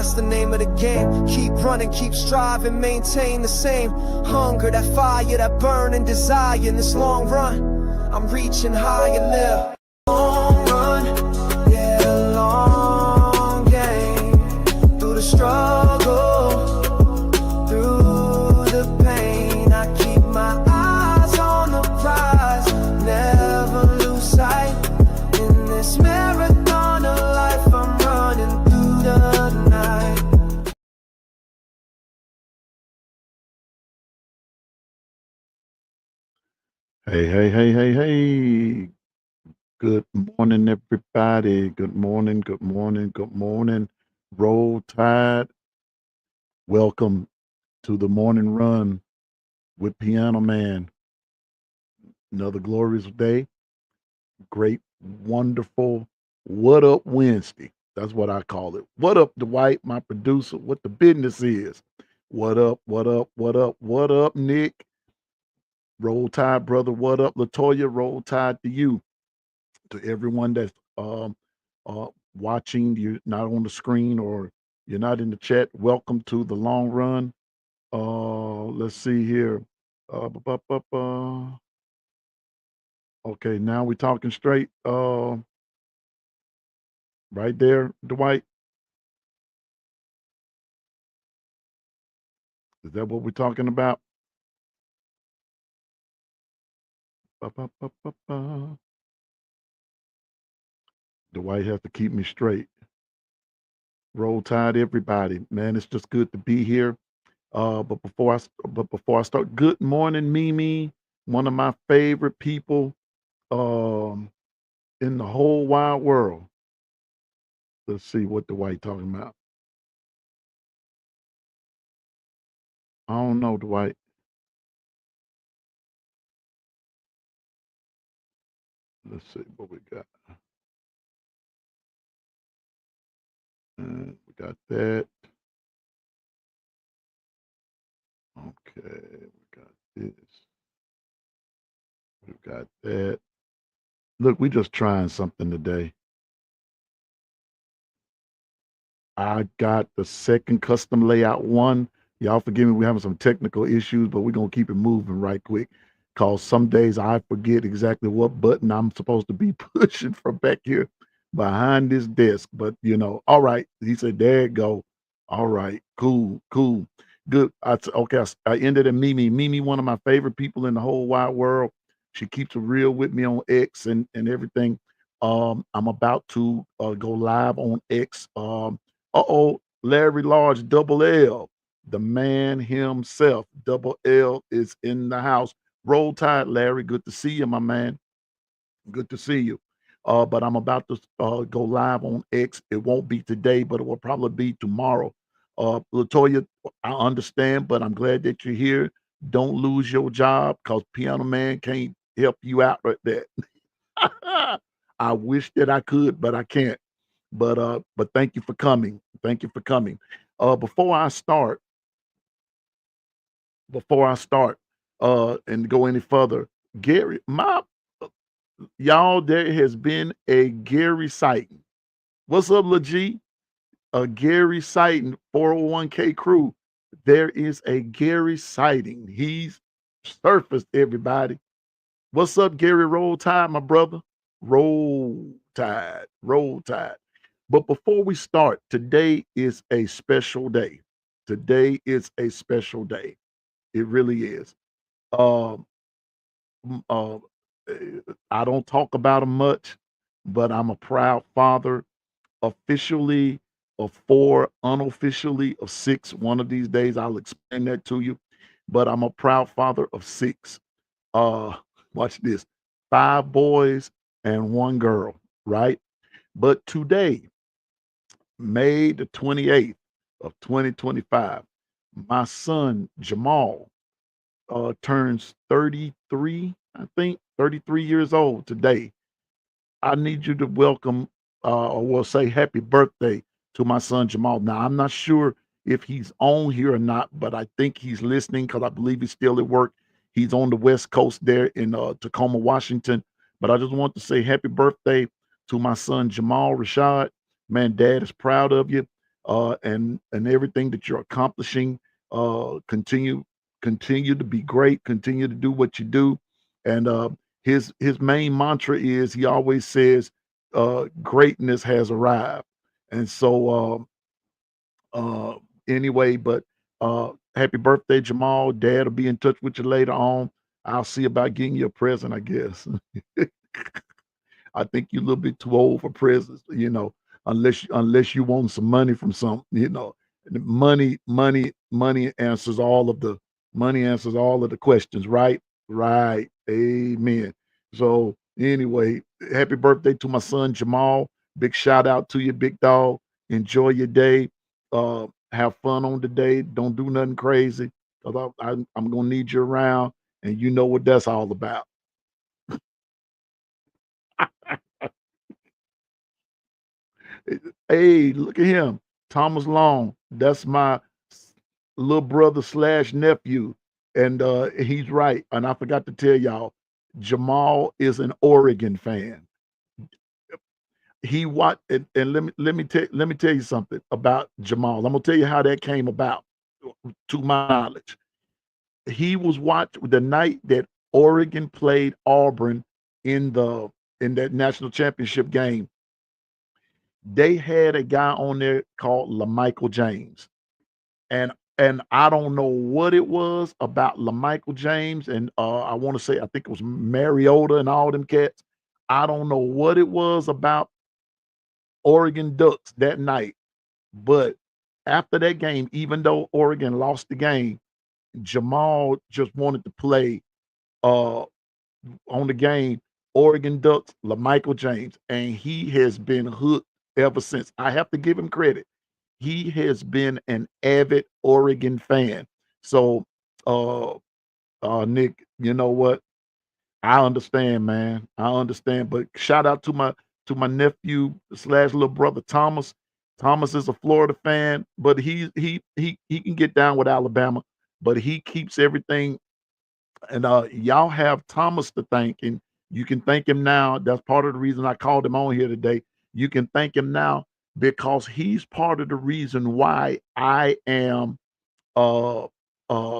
that's the name of the game. Keep running, keep striving, maintain the same hunger, that fire, that burning desire. In this long run, I'm reaching higher, live. Long run, yeah, long game. Through the struggle, through the pain, I keep my eyes on the prize, never lose sight. In this marathon of life, I'm running through the night. Hey. Good morning, everybody. Good morning. Roll Tide. Welcome to the morning run with Piano Man. Another glorious day. Great, wonderful. What up, Wednesday? That's what I call it. What up, Dwight, my producer? What the business is? What up, Nick? Roll Tide, brother. What up, Latoya? Roll Tide to you. To everyone that's watching, you're not on the screen or you're not in the chat, welcome to the long run. Let's see here. Okay, now we're talking straight. Right there, Dwight. Is that what we're talking about? Dwight has to keep me straight. Roll Tide, everybody. Man, it's just good to be here. But before I start, good morning, Mimi, one of my favorite people in the whole wide world. Let's see what Dwight talking about. I don't know, Dwight. Let's see what we got. We got that. Okay, we got this. We got that. Look, we just trying something today. I got the second custom layout one. Y'all forgive me, we're having some technical issues, but we're gonna keep it moving right quick. Cause some days I forget exactly what button I'm supposed to be pushing from back here behind this desk. But all right. He said, there it go. All right, cool. Good. Okay, I ended at Mimi. Mimi, one of my favorite people in the whole wide world. She keeps it real with me on X and everything. I'm about to go live on X. Larry Large, Double L, the man himself, Double L is in the house. Roll Tide, Larry. Good to see you, my man. Good to see you. But I'm about to go live on X. It won't be today, but it will probably be tomorrow. Latoya, I understand, but I'm glad that you're here. Don't lose your job because Piano Man can't help you out right there. I wish that I could, but I can't. But thank you for coming. Thank you for coming. Before I start, and go any further, Gary, y'all, there has been a Gary sighting. What's up, LeG? A Gary sighting, 401k crew. There is a Gary sighting. He's surfaced, everybody. What's up, Gary? Roll Tide, my brother. Roll Tide. But before we start, today is a special day. Today is a special day. It really is. Um, uh, I don't talk about him much, but I'm a proud father, officially of 4, unofficially of 6. One of these days I'll explain that to you. But I'm a proud father of 6. Uh, Watch this: 5 boys and 1 girl, right? But today, May the 28th of 2025, my son Jamal turns 33, I think, 33 years old today. I need you to welcome, or we'll say happy birthday to my son Jamal. Now, I'm not sure if he's on here or not, but I think he's listening because I believe he's still at work. He's on the West Coast there in Tacoma, Washington. But I just want to say happy birthday to my son Jamal Rashad. Man, Dad is proud of you. and everything that you're accomplishing. Continue to be great. Continue to do what you do. And his main mantra is he always says, "Greatness has arrived." And so uh, anyway, but happy birthday, Jamal. Dad will be in touch with you later on. I'll see about getting you a present, I guess. I think you're a little bit too old for presents, unless you want some money from some. Money answers all of the questions, right? Right. Amen. So anyway, happy birthday to my son Jamal. Big shout out to you, big dog. Enjoy your day. Have fun on the day. Don't do nothing crazy because I'm gonna need you around, and you know what that's all about. Hey, look at him. Thomas Long. That's my little brother slash nephew. And he's right. And I forgot to tell y'all, Jamal is an Oregon fan. He watched and let me tell you something about Jamal. I'm gonna tell you how that came about, to my knowledge. He was watched the night that Oregon played Auburn in that national championship game. They had a guy on there called LaMichael James. And I don't know what it was about LaMichael James and I want to say I think it was Mariota and all them cats. I don't know what it was about Oregon Ducks that night, but after that game, even though Oregon lost the game, Jamal just wanted to play uh on the game, Oregon Ducks, LaMichael James, and he has been hooked ever since. I have to give him credit. He has been an avid Oregon fan. So, uh, Nick, you know what? I understand, man. I understand. But shout out to my nephew slash little brother Thomas. Thomas is a Florida fan, but he can get down with Alabama, but he keeps everything and y'all have Thomas to thank, and you can thank him now. That's part of the reason I called him on here today. You can thank him now because he's part of the reason why I am uh,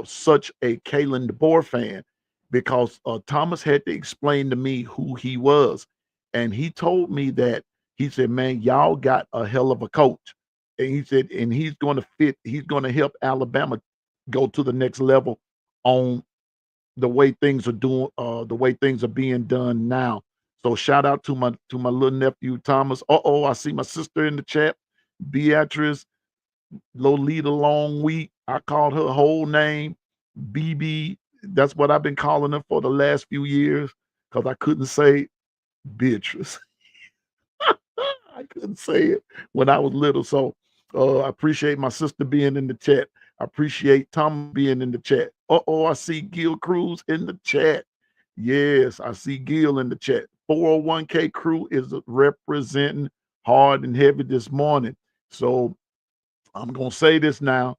such a Kalen DeBoer fan because Thomas had to explain to me who he was. And he told me that he said, "Man, y'all got a hell of a coach." And he said, and he's going to help Alabama go to the next level on the way things are being done now. So shout out to my little nephew Thomas. Uh-oh, I see my sister in the chat, Beatrice Lolita Longweek. I called her whole name, BB. That's what I've been calling her for the last few years because I couldn't say Beatrice. I couldn't say it when I was little. So I appreciate my sister being in the chat. I appreciate Tom being in the chat. Uh-oh, I see Gil Cruz in the chat. Yes, I see Gil in the chat. 401k crew is representing hard and heavy this morning. So I'm gonna say this now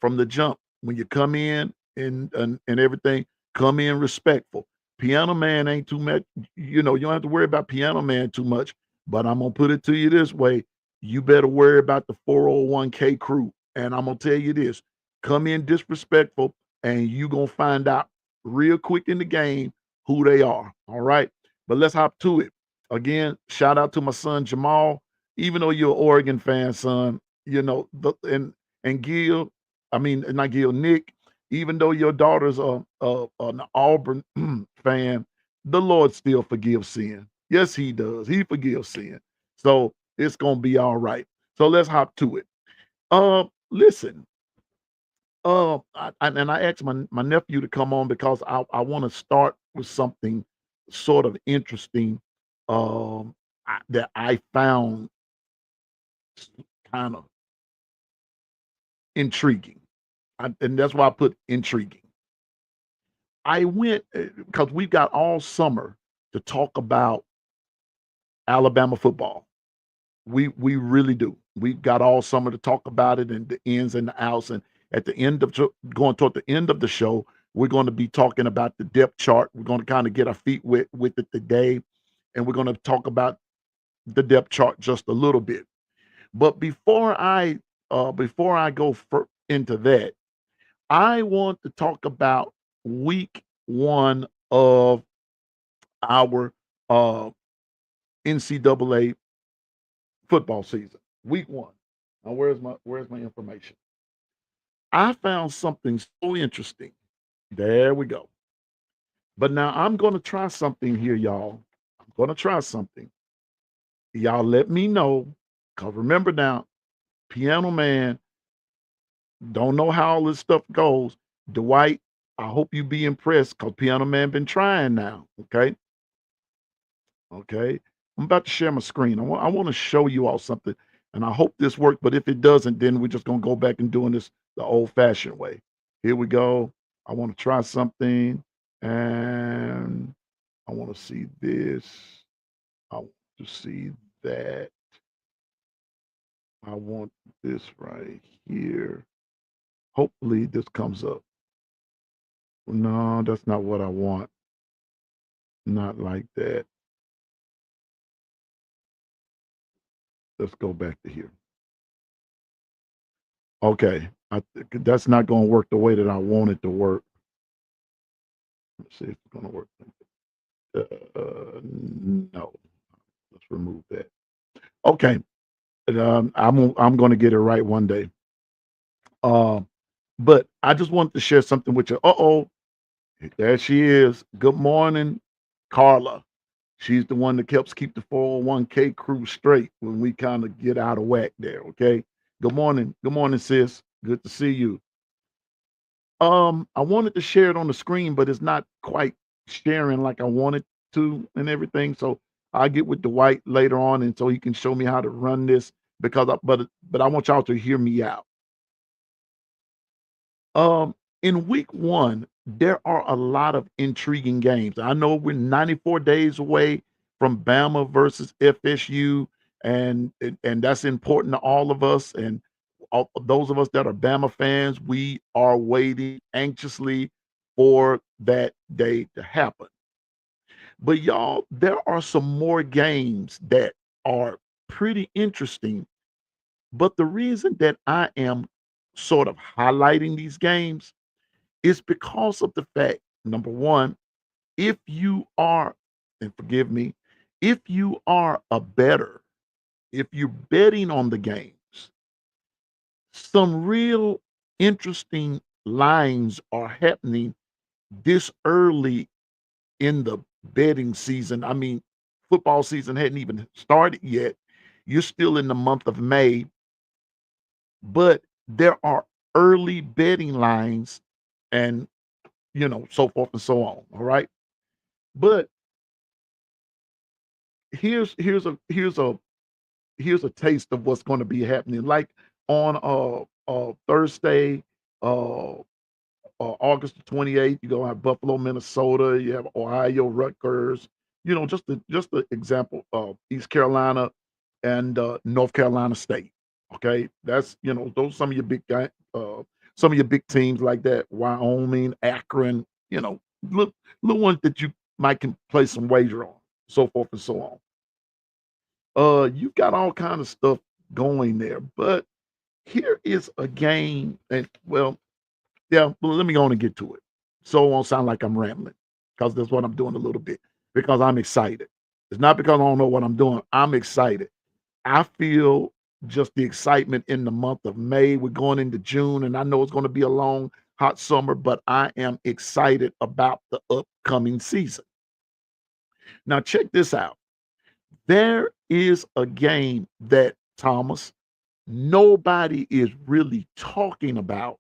from the jump. When you come in and everything, come in respectful. Piano Man ain't too much, you don't have to worry about Piano Man too much. But I'm gonna put it to you this way: you better worry about the 401k crew. And I'm gonna tell you this: come in disrespectful, and you gonna find out real quick in the game who they are. All right. But let's hop to it. Again, shout out to my son Jamal. Even though you're an Oregon fan, son, and Gil, I mean not Gil, Nick. Even though your daughter's an Auburn fan, the Lord still forgives sin. Yes, He does. He forgives sin. So it's gonna be all right. So let's hop to it. Listen. And I asked my nephew to come on because I want to start with something sort of interesting that I found kind of intriguing. And that's why I put intriguing. I went because we've got all summer to talk about Alabama football. We really do. We've got all summer to talk about it and the ins and the outs. And at the end of going toward the end of the show, we're going to be talking about the depth chart. We're going to kind of get our feet wet with it today, and we're going to talk about the depth chart just a little bit. But before I before I go into that, I want to talk about week one of our uh, NCAA football season. Week one. Now, where's my information? I found something so interesting. There we go. But now I'm going to try something here, y'all. I'm going to try something. Y'all let me know. Because remember now, Piano Man, don't know how all this stuff goes. Dwight, I hope you be impressed because Piano Man been trying now. Okay. Okay. I'm about to share my screen. I want to show you all something. And I hope this worked. But if it doesn't, then we're just going to go back and doing this the old fashioned way. Here we go. I want to try something. And I want to see this. I want to see that. I want this right here. Hopefully this comes up. No, that's not what I want. Not like that. Let's go back to here. Okay. That's not going to work the way that I want it to work. Let's see if it's going to work. No. Let's remove that. Okay. I'm going to get it right one day. But I just wanted to share something with you. Uh-oh. There she is. Good morning, Carla. She's the one that helps keep the 401k crew straight when we kind of get out of whack there. Okay. Good morning. Good morning, sis. Good to see you. I wanted to share it on the screen, but it's not quite sharing like I wanted to and everything. So I'll get with Dwight later on, and so he can show me how to run this because but I want y'all to hear me out. Um, in week one, there are a lot of intriguing games. I know we're 94 days away from Bama versus FSU, and that's important to all of us. And all, those of us that are Bama fans, we are waiting anxiously for that day to happen. But y'all, there are some more games that are pretty interesting. But the reason that I am sort of highlighting these games is because of the fact, number one, if you are, and forgive me, if you are a bettor, if you're betting on the games, some real interesting lines are happening this early in the betting season. I mean, football season hadn't even started yet. You're still in the month of May, but there are early betting lines and so forth and so on. All right. But here's a taste of what's going to be happening. Like on Thursday, uh August the 28th, you're gonna have Buffalo, Minnesota, you have Ohio, Rutgers, just the example of East Carolina and North Carolina State. Okay. That's those some of your some of your big teams like that, Wyoming, Akron, little, little ones that you might can play some wager on, so forth and so on. You've got all kind of stuff going there, but here is a game, and well, yeah, well, let me go on and get to it. So it won't sound like I'm rambling, because that's what I'm doing a little bit, because I'm excited. It's not because I don't know what I'm doing. I'm excited. I feel just the excitement in the month of May. We're going into June, and I know it's going to be a long, hot summer, but I am excited about the upcoming season. Now, check this out. There is a game that, Thomas, nobody is really talking about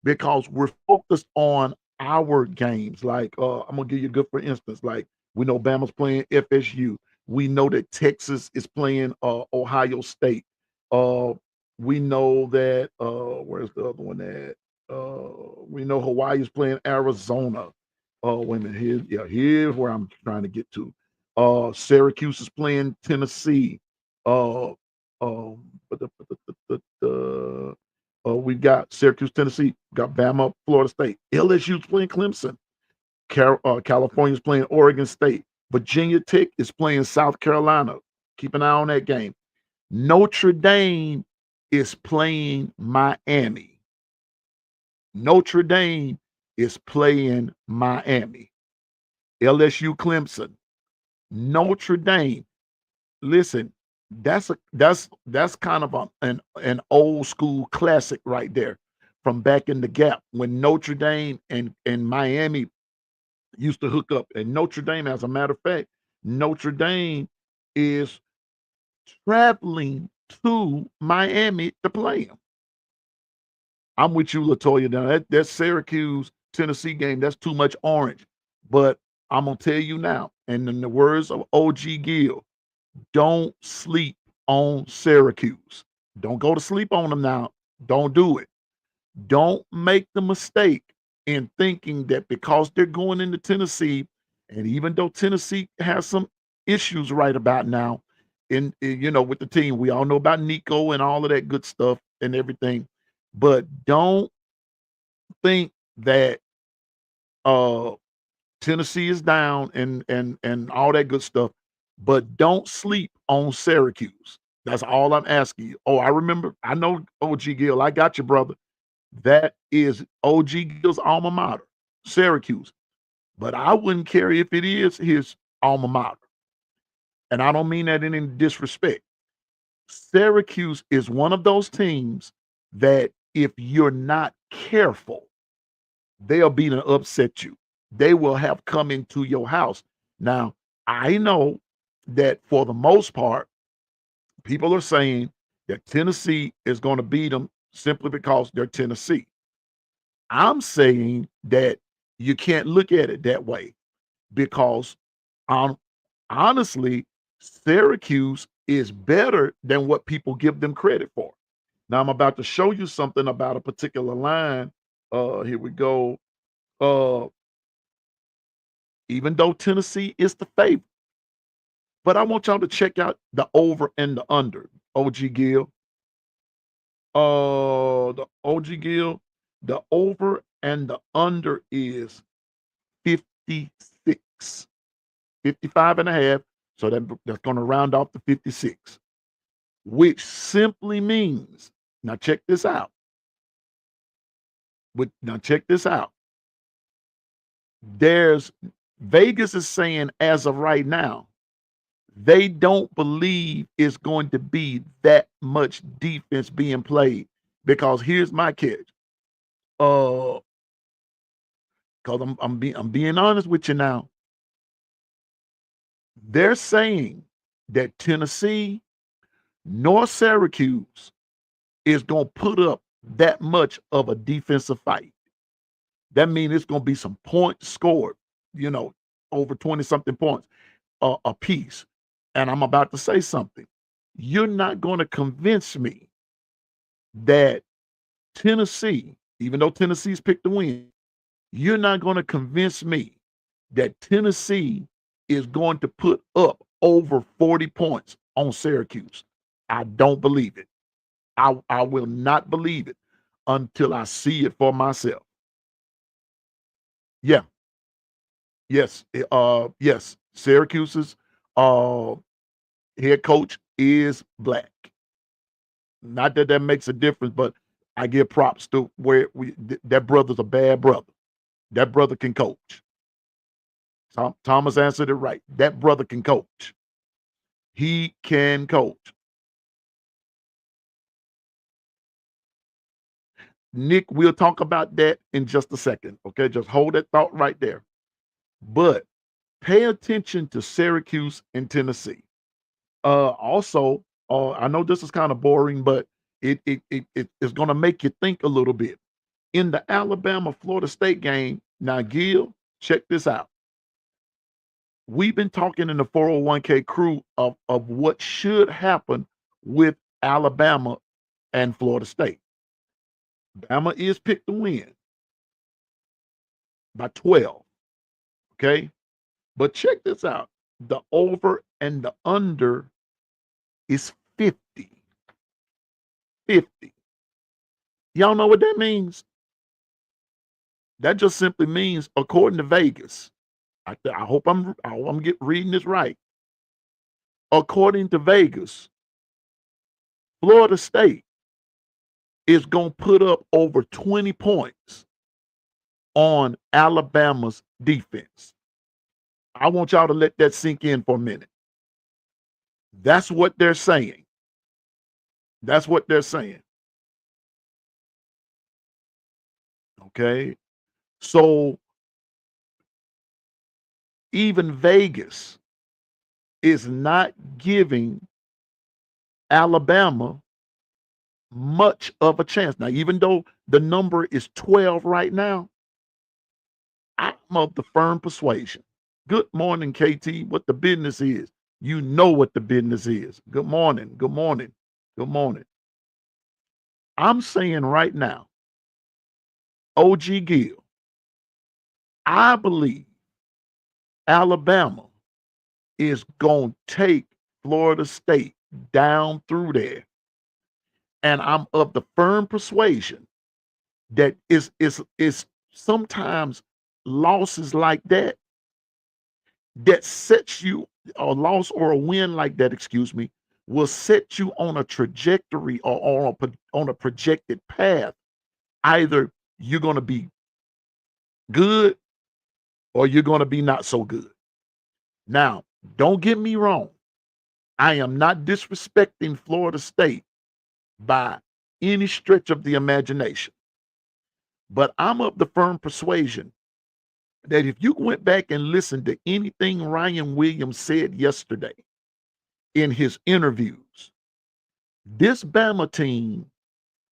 because we're focused on our games. Like, I'm gonna give you a good for instance. Like, we know Bama's playing FSU. We know that Texas is playing Ohio State. Uh, we know that where's the other one at? We know Hawaii is playing Arizona. Wait a minute. Here's where I'm trying to get to. Syracuse is playing Tennessee. Uh, but we've got Syracuse, Tennessee, got Bama, Florida State. LSU's playing Clemson. California's playing Oregon State. Virginia Tech is playing South Carolina. Keep an eye on that game. Notre Dame is playing Miami. Notre Dame is playing Miami. LSU Clemson. Notre Dame. Listen, that's kind of an old school classic right there from back in the gap when Notre Dame and Miami used to hook up. And Notre Dame, as a matter of fact, Notre Dame is traveling to Miami to play them. I'm with you, Latoya. Now that Syracuse Tennessee game, that's too much orange. But I'm gonna tell you now, and in the words of OG Gill, don't sleep on Syracuse. Don't go to sleep on them now. Don't do it. Don't make the mistake in thinking that because they're going into Tennessee, and even though Tennessee has some issues right about now, with the team, we all know about Nico and all of that good stuff and everything, but don't think that uh Tennessee is down and all that good stuff, but don't sleep on Syracuse. That's all I'm asking you. Oh, I remember. I know OG Gill. I got you, brother. That is OG Gill's alma mater, Syracuse. But I wouldn't care if it is his alma mater. And I don't mean that in any disrespect. Syracuse is one of those teams that if you're not careful, they'll beat and upset you. They will have come into your house. Now, I know that for the most part, people are saying that Tennessee is going to beat them simply because they're Tennessee. I'm saying that you can't look at it that way because honestly, Syracuse is better than what people give them credit for. Now I'm about to show you something about a particular line. Here we go. Uh, even though Tennessee is the favorite, but I want y'all to check out the over and the under. OG Gill. The OG Gill, the over and the under is 56, 55 and a half. So that's going to round off to 56, which simply means, now check this out. Now check this out. Vegas is saying as of right now, they don't believe it's going to be that much defense being played because here's my catch. Because I'm being honest with you now. They're saying that Tennessee nor Syracuse is going to put up that much of a defensive fight. That means it's going to be some points scored, over 20-something points a piece. And I'm about to say something. You're not going to convince me that Tennessee, even though Tennessee's picked to win, you're not going to convince me that Tennessee is going to put up over 40 points on Syracuse. I don't believe it. I will not believe it until I see it for myself. Yeah. Yes. Yes. Syracuse's head coach is black. Not that makes a difference, but I give props to where that brother's a bad brother. That brother can coach. Thomas answered it right. That brother can coach. He can coach. Nick, we'll talk about that in just a second. Okay, just hold that thought right there. But pay attention to Syracuse and Tennessee. Also, I know this is kind of boring, but it is going to make you think a little bit. In the Alabama-Florida State game, now Gil, check this out. We've been talking in the 401k crew of what should happen with Alabama and Florida State. Bama is picked to win by 12. Okay. But check this out. The over and the under is 50. 50. Y'all know what that means? That just simply means, according to Vegas, I hope I'm reading this right. According to Vegas, Florida State is going to put up over 20 points on Alabama's defense. I want y'all to let that sink in for a minute. That's what they're saying. That's what they're saying. Okay. So even Vegas is not giving Alabama much of a chance. Now, even though the number is 12 right now, I'm of the firm persuasion. Good morning, KT. What the business is. You know what the business is. Good morning. Good morning. Good morning. I'm saying right now, OG Gill, I believe Alabama is going to take Florida State down through there. And I'm of the firm persuasion that is sometimes losses like that sets you, a loss or a win like that, excuse me, will set you on a trajectory or on a projected path. Either you're going to be good or you're going to be not so good. Now, don't get me wrong. I am not disrespecting Florida State by any stretch of the imagination. But I'm of the firm persuasion that if you went back and listened to anything Ryan Williams said yesterday in his interviews, this Bama team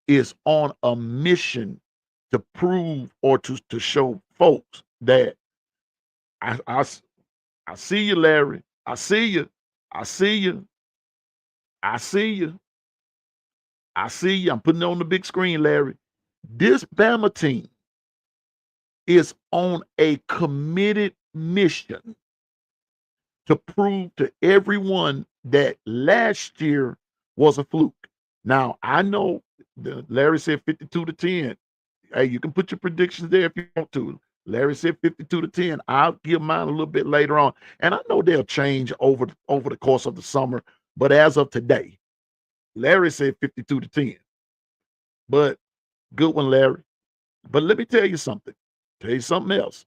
is on a mission to prove or to show folks that I see you, Larry. I see you. I see you. I see you. I see you. I'm putting it on the big screen, Larry. This Bama team is on a committed mission to prove to everyone that last year was a fluke. Now, I know Larry said 52-10. Hey, you can put your predictions there if you want to. Larry said 52-10. I'll give mine a little bit later on. And I know they'll change over the course of the summer. But as of today, Larry said 52-10. But good one, Larry. But let me tell you something. Tell you something else.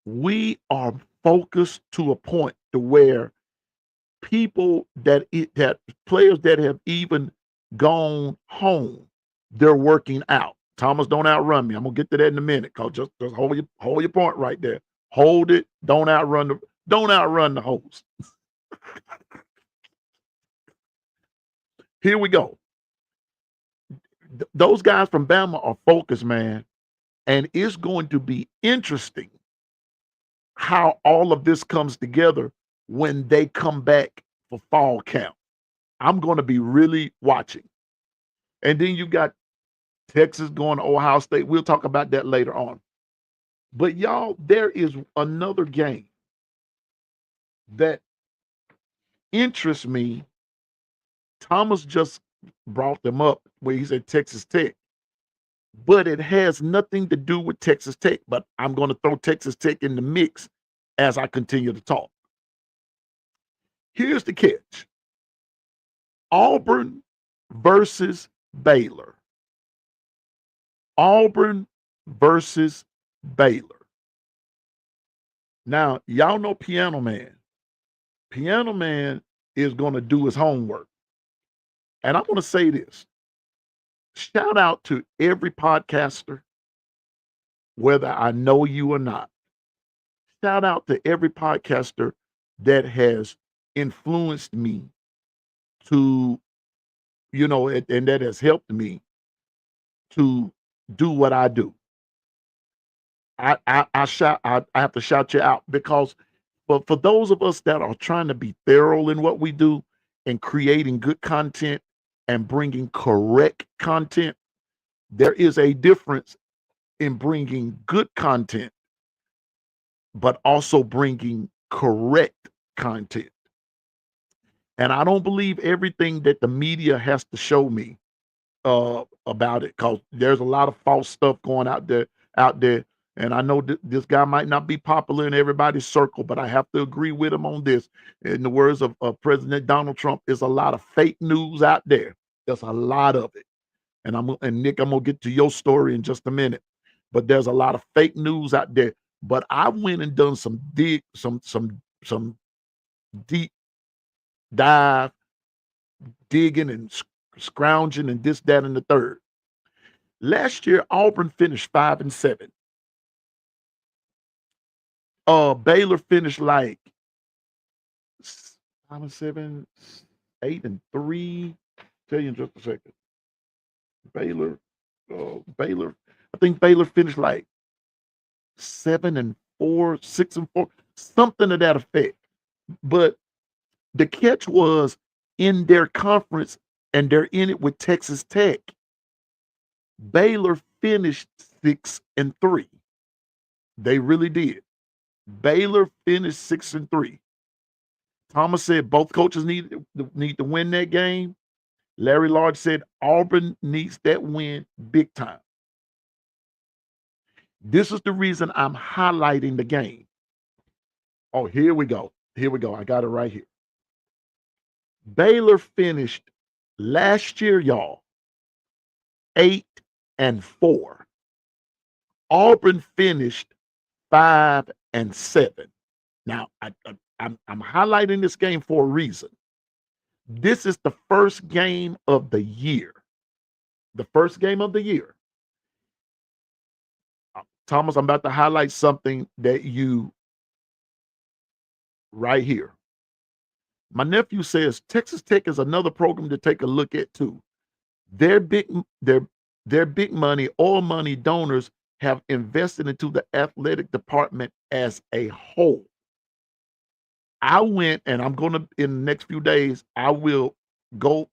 We are focused to a point to where people that players that have even gone home, they're working out. Thomas, don't outrun me. I'm gonna get to that in a minute. Cause just hold your point right there. Hold it. Don't outrun the host. Here we go. Those guys from Bama are focused, man, and it's going to be interesting how all of this comes together when they come back for fall camp. I'm going to be really watching. And then you got Texas going to Ohio State. We'll talk about that later on. But y'all, there is another game that interests me. Thomas just brought them up where he said Texas Tech. But it has nothing to do with Texas Tech. But I'm going to throw Texas Tech in the mix as I continue to talk. Here's the catch. Auburn versus Baylor. Auburn versus Baylor. Now, y'all know Piano Man. Piano Man is going to do his homework. And I'm going to say this. Shout out to every podcaster, whether I know you or not. Shout out to every podcaster that has influenced me to, and that has helped me to do what I do. I have to shout you out because for those of us that are trying to be thorough in what we do and creating good content and bringing correct content, there is a difference in bringing good content, but also bringing correct content. And I don't believe everything that the media has to show me about it, because there's a lot of false stuff going out there. And I know this guy might not be popular in everybody's circle, but I have to agree with him on this. In the words of President Donald Trump, there's a lot of fake news out there. There's a lot of it. And Nick, I'm gonna get to your story in just a minute. But there's a lot of fake news out there. But I went and done some deep dive digging and scrounging and this, that, and the third. Last year, Auburn finished 5-7. Baylor finished like 5-7, 8-3. Tell you in just a second. Baylor, I think Baylor finished like 7-4, 6-4, something to that effect. But the catch was in their conference, and they're in it with Texas Tech. Baylor finished 6-3. They really did. Baylor finished 6-3. Thomas said both coaches need to win that game. Larry Large said Auburn needs that win big time. This is the reason I'm highlighting the game. Oh, here we go. Here we go. I got it right here. Baylor finished last year, y'all, 8-4. Auburn finished 5-7. Now, I'm highlighting this game for a reason. This is the first game of the year. The first game of the year. Thomas, I'm about to highlight something that you right here. My nephew says Texas Tech is another program to take a look at too. Their big money, oil money donors have invested into the athletic department as a whole. I went, and I'm going to, in the next few days, I will go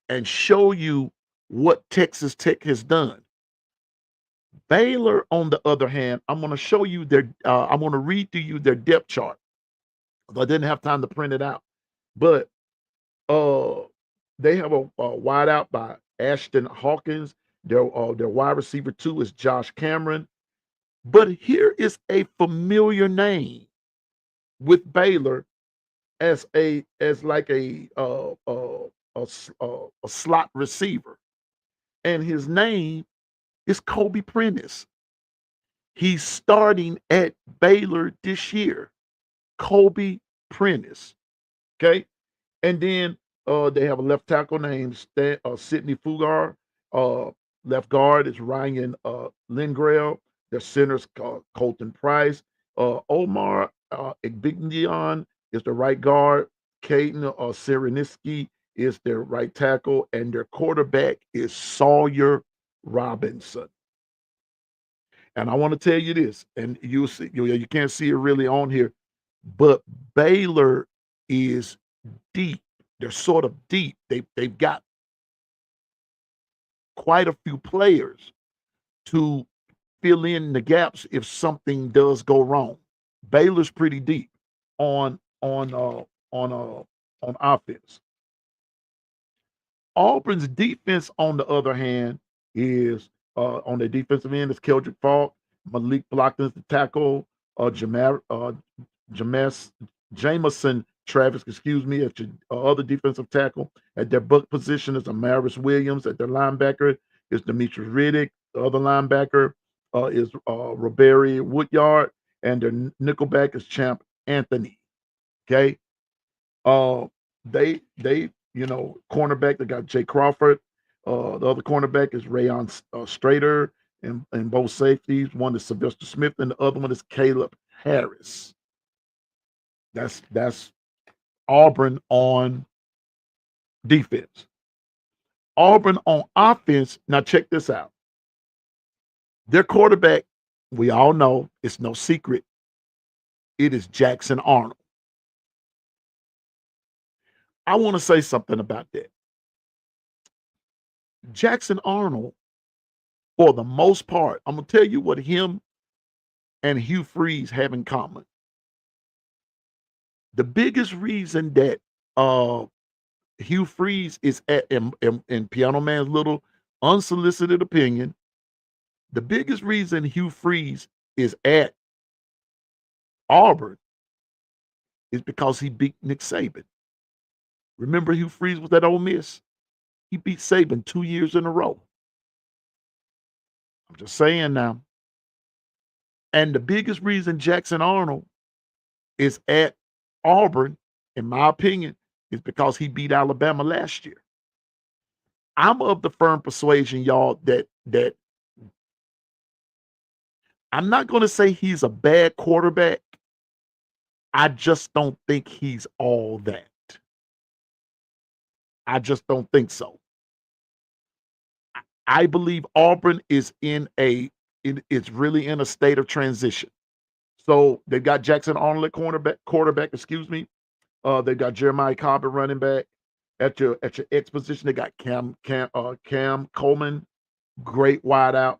and show you what Texas Tech has done. Baylor, on the other hand, I'm going to show you I'm going to read to you their depth chart. I didn't have time to print it out. But they have a wideout by Ashton Hawkins. Their wide receiver 2 is Josh Cameron. But here is a familiar name with Baylor as like a slot receiver, and his name is Kobe Prentice. He's starting at Baylor this year. Kobe Prentice. Okay. And then they have a left tackle named Sidney Fugar. Left guard is Ryan Lingrell. Their center's Colton Price. Omar Igbignion is the right guard. Caden Sereniski is their right tackle. And their quarterback is Sawyer Robinson. And I want to tell you this, and you'll see, you can't see it really on here, but Baylor is deep. They're sort of deep. They've got quite a few players to fill in the gaps if something does go wrong. Baylor's pretty deep on offense. Auburn's defense, on the other hand, is on the defensive end is Keldrick Falk, Malik Blockton's the tackle, Jameson Travis, at your other defensive tackle. At their buck position is Amaris Williams. At their linebacker is Demetrius Riddick. The other linebacker is Robert Woodyard, and their nickelback is Champ Anthony. Okay, they cornerback, they got Jay Crawford. The other cornerback is Rayon Strader, and both safeties. One is Sylvester Smith, and the other one is Caleb Harris. That's Auburn on defense. Auburn on offense. Now check this out. Their quarterback, we all know, it's no secret. It is Jackson Arnold. I want to say something about that. Jackson Arnold, for the most part, I'm going to tell you what him and Hugh Freeze have in common. The biggest reason that Hugh Freeze is in Piano Man's little unsolicited opinion, the biggest reason Hugh Freeze is at Auburn is because he beat Nick Saban. Remember Hugh Freeze was at Ole Miss? He beat Saban 2 years in a row. I'm just saying now. And the biggest reason Jackson Arnold is at Auburn, in my opinion, is because he beat Alabama last year. I'm of the firm persuasion, y'all, that I'm not going to say he's a bad quarterback. I just don't think he's all that. I just don't think so. I believe Auburn is it's really in a state of transition. So they've got Jackson Arnold at quarterback, excuse me. They've got Jeremiah Cobb at running back. At your X position, they got Cam Coleman, great wideout.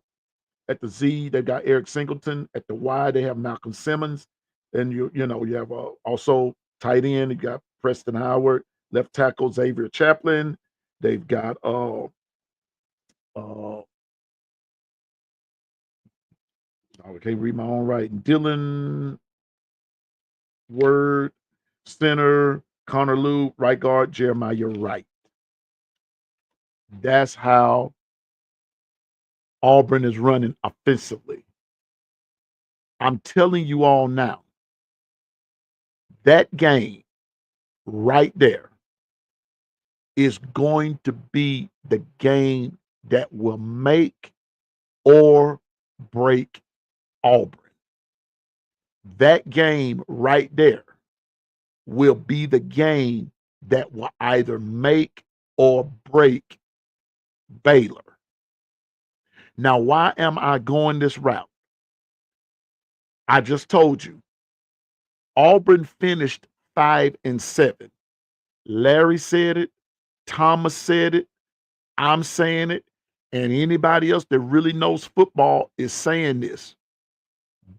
At the Z, they've got Eric Singleton. At the Y, they have Malcolm Simmons. And you have also tight end, you got Preston Howard, left tackle Xavier Chaplin. They've got I can't read my own writing. Dylan Word, center, Connor Lew, right guard, Jeremiah Wright. That's how Auburn is running offensively. I'm telling you all now, that game right there is going to be the game that will make or break Auburn. That game right there will be the game that will either make or break Baylor. Now, why am I going this route? I just told you. Auburn finished 5-7. Larry said it. Thomas said it. I'm saying it. And anybody else that really knows football is saying this.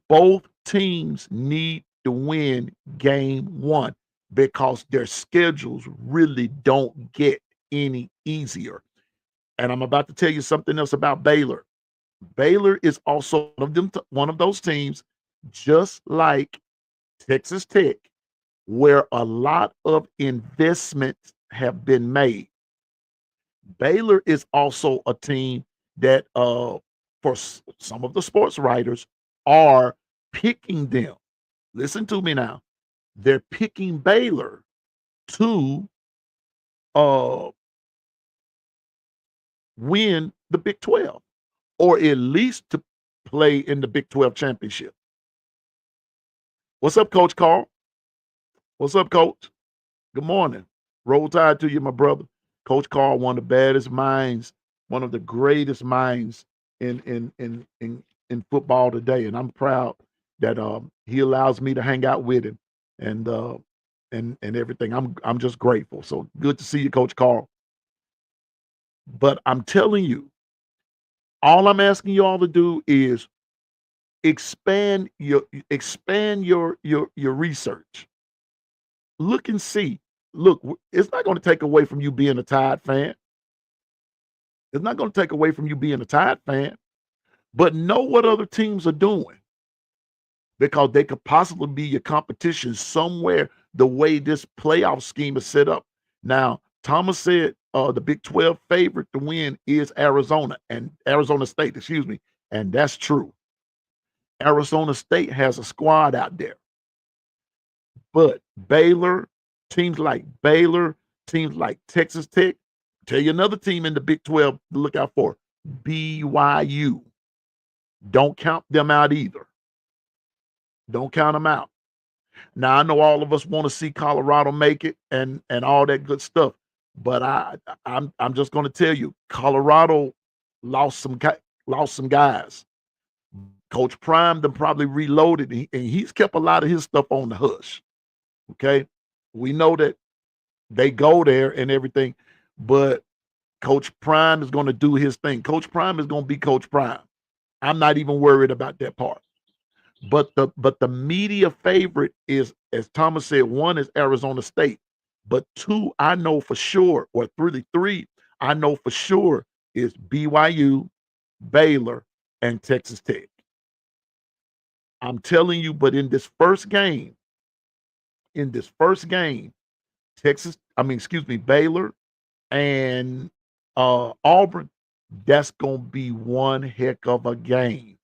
Both teams need to win game one because their schedules really don't get any easier. And I'm about to tell you something else about Baylor. Baylor is also one of those teams, just like Texas Tech, where a lot of investments have been made. Baylor is also a team that, for some of the sports writers, are picking them. Listen to me now. They're picking Baylor to win the Big 12, or at least to play in the Big 12 championship. What's up, Coach Carl? What's up, Coach? Good morning. Roll Tide to you, my brother. Coach Carl, one of the baddest minds, one of the greatest minds in football today, and I'm proud that he allows me to hang out with him and everything. I'm just grateful. So good to see you, Coach Carl. But I'm telling you, all I'm asking you all to do is expand your research. Look and see. Look, it's not going to take away from you being a Tide fan. It's not going to take away from you being a Tide fan, but know what other teams are doing because they could possibly be your competition somewhere the way this playoff scheme is set up. Now, Thomas said the Big 12 favorite to win is Arizona State, excuse me, and that's true. Arizona State has a squad out there. But Baylor, teams like Texas Tech, tell you another team in the Big 12 to look out for, BYU. Don't count them out either. Don't count them out. Now, I know all of us want to see Colorado make it and all that good stuff, but I'm just going to tell you, Colorado lost some guys. Coach Prime them probably reloaded, and he's kept a lot of his stuff on the hush. Okay, we know that they go there and everything, but Coach Prime is going to do his thing. Coach Prime is going to be Coach Prime. I'm not even worried about that part. But the media favorite is, as Thomas said, one is Arizona State, but two I know for sure, or three I know for sure is BYU, Baylor, and Texas Tech. I'm telling you, but in this first game, Baylor and Auburn, that's gonna be one heck of a game.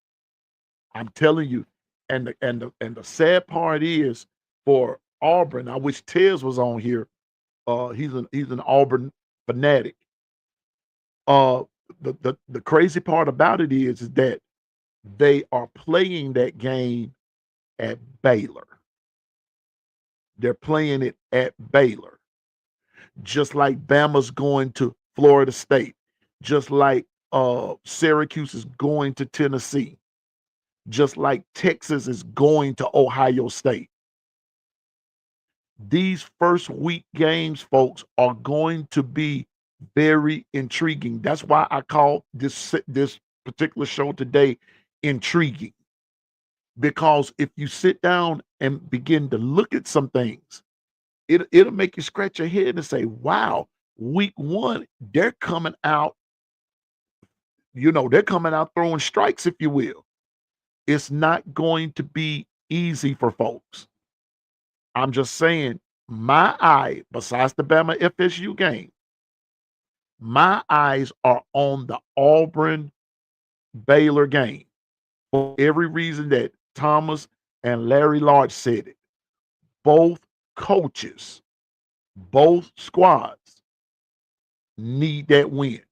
I'm telling you. And the sad part is for Auburn. I wish Tez was on here. He's an Auburn fanatic. Uh, the crazy part about it is that they are playing that game at Baylor. They're playing it at Baylor, just like Bama's going to Florida State, just like Syracuse is going to Tennessee, just like Texas is going to Ohio State. These first week games, folks, are going to be very intriguing. That's why I call this particular show today intriguing. Because if you sit down and begin to look at some things, it'll make you scratch your head and say, wow, week one, they're coming out, they're coming out throwing strikes, if you will. It's not going to be easy for folks. I'm just saying, my eye, besides the Bama FSU game, my eyes are on the Auburn Baylor game for every reason that Thomas and Larry Large said it. Both coaches, both squads need that win.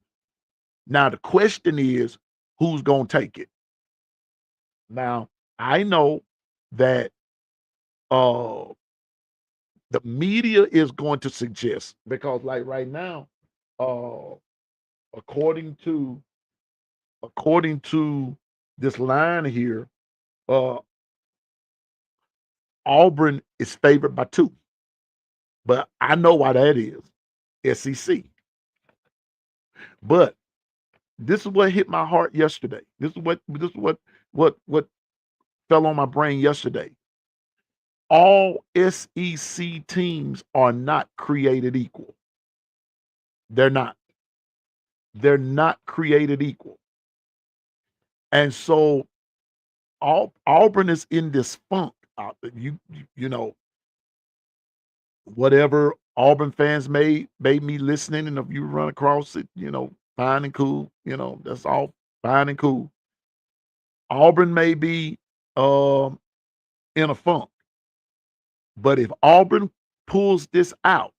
Now, the question is, who's going to take it? Now, I know that the media is going to suggest, because like right now, uh, according to this line here, uh, Auburn is favored by 2. But I know why that is. SEC. But this is what hit my heart yesterday. This is what fell on my brain yesterday. All SEC teams are not created equal. They're not. They're not created equal. And so Auburn is in this funk. You know, whatever Auburn fans made me listening, and if you run across it, fine and cool. That's all fine and cool. Auburn may be in a funk, but if Auburn pulls this out,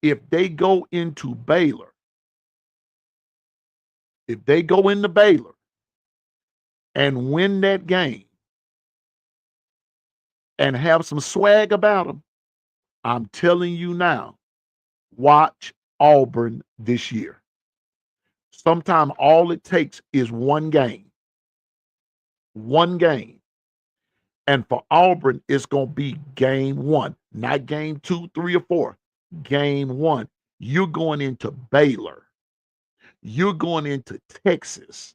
if they go into Baylor, and win that game and have some swag about them, I'm telling you now, watch Auburn this year. Sometimes all it takes is one game. One game. And for Auburn, it's going to be game 1, not game 2, 3, or 4. Game 1. You're going into Baylor. You're going into Texas.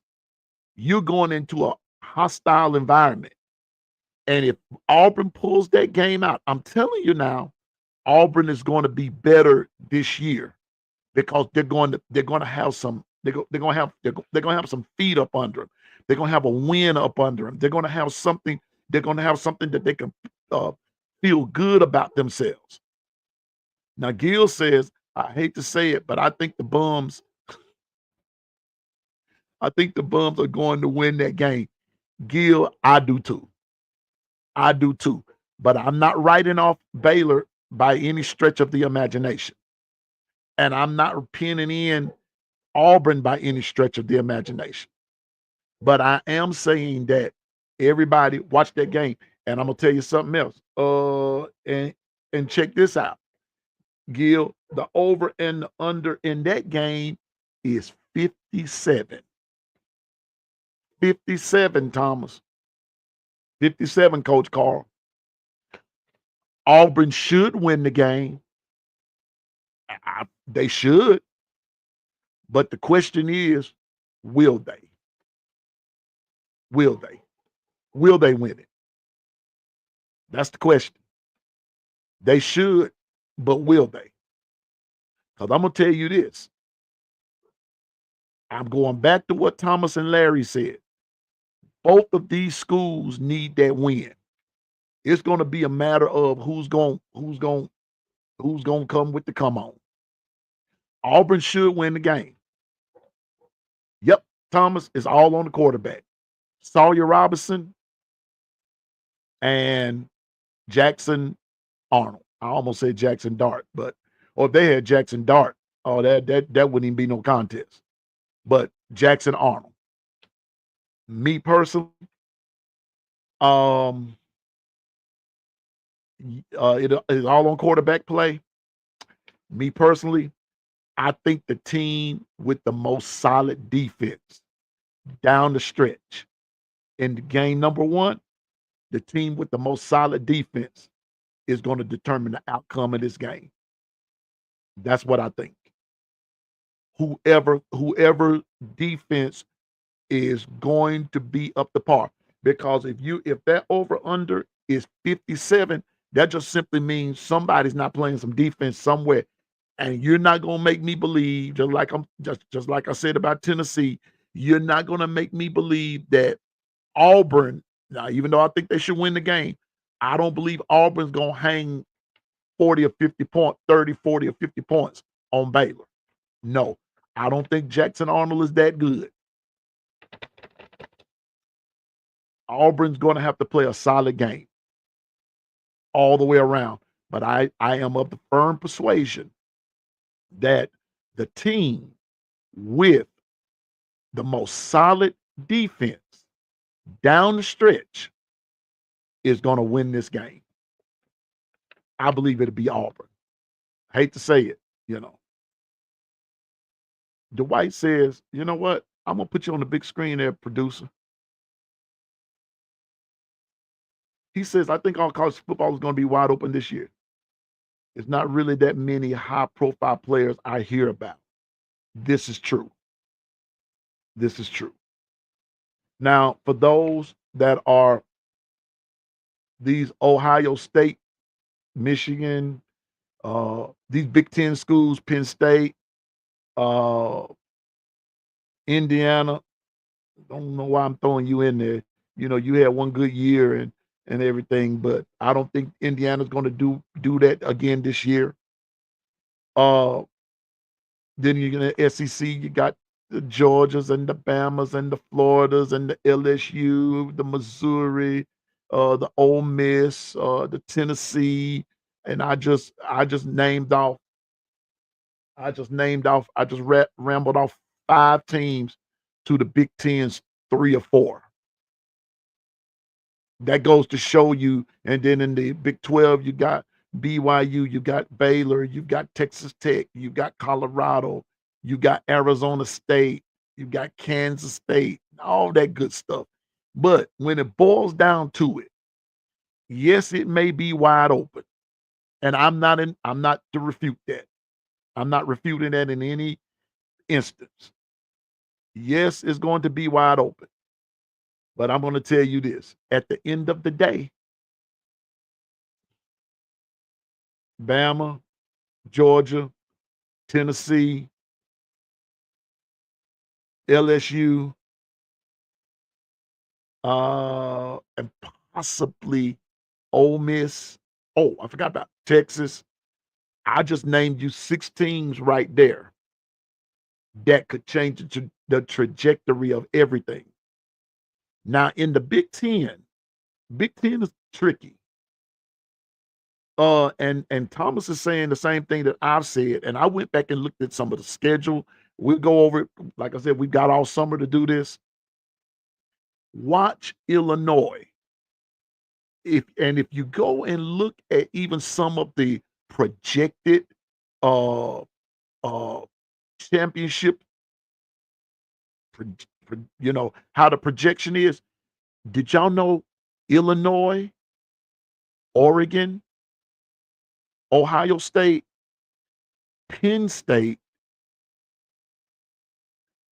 You're going into a hostile environment. And if Auburn pulls that game out, I'm telling you now, Auburn is going to be better this year, because they're going to have some they're going to have some feet up under them. They're going to have a win up under them. They're going to have something. They're going to have something that they can feel good about themselves. Now, Gil says, I hate to say it, but I think the Bums are going to win that game. Gil, I do too. But I'm not writing off Baylor by any stretch of the imagination. And I'm not pinning in Auburn by any stretch of the imagination. But I am saying that everybody watch that game. And I'm going to tell you something else. And check this out. Gil, the over and the under in that game is 57. 57, Thomas. 57, Coach Carl. Auburn should win the game. They should. But the question is, will they? Will they? Will they win it? That's the question. They should, but will they? Because I'm going to tell you this. I'm going back to what Thomas and Larry said. Both of these schools need that win. It's going to be a matter of who's going to come with the come on. Auburn should win the game. Yep, Thomas is all on the quarterback. Sawyer Robinson and Jackson Arnold. I almost said Jackson Dart, but or if they had Jackson Dart, oh, that wouldn't even be no contest. But Jackson Arnold. Me personally, it is all on quarterback play. Me personally, I think the team with the most solid defense down the stretch in game number one, the team with the most solid defense is going to determine the outcome of this game. That's what I think. Whoever defense is going to be up to par. Because if that over under is 57, that just simply means somebody's not playing some defense somewhere. And you're not gonna make me believe, just like I said about Tennessee, you're not gonna make me believe that Auburn, now even though I think they should win the game, I don't believe Auburn's gonna hang 40 or 50 points, 30, 40 or 50 points on Baylor. No, I don't think Jackson Arnold is that good. Auburn's going to have to play a solid game all the way around. But I am of the firm persuasion that the team with the most solid defense down the stretch is going to win this game. I believe it'll be Auburn. I hate to say it, Dwight says, you know what? I'm going to put you on the big screen there, producer. He says, I think all college football is going to be wide open this year. It's not really that many high-profile players I hear about. This is true. This is true. Now, for those that are these Ohio State, Michigan, these Big Ten schools, Penn State, Indiana, don't know why I'm throwing you in there. You had one good year and everything, but I don't think Indiana's going to do that again this year. Then you're going to SEC, you got the Georgias and the Bamas and the Floridas and the LSU, the Missouri, the Ole Miss, the Tennessee, and I just rambled off 5 teams to the Big Ten's 3 or 4. That goes to show you. And then in the Big 12, you got BYU, you got Baylor, you got Texas Tech, you got Colorado, you got Arizona State, you got Kansas State, all that good stuff. But when it boils down to it, yes, it may be wide open. And I'm not to refute that. I'm not refuting that in any instance. Yes, it's going to be wide open. But I'm going to tell you this. At the end of the day, Bama, Georgia, Tennessee, LSU, and possibly Ole Miss. Oh, I forgot about Texas. I just named you 6 teams right there that could change the trajectory of everything. Now, in the Big Ten is tricky. And Thomas is saying the same thing that I've said, and I went back and looked at some of the schedule. We'll go over it. Like I said, we've got all summer to do this. Watch Illinois. If you go and look at even some of the projected championship, how the projection is. Did y'all know Illinois, Oregon, Ohio State, Penn State,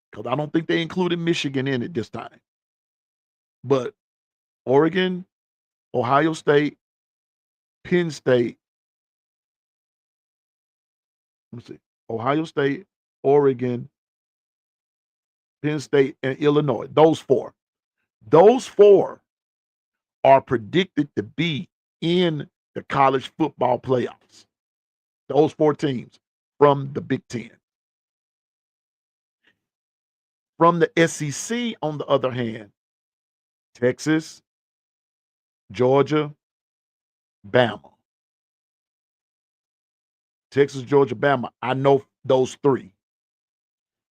because I don't think they included Michigan in it this time. But Oregon, Ohio State, Penn State, let me see, Ohio State, Oregon, Penn State, and Illinois, those 4. Those 4 are predicted to be in the college football playoffs. Those 4 teams from the Big Ten. From the SEC, on the other hand, Texas, Georgia, Bama. Texas, Georgia, Bama. I know those three.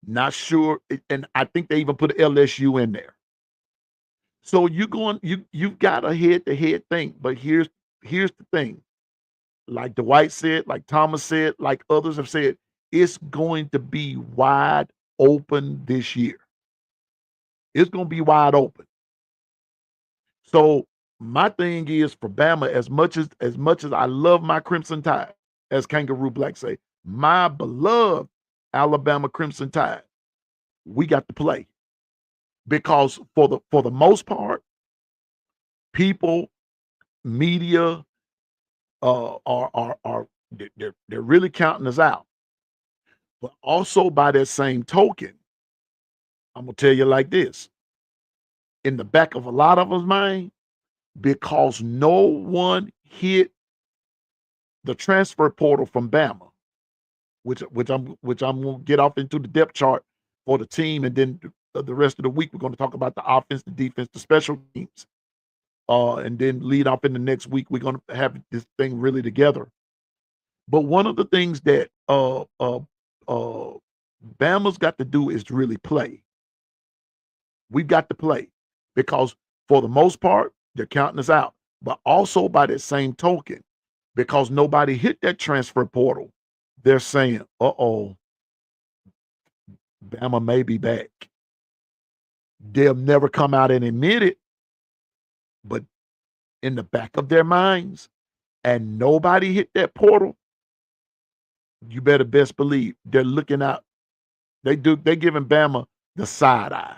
Not sure, and I think they even put LSU in there. So you've got a head-to-head thing. But here's the thing. Like Dwight said, like Thomas said, like others have said, it's going to be wide open this year. It's going to be wide open. So my thing is for Bama, as much as I love my Crimson Tide, as Kangaroo Black say, my beloved Alabama Crimson Tide, we got to play. Because for the most part, people, media, are they're really counting us out. But also by that same token, I'm gonna tell you like this: in the back of a lot of us' mind, because no one hit the transfer portal from Bama, which I'm gonna get off into the depth chart for the team, and then the rest of the week we're gonna talk about the offense, the defense, the special teams, and then lead off in the next week. We're gonna have this thing really together. But one of the things that Bama's got to do is really play. We've got to play because for the most part, they're counting us out. But also by that same token, because nobody hit that transfer portal, they're saying, uh-oh, Bama may be back. They'll never come out and admit it, but in the back of their minds, and nobody hit that portal, you better best believe they're looking out. They're giving Bama the side eye.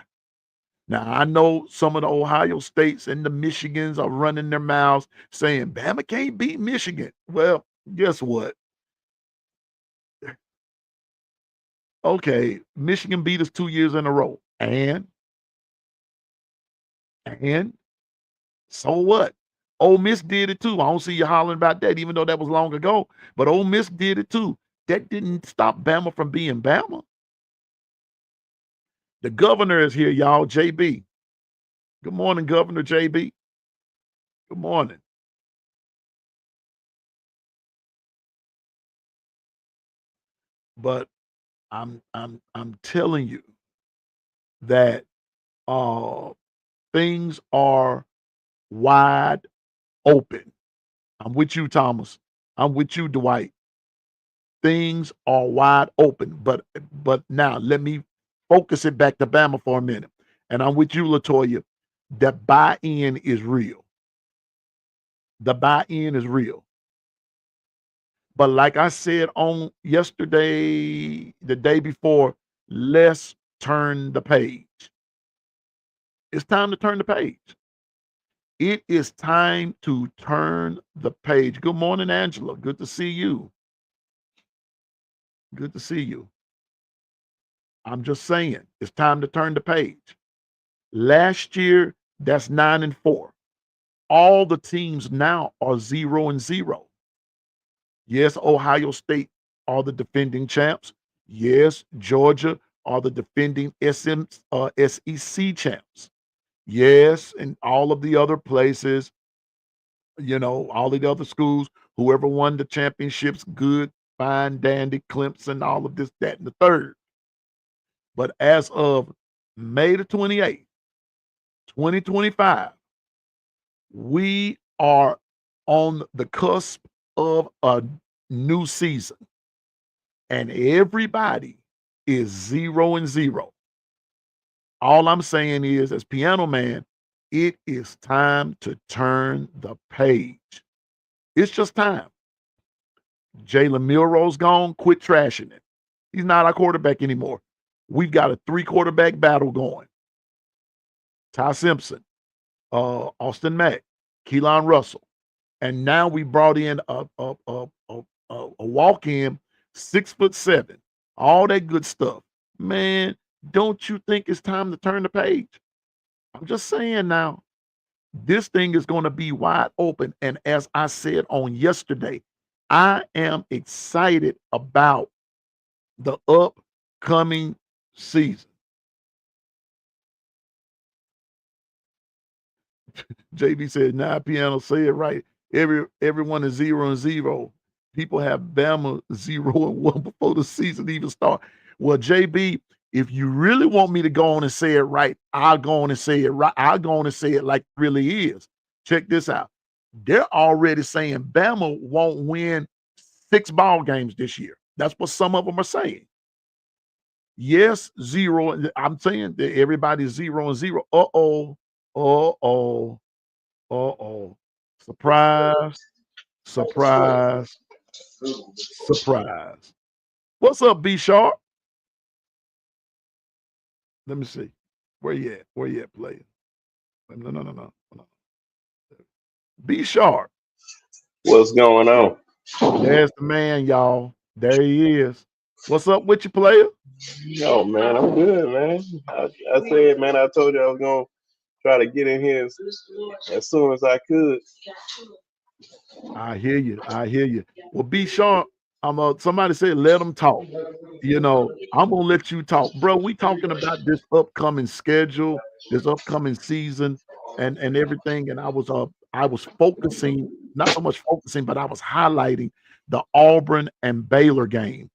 Now, I know some of the Ohio States and the Michigans are running their mouths saying Bama can't beat Michigan. Well, guess what? Okay, Michigan beat us 2 years in a row. And so what? Ole Miss did it too. I don't see you hollering about that, even though that was long ago. But Ole Miss did it too. That didn't stop Bama from being Bama. The governor is here, y'all. JB. Good morning, Governor JB. Good morning. But I'm telling you that things are wide open. I'm with you, Thomas. I'm with you, Dwight. Things are wide open. But now let me focus it back to Bama for a minute. And I'm with you, LaToya. The buy-in is real. The buy-in is real. But like I said on yesterday, the day before, let's turn the page. It's time to turn the page. It is time to turn the page. Good morning, Angela. Good to see you. Good to see you. I'm just saying, it's time to turn the page. Last year, that's 9-4. All the teams now are 0-0. Yes, Ohio State are the defending champs. Yes, Georgia are the defending SEC champs. Yes, and all of the other places, all of the other schools, whoever won the championships, good, fine, dandy, Clemson, all of this, that, and the third. But as of May the 28th, 2025, we are on the cusp of a new season. And everybody is 0-0. All I'm saying is, as Piano Man, it is time to turn the page. It's just time. Jalen Milroe's gone. Quit trashing it. He's not our quarterback anymore. We've got a 3-quarterback battle going. Ty Simpson, Austin Mack, Keelan Russell. And now we brought in a walk-in 6'7", all that good stuff. Man, don't you think it's time to turn the page? I'm just saying now, this thing is going to be wide open. And as I said on yesterday, I am excited about the upcoming season. JB said 9 piano, say it right. Everyone is 0-0. People have Bama 0-1 before the season even start. Well, JB, if you really want me to go on and say it right, I'll go on and say it right. I'll go on and say it like it really is. Check this out. They're already saying Bama won't win 6 ball games this year. That's what some of them are saying. Yes, 0. I'm saying that everybody's 0-0. Uh-oh. Uh-oh. Uh-oh. Surprise. Surprise. Surprise. What's up, B Sharp? Let me see. Where you at? Where you at, player? No. B Sharp. What's going on? There's the man, y'all. There he is. What's up with you, player? Oh man, I'm good, man. I said, man, I told you I was gonna try to get in here as soon as I could. I hear you. I hear you. Well, B Sharp, somebody said let them talk. I'm gonna let you talk, bro. We talking about this upcoming schedule, this upcoming season, and everything. And I was focusing, not so much focusing, but I was highlighting the Auburn and Baylor game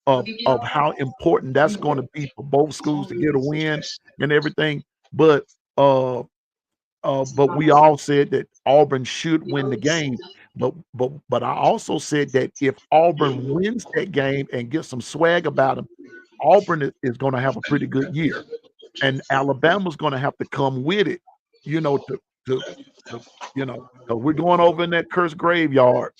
of how important that's going to be for both schools to get a win and everything. But but we all said that Auburn should win the game. But I also said that if Auburn wins that game and gets some swag about them, Auburn is going to have a pretty good year, and Alabama's going to have to come with it, to to 'cause we're going over in that cursed graveyard.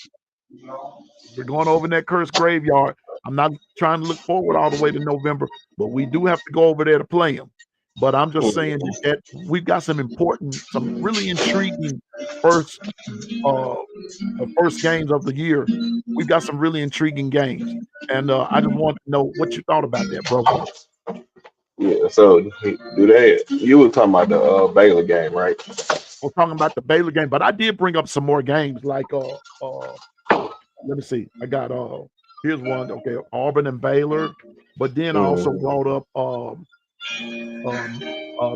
We're going over in that cursed graveyard. I'm not trying to look forward all the way to November, but we do have to go over there to play them. But I'm just saying that we've got some really intriguing first uh first games of the year. We've got some really intriguing games. And I just want to know what you thought about that, bro. Yeah. So do they? You were talking about the Baylor game, right? We're talking about the Baylor game, but I did bring up some more games like let me see. I got here's one. Okay, Auburn and Baylor, but then I also Mm, brought up um I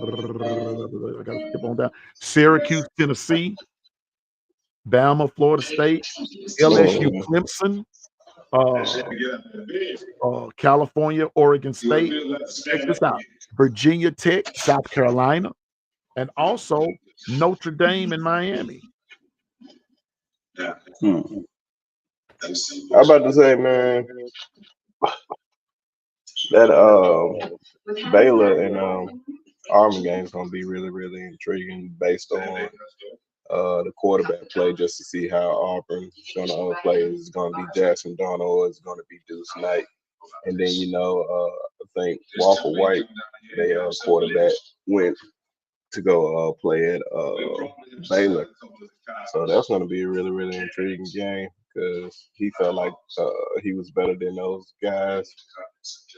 gotta skip on down. Syracuse, Tennessee, Bama, Florida State, LSU, mm, Clemson, uh California, Oregon State. Check this out. Virginia Tech, South Carolina, and also Notre Dame and Miami. mm. I'm about to say, man, that Baylor and Auburn game is gonna be really, really intriguing based on the quarterback play, just to see how Auburn's gonna play. Is it gonna be Jackson Donald or is it gonna be Deuce Knight? And then I think Walker White, their quarterback, went to go play at Baylor. So that's going to be a really, really intriguing game because he felt like he was better than those guys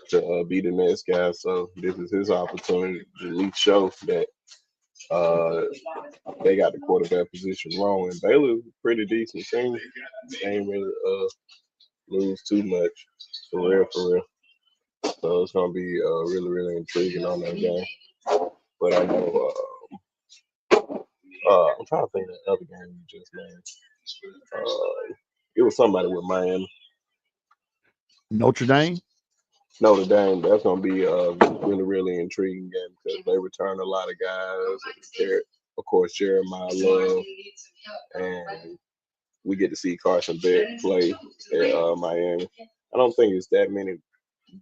to be the next guy. So this is his opportunity to at least show that uh, they got the quarterback position wrong. And Baylor's a pretty decent team. They ain't really lose too much for real, for real. So it's gonna be really, really intriguing on that game. But I know I'm trying to think of the other game you just named. It was somebody with Miami. Notre Dame. Notre Dame. That's gonna be a really, really intriguing game because they return a lot of guys. Of course, Jeremiah Love, and we get to see Carson Beck play at Miami. I don't think it's that many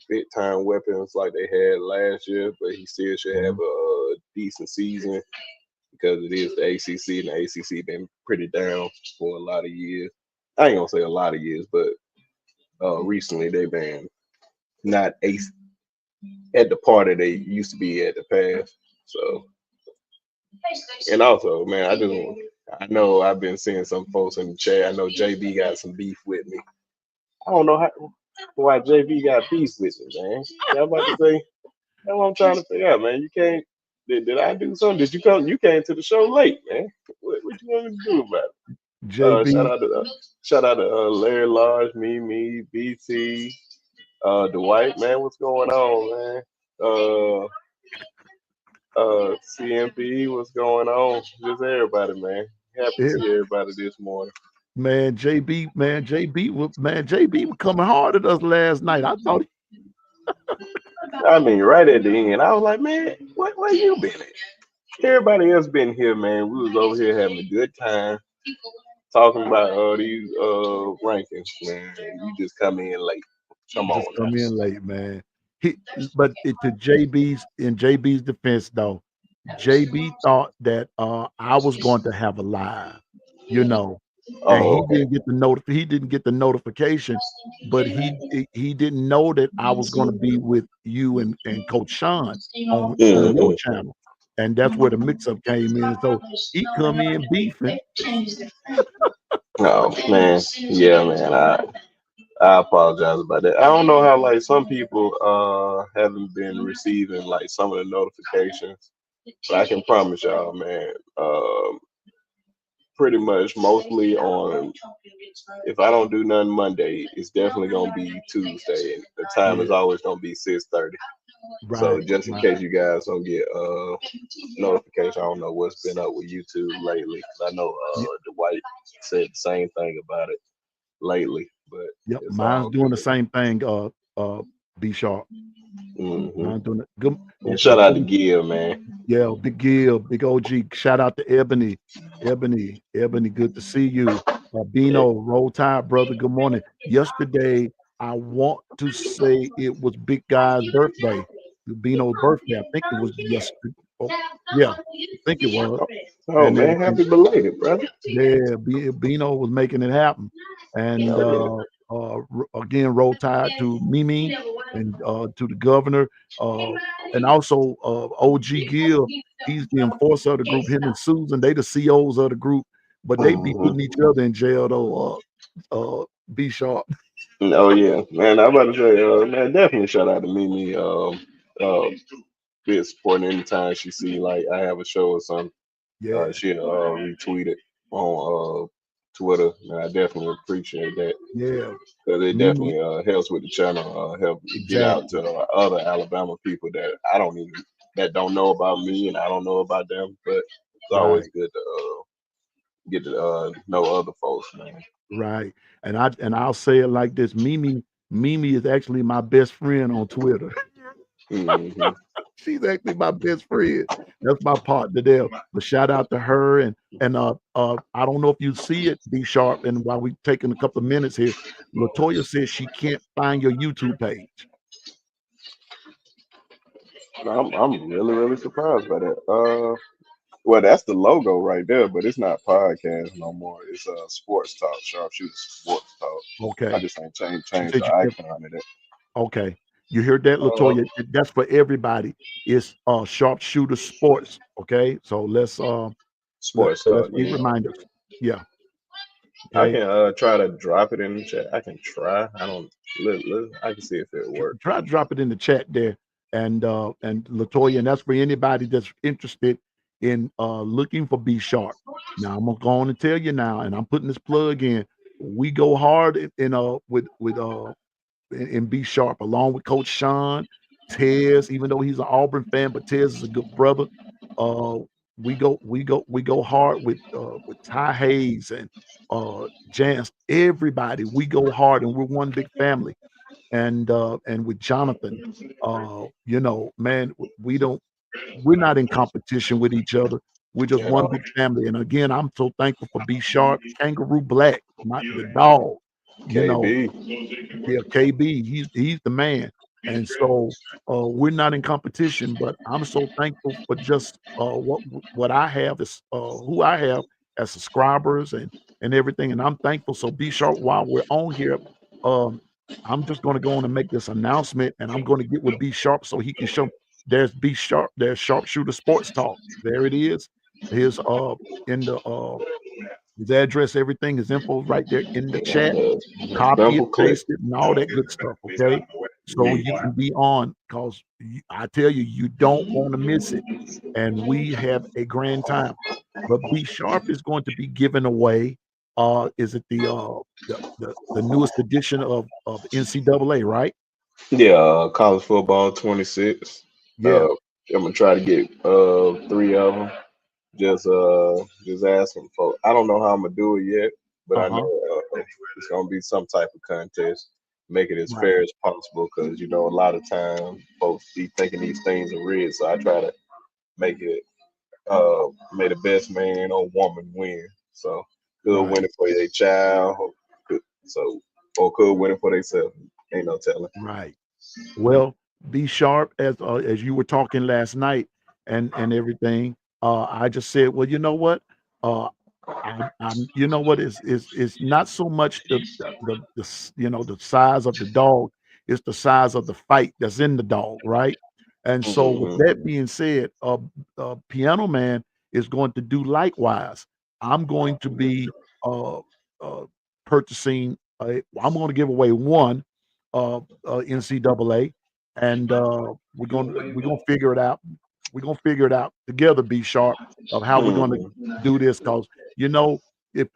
big time weapons like they had last year, but he still should have Mhm. a decent season because it is the ACC, and the ACC been pretty down for a lot of years. I ain't gonna say a lot of years, but recently they've been not ace at the party they used to be at the past. So, and also, man, I know I've been seeing some folks in the chat. I know JB got some beef with me. I don't know why JB got beef with me, man. Yeah, I'm about to say that's what I'm trying to figure out, man. You can't. Did I do something? Did you come? You came to the show late, man. What you want me to do about it? JB. Shout out to Larry Lodge, me, BT, Dwight, man. What's going on, man? CMP, what's going on? Just everybody, man. Happy to Yeah, see everybody this morning. man, JB was coming hard at us last night. I thought, I mean, right at the end, I was like, man, where you been at? Everybody else been here, man. We was over here having a good time talking about these rankings, man. You just come in late. Come just on come now. in late, man. He, but to JB's defense though, JB thought that I was going to have a live, you know, and Oh, okay. he didn't get the notification, but he didn't know that I was going to be with you and Coach Sean on your Mhm. channel, and that's where the mix up came in. So he come in beefing. Oh man, yeah, man. I apologize about that. I don't know how like some people haven't been receiving like some of the notifications, but I can promise y'all, man. Pretty much mostly on if I don't do nothing Monday, it's definitely gonna be Tuesday, and the time Yeah, is always gonna be 6:30. So right, just in right. case you guys don't get notification, I don't know what's been up with YouTube lately. 'Cause I know Dwight said the same thing about it lately, but Yep, it's mine's all doing the good. same thing. B sharp. Hmm. Mine's doing it. Good. And shout out to Before, Gil, man. yeah, Big Gil, Big OG. Shout out to Ebony, Ebony. Good to see you. Yeah. Bino, roll tide, brother. Good morning. Yesterday, I want to say it was Big Guy's birthday. Bino's birthday. I think it was yesterday. Oh, yeah, I think it was. Oh And man, happy belated, brother. yeah, Bino was making it happen. And Oh again, roll tide to Mimi and to the governor. Uh, and also OG Gill, he's the enforcer of the group. Him and Susan, they the COs of the group, but yeah. they be putting each other in jail though. B sharp. Oh yeah, man. I'm about to say, man, definitely shout out to Mimi. Uh, Bit supporting anytime she see like I have a show or something. Yeah, She retweet it on Twitter, and I definitely appreciate that yeah. because it Mimi, definitely helps with the channel, help get out exactly. to other Alabama people that I don't even that don't know about me and I don't know about them. But it's always Right, good to get to know other folks, man. right. And I'll say it like this. Mimi is actually my best friend on Twitter. Hmm. She's actually my best friend. That's my partner there. But shout out to her and I don't know if you see it, B Sharp, and while we taking a couple of minutes here, Latoya says she can't find your YouTube page. I'm really surprised by that. Well, that's the logo right there, but it's not podcast no more. It's sports talk, sharpshooter sports talk. I Okay. just ain't She changed said the you can't. icon of it. Okay. You heard that, Uh, Latoya? That's for everybody. It's Sharpshooter Sports. Okay. So Sports let's talk. be Yeah. reminders. Yeah. I Okay. can try to drop it in the chat. I can try. I don't. I can see if it works. Try to drop it in the chat there, and Latoya, and that's for anybody that's interested in looking for B Sharp. Now I'm gonna go on and tell you now, and I'm putting this plug in. We go hard in B Sharp along with Coach Sean, Tez, even though he's an Auburn fan, but Tez is a good brother. Uh, we go hard with Ty Hayes and Jance. Everybody, we go hard, and we're one big family and with Jonathan, man, we're not in competition with each other. We're just You one know, big family. And again, I'm so thankful for B Sharp, Kangaroo Black, the dog. You know, KB. yeah, KB, he's the man. And so we're not in competition, but I'm so thankful for just what I have is who I have as subscribers and everything. And I'm thankful. So be sharp while we're on here. Um, I'm just gonna go on and make this announcement and I'm gonna get with B Sharp so he can show there's B Sharp, there's Sharpshooter Sports Talk. There it is. His in the his address, everything, his info right there in the chat. Copy it, Simple click. paste it, and all that good stuff, okay? So you can be on because I tell you, you don't want to miss it. And we have a grand time. But B Sharp is going to be giving away is it the newest edition of NCAA, right? Yeah, college football 26. Uh, Yeah. I'm gonna try to get three of them. Just asking for. I don't know how I'm gonna do it yet, but I know Uh-huh. it's gonna be some type of contest. Make it as Right. fair as possible, because a lot of time folks be thinking these things are rigged. So I try to make it may the best man or woman win. So could win Right. it for their child, or could win it for themselves. Ain't no telling. Right. Well, be sharp as you were talking last night and everything. I just said, well, you know what? Uh, I'm you know what is not so much the size of the dog, it's the size of the fight that's in the dog, right? And so with Hmm. that being said, Piano Man is going to do likewise. I'm going to be uh, uh, purchasing. I'm going to give away one NCAA, and we're gonna figure it out. We're gonna figure it out together. Be sharp of how we're gonna Hmm. do this, because you know if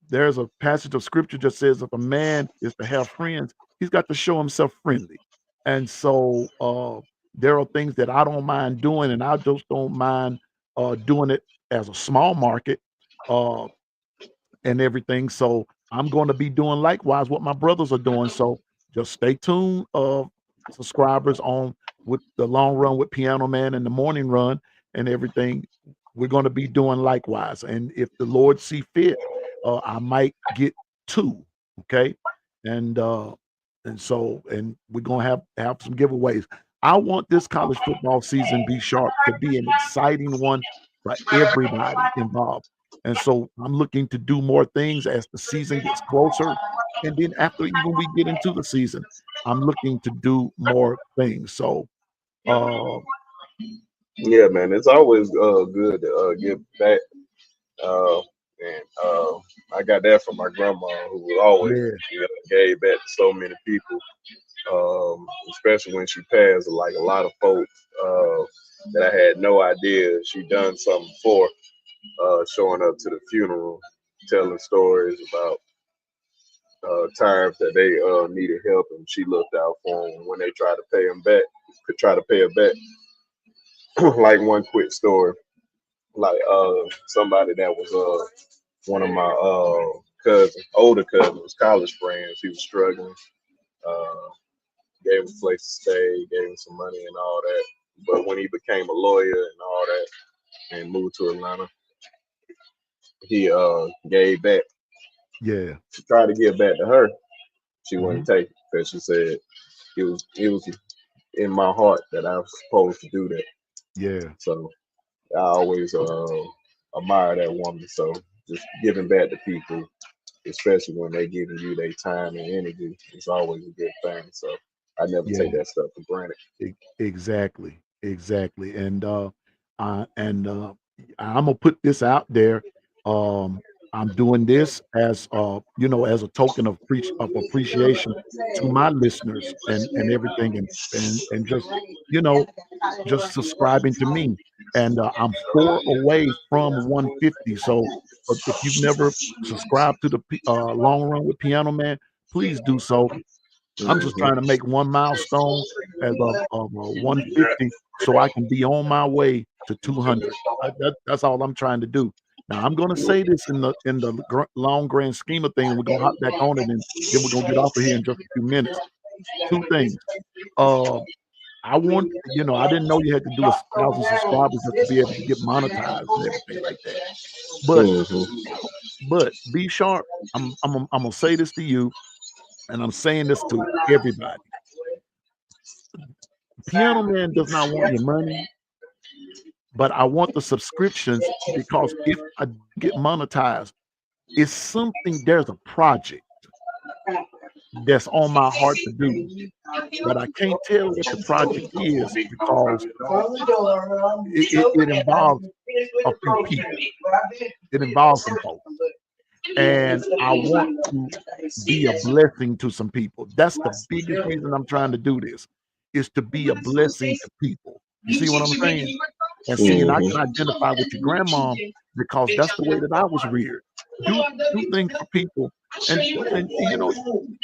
there's a passage of scripture that says if a man is to have friends, he's got to show himself friendly, and so there are things that I don't mind doing, and I just don't mind doing it as a small market. Uh, and everything. So I'm going to be doing likewise what my brothers are doing. So just stay tuned, subscribers on with the long run with Piano Man and the morning run and everything. We're going to be doing likewise. And if the Lord see fit, I might get two. Okay. And and we're gonna have some giveaways. I want this college football season be sharp to be an exciting one for everybody involved. And so I'm looking to do more things as the season gets closer. And then after even we get into the season, I'm looking to do more things. So uh Yeah, man, it's always good to give back. Uh, and I got that from my grandma, who was always yeah, gave back to so many people. Especially when she passed, like a lot of folks that I had no idea she done something for, showing up to the funeral, telling stories about times that they needed help, and she looked out for them when they tried to pay them back. Could try to pay her back. Like one quick story, like somebody that was one of my older cousins, college friends. He was struggling. Uh, Gave him a place to stay, gave him some money and all that. But when he became a lawyer and all that, and moved to Atlanta, he gave back. yeah, She tried to give back to her. She mhm, wouldn't take it because she said it was in my heart that I was supposed to do that. yeah, So I always admire that woman. So just giving back to people, especially when they giving you their time and energy, it's always a good thing. So I never take yeah. that stuff for granted. Exactly, exactly, and I'm gonna put this out there. Um, I'm doing this as as a token of appreciation to my listeners and everything, and just you know just subscribing to me. And I'm 4 away from 150. So if you've never subscribed to the Long Run with Piano Man, please do so. I'm just Hmm. trying to make one milestone as of 150 so I can be on my way to 200. That's all I'm trying to do. Now I'm gonna say this in the long grand scheme of things. We're gonna hop back on it, and then we're gonna get off of here in just a few minutes. Two things. Uh, I want I didn't know you had to do 1,000 subscribers just to be able to get monetized and everything like that. But Hmm. be sharp. I'm gonna say this to you, and I'm saying this to everybody. Piano Man does not want your money, but I want the subscriptions because if I get monetized, it's something there's a project that's on my heart to do, but I can't tell what the project is because it involves a few people. It involves some folks. And I want to be a blessing to some people. That's the biggest reason I'm trying to do this, is to be a blessing to people. You see what I'm saying? And see, and I can Hmm. identify with your grandmom because that's the way that I was reared. Do things for people, and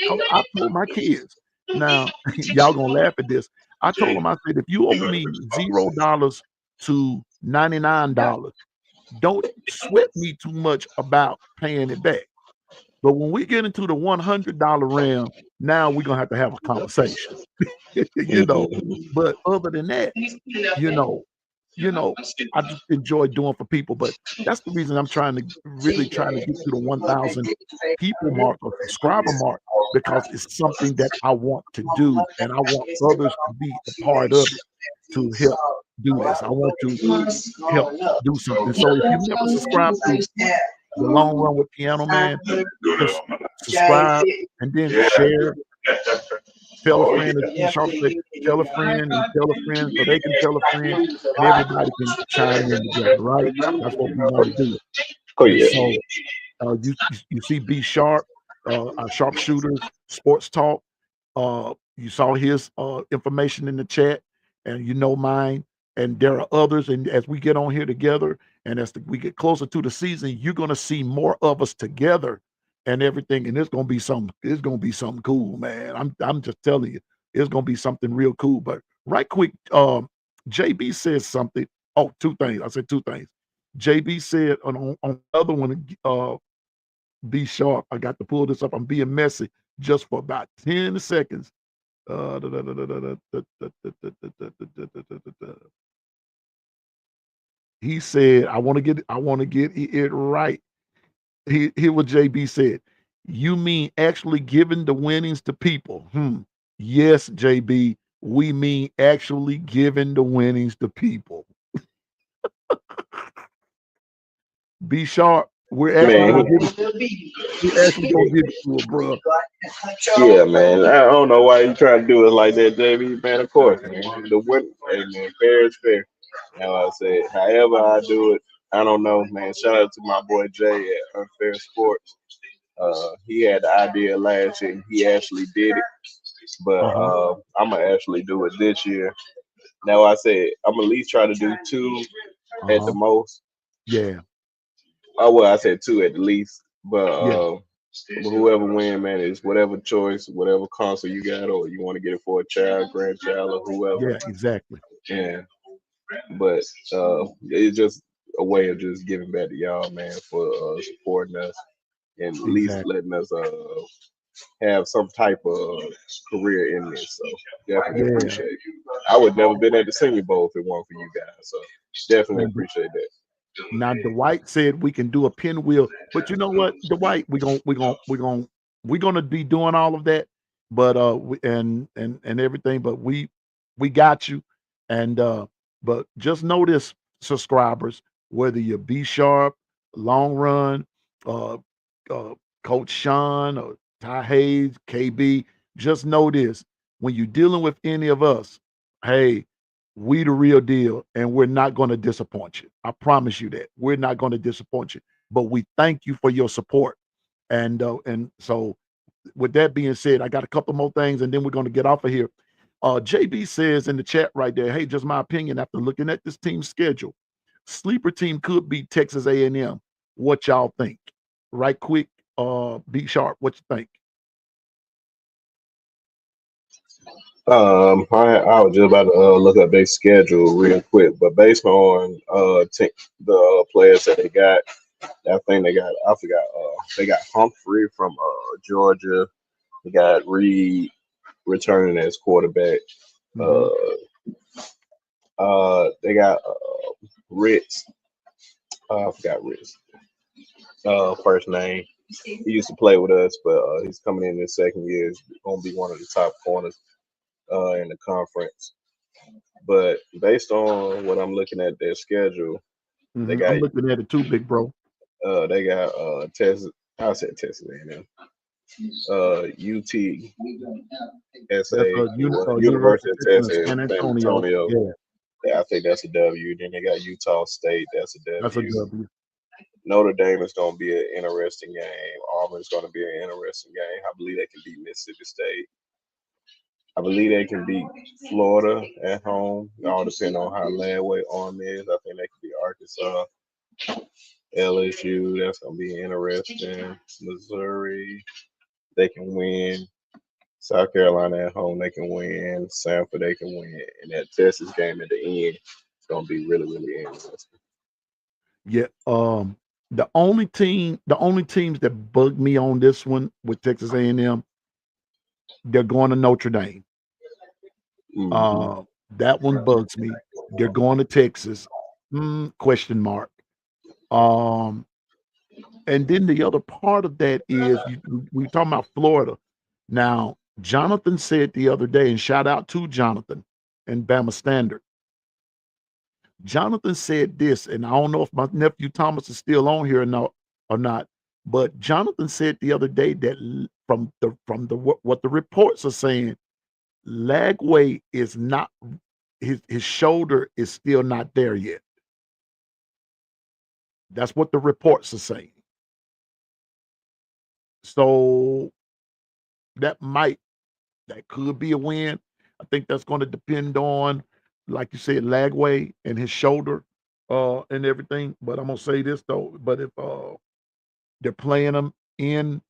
'cause I told my kids. Now y'all gonna laugh at this. I told him, I said, if you owe me $0 to $99, don't sweat me too much about paying it back. But when we get into the $100 realm, now we're gonna have to have a conversation, you know. But other than that, you know, you know, I just enjoy doing for people. But that's the reason I'm really trying to get to the 1,000 people mark or subscriber mark because it's something that I want to do, and I want others to be a part of it to help do this. I want to help do something. So if you've never subscribed to the Long Run with Piano Man, just subscribe and then share. Tell a friend, as B Sharp said, tell a friend and tell a friend so they can tell a friend, and everybody can chime in together, right? That's what we want to do. Oh And yeah. so you see B Sharp, our sharpshooters, sports talk. You saw his information in the chat, and you know mine. And there are others. And as we get on here together, and we get closer to the season, you're gonna see more of us together and everything. And it's gonna be something. It's gonna be something cool, man. I'm just telling you, it's gonna be something real cool. But right quick, JB says something. Oh, two things. I said two things. JB said on the other one, be sharp. I got to pull this up. I'm being messy just for about 10 seconds. He said, I want to get it right. Hear what JB said. You mean actually giving the winnings to people? Yes, JB. We mean actually giving the winnings to people. Be sharp. We're actually Man, gonna give it. We're actually gonna give it to her, bro. yeah, man. I don't know why you trying to do it like that, JB. Man, of course, man. The win, hey, man, fair is fair. Now I said, however I do it, I don't know, man. Shout out to my boy Jay at Unfair Sports. He had the idea last year, and he actually did it. But Uh-huh. I'm gonna actually do it this year. Now I said I'm gonna at least try to do two at the Uh-huh. most. Yeah. Oh well, I said two at the least. But Yeah. whoever win, man, is whatever choice, whatever console you got, or you want to get it for a child, grandchild, or whoever. Yeah, exactly. Yeah. But it's just a way of just giving back to y'all, man, for supporting us and at least Exactly. letting us have some type of career in this. So definitely Yeah. appreciate it. I would never been at the Senior Bowl if it weren't for you guys. So definitely And appreciate that. now Dwight said we can do a pinwheel, but you know what, Dwight, we're gonna be doing all of that, but and everything, but we got you, and but just know this, subscribers, whether you're B Sharp, Long Run, uh, uh, Coach Sean or Ty Hayes, KB, just know this: when you're dealing with any of us, hey, we the real deal, and we're not going to disappoint you. I promise you that we're not going to disappoint you. But we thank you for your support. And so, with that being said, I got a couple more things, and then we're going to get off of here. JB says in the chat right there, hey, just my opinion. After looking at this team's schedule, sleeper team could beat Texas A&M. What y'all think? Right quick, B Sharp, what you think? I was just about to look up their schedule real quick, but based on the players that they got, I think they got I forgot they got Humphrey from Georgia. They got Reed returning as quarterback. Hmm. Uh, they got Ritz. I forgot Ritz first name. He used to play with us, but he's coming in his second year. He's going to be one of the top corners in the conference. But based on what I'm looking at their schedule, they got I'm looking at it too, big bro. Texas. I said Texas A&M. UT That's SA, University University of of Texas, San San Antonio. Antonio. Yeah, Yeah, I think that's a W. Then they got Utah State. That's a that's a W. W. Notre Dame is going to be an interesting game. Auburn's going to be an interesting game. I believe they can beat Mississippi State. I believe they can beat Florida at home. It all depends on how Landway arm is. I think they can beat Arkansas, LSU. That's going to be interesting. Missouri, they can win. South Carolina at home, they can win. Sanford, they can win. And that Texas game at the end, it's gonna be really, really interesting. Yeah. The only teams that bug me on this one with Texas A&M, they're going to Notre Dame. Hmm. Uh, that one bugs me. They're going to Texas. Question mark. Um, and then the other part of that is we were talking about Florida. Now, Jonathan said the other day, and shout out to Jonathan and Bama Standard. Jonathan said this, and I don't know if my nephew Thomas is still on here or not, but Jonathan said the other day that from the what the reports are saying, Lagway is not his shoulder is still not there yet. That's what the reports are saying. So that might that could be a win. I think that's going to depend on, like you said, Lagway and his shoulder and everything. But I'm gonna say this though. But if they're playing them in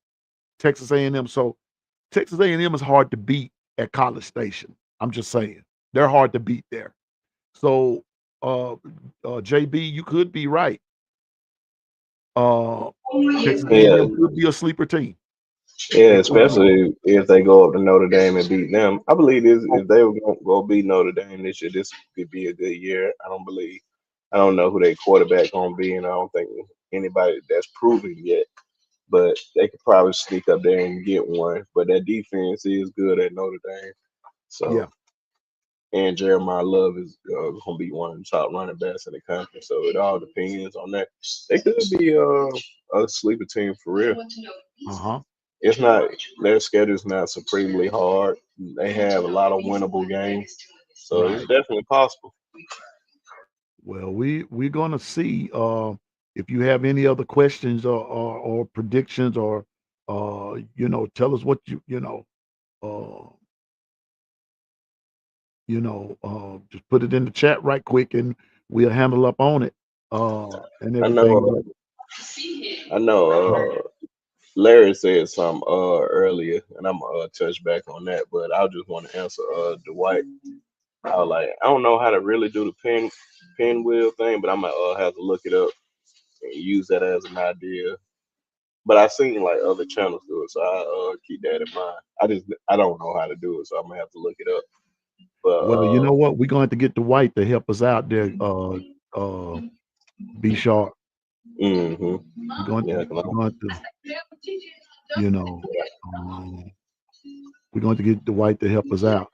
Texas A&M, so Texas A&M is hard to beat at College Station. I'm just saying they're hard to beat there. So uh, JB, you could be right. Uh, Texas Yeah, A&M could be a sleeper team. yeah, They could be. especially if they go up to Notre Dame and beat them. I believe this Oh, if they were going to go beat Notre Dame this year, this could be a good year. I don't know who their quarterback gonna be, and I don't think anybody that's proven yet. But they could probably sneak up there and get one. But that defense is good at Notre Dame. yeah. So and Jeremiah Love is gonna be one of the top running backs in the country. So it all depends on that. They could be a sleeper team for real. Uh huh. It's not their schedule's not supremely hard. They have a lot of winnable games, so it's Right. definitely possible. Well, we're gonna see if you have any other questions or predictions or tell us what uh just put it in the chat right quick and we'll handle up on it and I know, everything. But I know. uh, Larry said something earlier, and I'm gonna touch back on that. But I just want to answer Dwight. I was like, I don't know how to really do the pinwheel thing, but I'm gonna have to look it up and use that as an idea. But I seen like other channels do it, so I keep that in mind. I don't know how to do it, so I'm gonna have to look it up. But well, you know what? We're going to have to get the white to help us out there. Uh, be sharp. hmm We're going to yeah, 'cause we're going to you know um, we're going to get the white to help us out.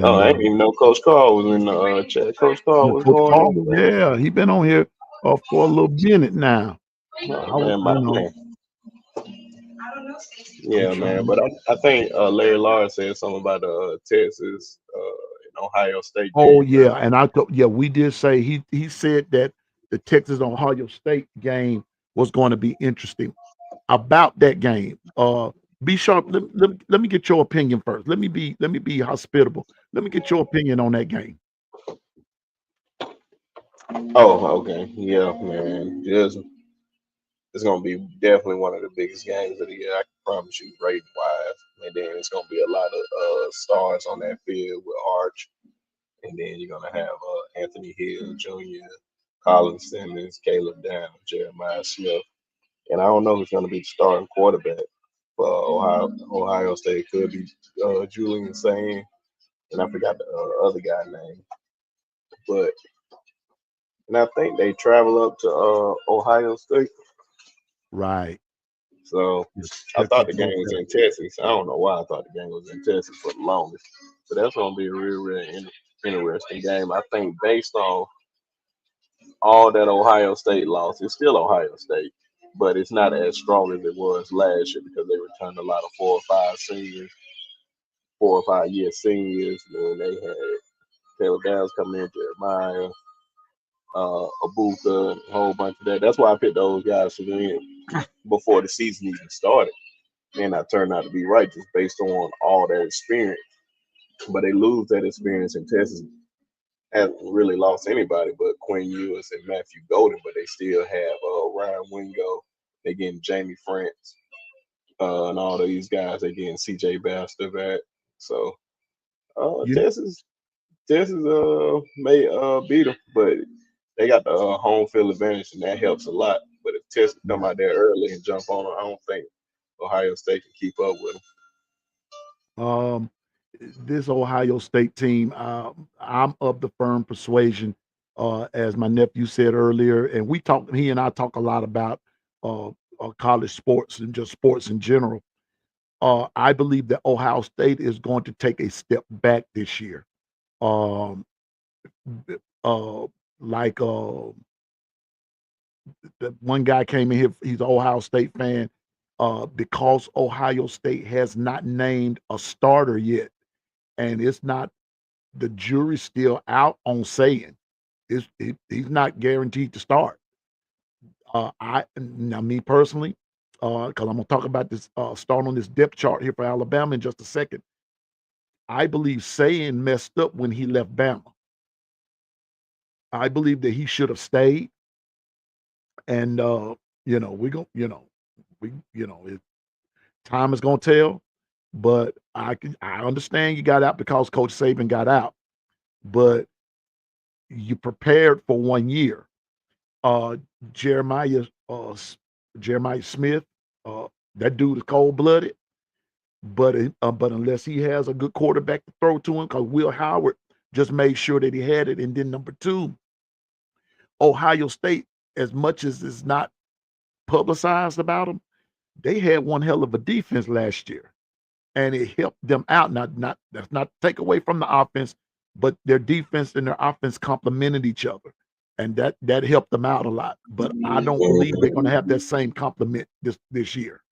oh, And I didn't even know Coach Carl was in the chat. Coach Carl, yeah, what's Coach going on, Carter, man? yeah, he been on here for a little minute now. Oh, I was, man, man. I'm Yeah, man. trying. But I think Larry Lawrence said something about Texas and Ohio State Oh game yeah, earlier. and yeah, we did say he said that the Texas Ohio State game was going to be interesting. About that game, be sharp. Let me get your opinion first. Let me be hospitable. Let me get your opinion on that game. Oh, okay. Yeah, man. Just it's gonna be definitely one of the biggest games of the year. I can promise you, rating wise. And then it's gonna be a lot of stars on that field with Arch, and then you're gonna have Anthony Hill Jr., Colin Simmons, Caleb Down, Jeremiah Smith, and I don't know who's gonna be the starting quarterback for Ohio State. Could be Julian Sane, and I forgot the other guy name, but and I think they travel up to Ohio State. Right. So Yeah, I Texas thought the game does was that. in Texas. I don't know why I thought the game was in Texas for the longest. So that's gonna be a real interesting game. I think based on all that Ohio State lost, it's still Ohio State, but it's not as strong as it was last year because they returned a lot of 4 or 5 year seniors. And they had Caleb Downs coming in, Jeremiah, Abuka, and a whole bunch of that. That's why I picked those guys to win before the season even started. And I turned out to be right just based on all that experience. But they lose that experience in Texas. Haven't really lost anybody but Quinn Ewers and Matthew Golden, but they still have Ryan Wingo. They getting Jamie France. and all of these guys. They getting CJ Baxter back. So You Texas may beat them, but they got the home field advantage, and that helps a lot. But if Texas come yeah. out there early and jump on them, I don't think Ohio State can keep up with them. Um, this Ohio State team, I'm of the firm persuasion, as my nephew said earlier, and he and I talk a lot about uh, college sports and just sports in general. I believe that Ohio State is going to take a step back this year. Um, b- uh, like the one guy came in here, he's an Ohio State fan. Because Ohio State has not named a starter yet, and it's not the jury's still out on saying he's not guaranteed to start. Now me personally, because I'm gonna talk about this start on this depth chart here for Alabama in just a second. I believe Sayin messed up when he left Bama. I believe that he should have stayed, and we go, time is gonna tell. But I understand you got out because Coach Saban got out, but you prepared for 1 year. Uh, Jeremiah Jeremiah Smith, uh, that dude is cold blooded, but unless he has a good quarterback to throw to him, because Will Howard just made sure that he had it. And then number two, Ohio State, as much as it's not publicized about them, they had one hell of a defense last year, and it helped them out. Not that's not to take away from the offense, but their defense and their offense complemented each other, and that helped them out a lot. But I don't believe they're going to have that same complement this year.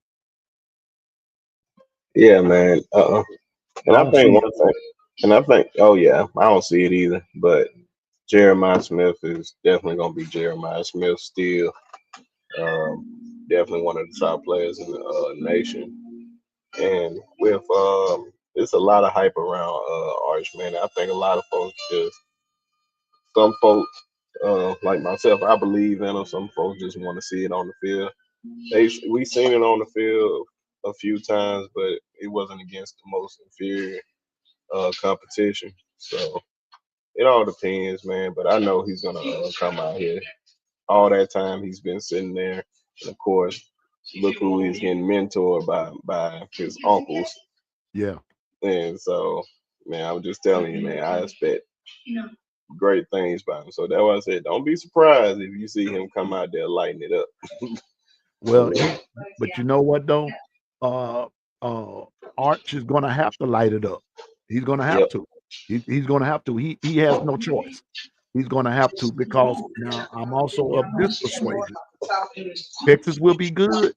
Yeah, man. And I I don't think see it. one thing, and I think, oh yeah, I don't see it either. But Jeremiah Smith is definitely gonna be Jeremiah Smith still. Definitely one of the top players in the nation. And with there's a lot of hype around Arch, man. I think a lot of folks just some folks like myself, I believe in him. Some folks just want to see it on the field. We seen it on the field a few times, but it wasn't against the most inferior competition. So it all depends, man. But I know he's gonna come out here. All that time he's been sitting there, and of course, look who he's getting mentored by his uncles. Yeah. And so, man, I'm just telling you, man, I expect great things by him. So that's why I said, don't be surprised if you see him come out there lighting it up. Well, but you know what though? Uh, uh, Arch is going to have to light it up. He's going to have Yep. to. He's going to have to. He has no choice. He's going to have to, because now I'm also of this persuasion. Texas will be good,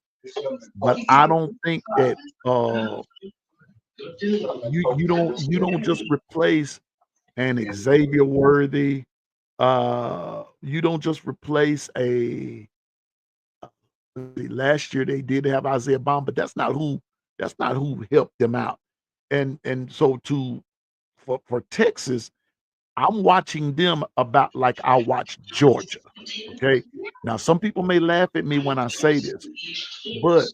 but I don't think that you don't just replace an Xavier Worthy. You don't just replace a last year they did have Isaiah Bond, but that's not who helped them out. And so for Texas, I'm watching them about like I watch Georgia. Okay. Now some people may laugh at me when I say this, but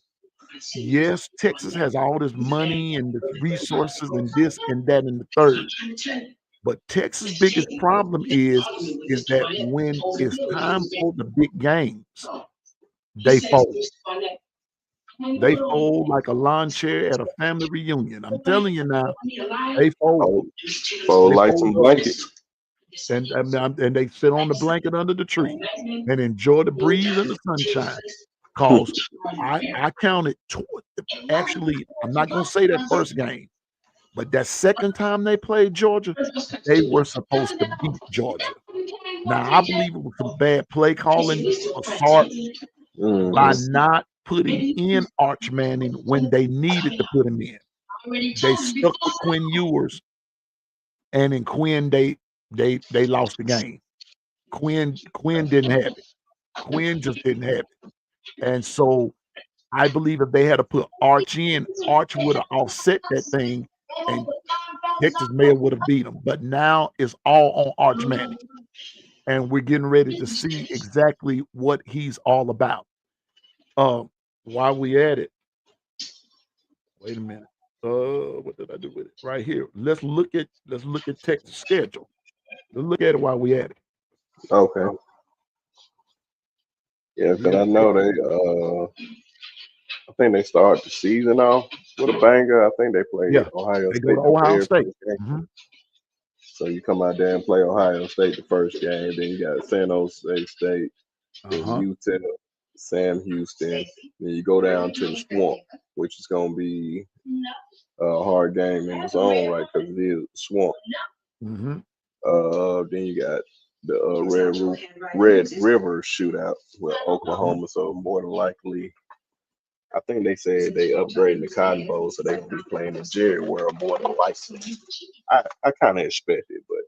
yes, Texas has all this money and this resources and this and that and the third. But Texas' biggest problem is that when it's time for the big games, they fold. They fold like a lawn chair at a family reunion. I'm telling you now, they fold. Oh, fold They like some fold up, blankets. and they sit on the blanket under the tree and enjoy the breeze and the sunshine. Cause I counted actually, I'm not gonna say that first game, but that second time they played Georgia, they were supposed to beat Georgia. Now I believe it was some bad play calling for Sark by Hmm. not putting in Arch Manning when they needed to put him in. They stuck with Quinn Ewers, and in Quinn they lost the game. Quinn didn't have it. Quinn just didn't have it. And so I believe if they had to put Arch in, Arch would have offset that thing, and Texas may have would have beat them. But now it's all on Arch Manning, and we're getting ready to see exactly what he's all about. Uh, while we at it, Wait a minute. What did I do with it? Right here. Let's look at Texas schedule. Let's look at it while we at it. Okay. Yeah, because I know I think they start the season off with a banger. I think they play Yeah, Ohio they go State to the Ohio very State. first game. Mhm. So you come out there and play Ohio State the first game. Then you got San Jose State, then Uh-huh. UTEP, Sam Houston. Then you go down to the Swamp, which is going to be a hard game in its own right because it is Swamp. Mhm. Then you got the Red River shootout with Mhm. Oklahoma. So more than likely, I think they said they upgrading the Cotton Bowl, so they gonna be playing the Jerry World more than likely. I kind of expect it, but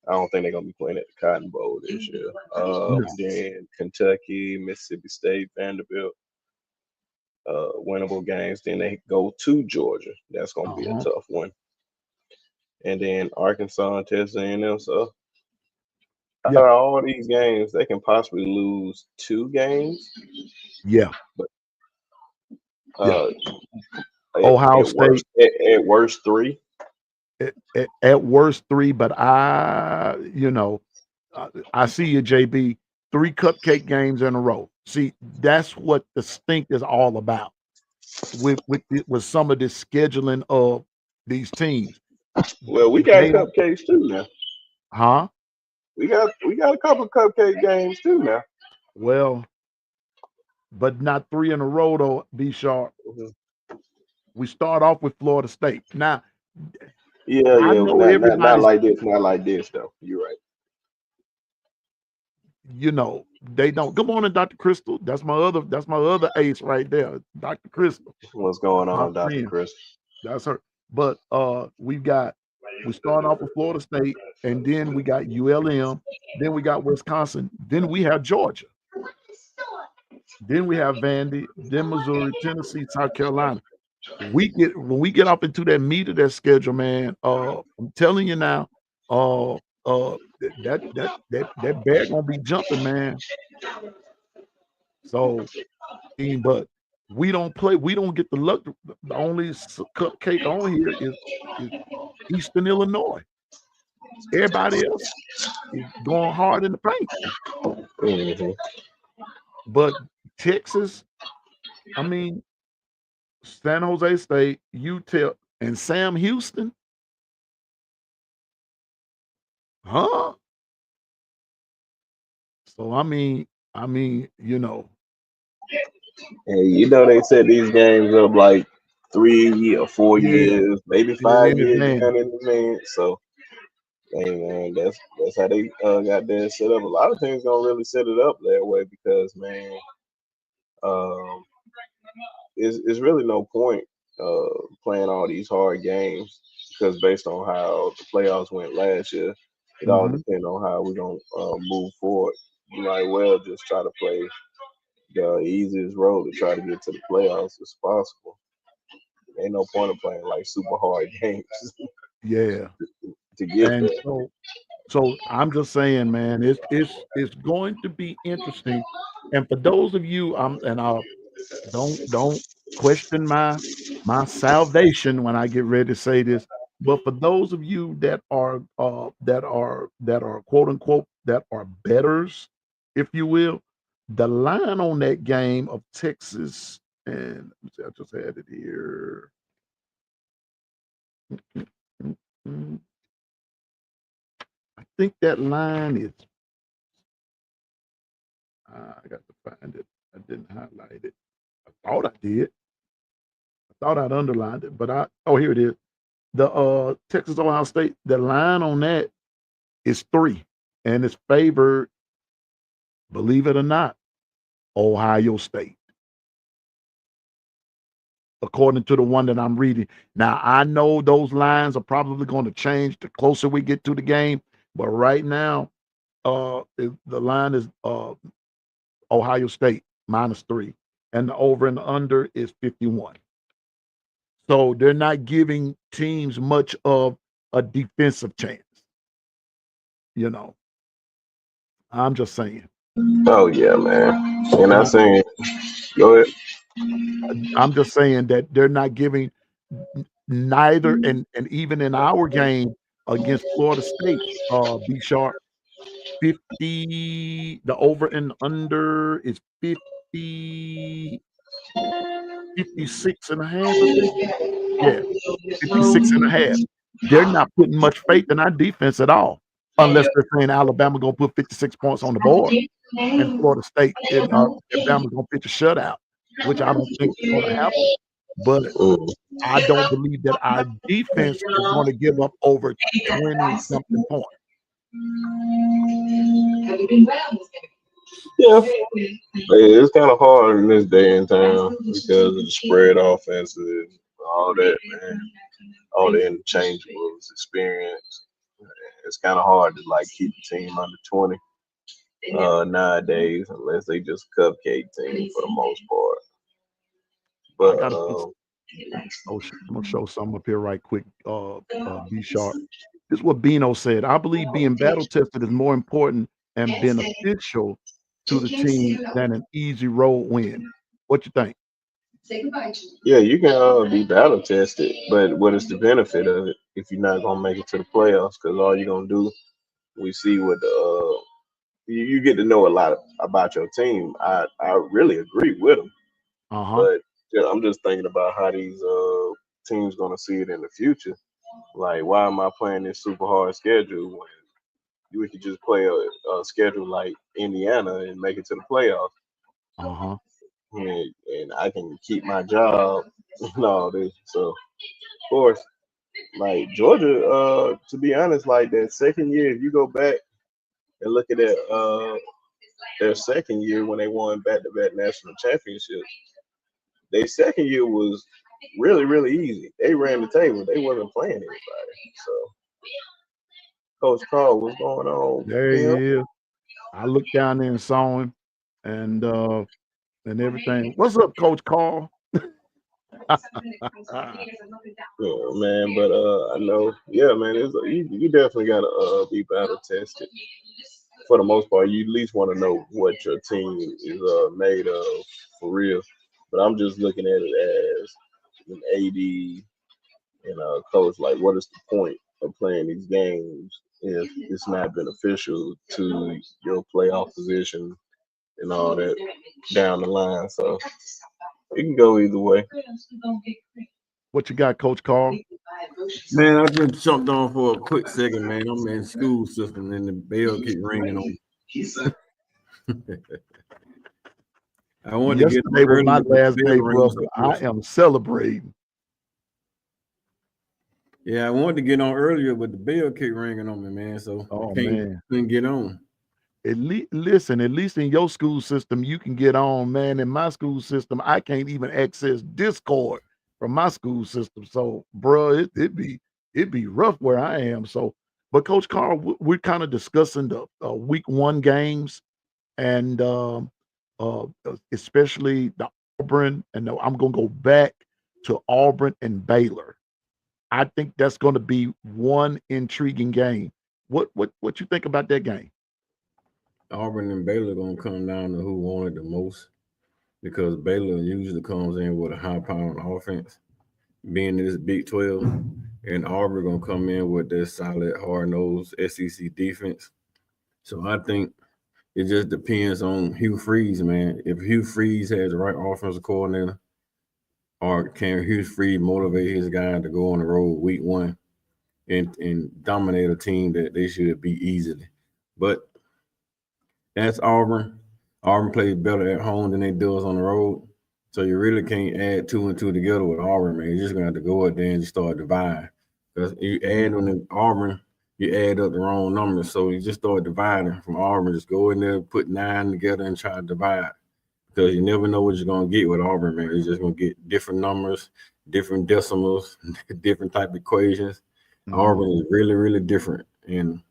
I don't think they're gonna be playing at the Cotton Bowl this year. No. Then Kentucky, Mississippi State, Vanderbilt, winnable games. Then they go to Georgia. That's gonna be a Uh-huh. tough one. And then Arkansas and Texas A&M. So out of Yeah. all these games, they can possibly lose 2 games, Yeah. but Yeah. uh, Ohio at State at worst 3. at worst 3, but I see you, JB. 3 cupcake games in a row. See, that's what the stink is all about with some of this scheduling of these teams. Well, we got They don't, cupcakes too now. huh? We got a couple cupcake games too now. Well, but not 3 in a row though. Be sharp. Mhm. We start off with Florida State. Now, Yeah, I yeah, know not everybody's, like this, not like this though. You're right. they don't. Good morning, Dr. Crystal. That's my other ace right there, Dr. Crystal. What's That's going my on, Dr. friend. Chris? That's her. But we start off with Florida State, and then we got ULM, then we got Wisconsin, then we have Georgia, then we have Vandy, then Missouri, Tennessee, South Carolina. When we get up into that meat of that schedule, man. I'm telling you now, uh, that bag gonna be jumping, man. So, but we don't play. We don't get the luck. The only cupcake on here is Eastern Illinois. Everybody else is going hard in the paint. Hmm. But Texas, I mean, San Jose State, UTEP, and Sam Houston, huh? So I mean, And you know they set these games up like 3 or 4 yeah, years, maybe yeah, five in years advance. down in advance. So hey man, that's how they got there set up. A lot of teams don't really set it up that way because man, um, it's really no point playing all these hard games because based on how the playoffs went last year, it all Hmm. depends on how we're gonna move forward. You might well just try to play the easiest road to try to get to the playoffs as possible. Ain't no point of playing like super hard games Yeah, to get and there. so I'm just saying, man, it's going to be interesting. And for those of you, and I don't question my salvation when I get ready to say this. But for those of you that are quote unquote that are betters, if you will, the line on that game of Texas and let me see, I just had it here. Mm, mm, I think that line is. I got to find it. I didn't highlight it. I thought I did. I thought I'd underlined it, but here it is. The Texas Ohio State, the line on that is 3, and it's favored, believe it or not, Ohio State, according to the one that I'm reading. Now I know those lines are probably going to change the closer we get to the game, but right now, the line is Ohio State -3, and the over and the under is 51. So they're not giving teams much of a defensive chance. You know, I'm just saying. Oh yeah, man. And And I I saying, go ahead. I'm just saying that they're not giving neither, and even in our game against Florida State, B Sharp, 50, the over and under is 50, 56 and a half, I think. Yeah, 56 and a half. They're not putting much faith in our defense at all, unless they're saying Alabama gonna put 56 points on the board and Florida State and Bama's gonna pitch a shutout, which I don't think is gonna happen. But Mm. I don't believe that our defense is gonna give up over 20 something points. Yeah, it's kind of hard in this day and time because of the spread offenses and all that, man. All the interchangeables, experience. It's kind of hard to like keep a team under 20 nowadays unless they just cupcake team for the most part. I But gotta I'm gonna show something up here right quick, B Sharp. This is what Bino said. I believe being battle tested is more important and beneficial to the team than an easy road win. What you think? yeah, you can be battle tested, but what is the benefit of it if you're not gonna make it to the playoffs? Because all you're gonna do, we see what the you get to know a lot about your team. I really agree with them, Uh-huh. but yeah, I'm just thinking about how these teams gonna see it in the future. Like, why am I playing this super hard schedule when we could just play a schedule like Indiana and make it to the playoffs? Uh-huh. And I can keep my job and all this. So, of course, like Georgia, to be honest, like that second year, if you go back and look at their second year when they won back-to-back national championships, their second year was really, really easy. They ran the table. They wasn't playing anybody. So, Coach Carl, what's going on? There You know? he is. I looked down there and saw him and everything. What's up, Coach Carl? Yeah, man. But I know, yeah, man. You definitely gotta be battle tested. For the most part, you at least want to know what your team is made of for real. But I'm just looking at it as an AD and a coach. Like, what is the point of playing these games if it's not beneficial to your playoff position and all that down the line? So it can go either way. What you got, Coach Carl? Man, I just jumped on for a quick second, man. I'm in school system and the bell keep ringing on. I wanted to get on Yesterday was my earlier, but last the bell day, rang brother. so I quick. am celebrating. Yeah, I wanted to get on earlier, but the bell kept ringing on me, man. So I Oh can't man. couldn't get on. Listen, at least in your school system, you can get on, man. In my school system, I can't even access Discord from my school system. So, bro, it'd be rough where I am. So, but Coach Carl, we're kind of discussing the week one games and especially the Auburn, and I'm gonna go back to Auburn and Baylor. I think that's going to be one intriguing game. What you think about that game? Auburn and Baylor gonna come down to who wanted the most because Baylor usually comes in with a high powered offense, being this Big 12, and Auburn gonna come in with this solid, hard nosed SEC defense. So I think it just depends on Hugh Freeze, man. If Hugh Freeze has the right offensive coordinator, or can Hugh Freeze motivate his guy to go on the road week one and dominate a team that they should beat easily. But that's Auburn. Auburn plays better at home than they do us on the road. So you really can't add two and two together with Auburn, man. You're just gonna have to go out there and just start dividing. Because you add on the Auburn, you add up the wrong numbers. So you just start dividing from Auburn. Just go in there, put 9 together, and try to divide. Because you never know what you're gonna get with Auburn, man. You're just gonna get different numbers, different decimals, different type of equations. Mhm. Auburn is really, really different, and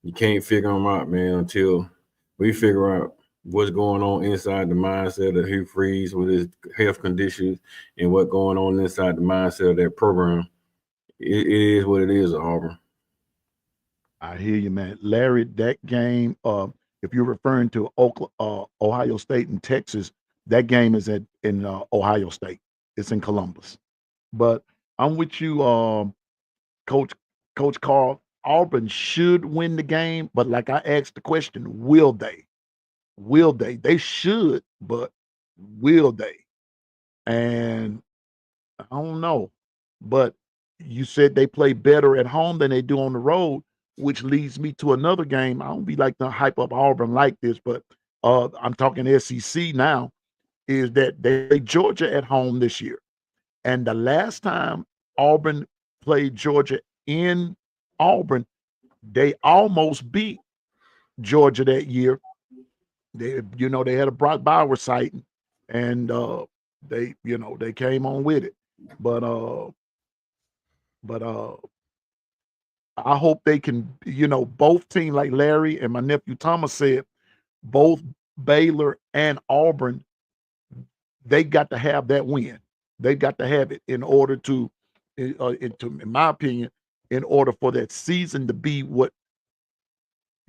you can't figure them out, man, until we figure out what's going on inside the mindset of Hugh Freeze with his health conditions and what's going on inside the mindset of that program. It is what it is at Auburn. I hear you, man. Larry, that game, if you're referring to Ohio State and Texas, That game is in Ohio State. It's in Columbus. But I'm with you, Coach Coach Carl. Auburn should win the game, but like I asked the question, will they? Will they? They should, but will they? And I don't know. But you said they play better at home than they do on the road, which leads me to another game. I don't be like to hype up Auburn like this, but I'm talking SEC now. Is that they play Georgia at home this year, and the last time Auburn played Georgia in Auburn, they almost beat Georgia that year. They had a Brock Bowers sighting, and they came on with it. But but I hope they can, both teams like Larry and my nephew Thomas said, both Baylor and Auburn, they got to have that win. They got to have it in order to, in my opinion, in order for that season to be what,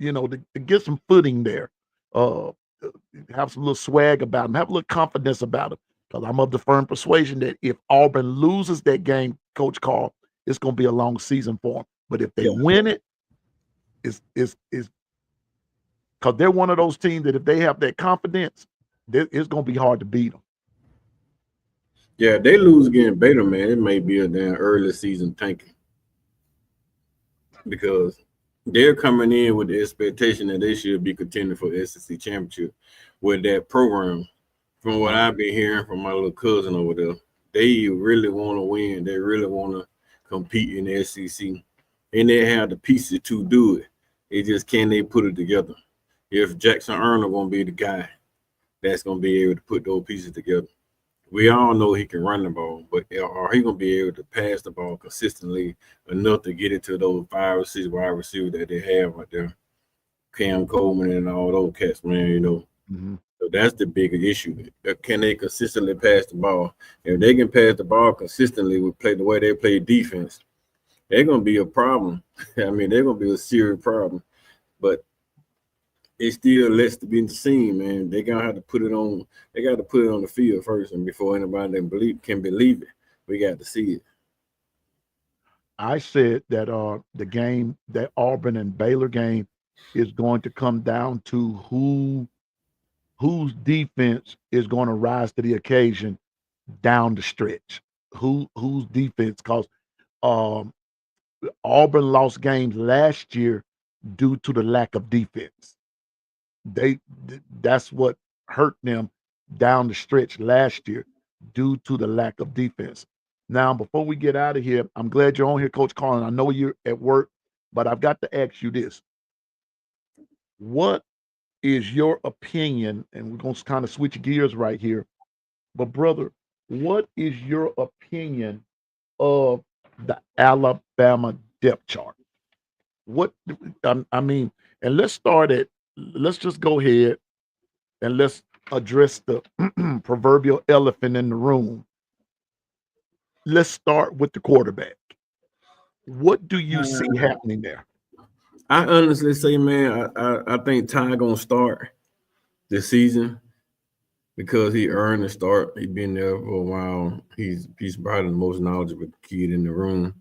to get some footing there. Uh, have some little swag about them, have a little confidence about them. Because I'm of the firm persuasion that if Auburn loses that game, Coach Carl, it's going to be a long season for them. But if they win it, it's because they're one of those teams that if they have that confidence, it's going to be hard to beat them. Yeah, they lose against Baylor, man. It may be a damn early season tanking because they're coming in with the expectation that they should be contending for the SEC championship with that program. From what I've been hearing from my little cousin over there, they really want to win. They really want to compete in the SEC, and they have the pieces to do it. It just can they put it together. If Jackson Arnold going to be the guy that's going to be able to put those pieces together. We all know he can run the ball, but are he going to be able to pass the ball consistently enough to get it to those 5 or 6 wide receivers that they have right there? Cam Coleman and all those cats, man, Mm-hmm. So that's the bigger issue. Can they consistently pass the ball? If they can pass the ball consistently with the way they play defense, they're going to be a problem. I mean, they're going to be a serious problem. But it still lets to be seen, man. They gonna have to put it on. They got to put it on the field first, and before anybody can believe it, we got to see it. I said that the game, that Auburn and Baylor game, is going to come down to whose defense is going to rise to the occasion down the stretch. Whose defense? Because Auburn lost games last year due to the lack of defense. That's what hurt them down the stretch last year due to the lack of defense. Now, before we get out of here, I'm glad you're on here, Coach Collin. I know you're at work, but I've got to ask you this. What is your opinion? And we're going to kind of switch gears right here. But, brother, what is your opinion of the Alabama depth chart? What, I mean, and let's just go ahead and let's address the proverbial elephant in the room. Let's start with the quarterback. What do you see happening there? I honestly say, man, I think Ty gonna start this season because he earned the start. He's been there for a while. He's probably the most knowledgeable kid in the room.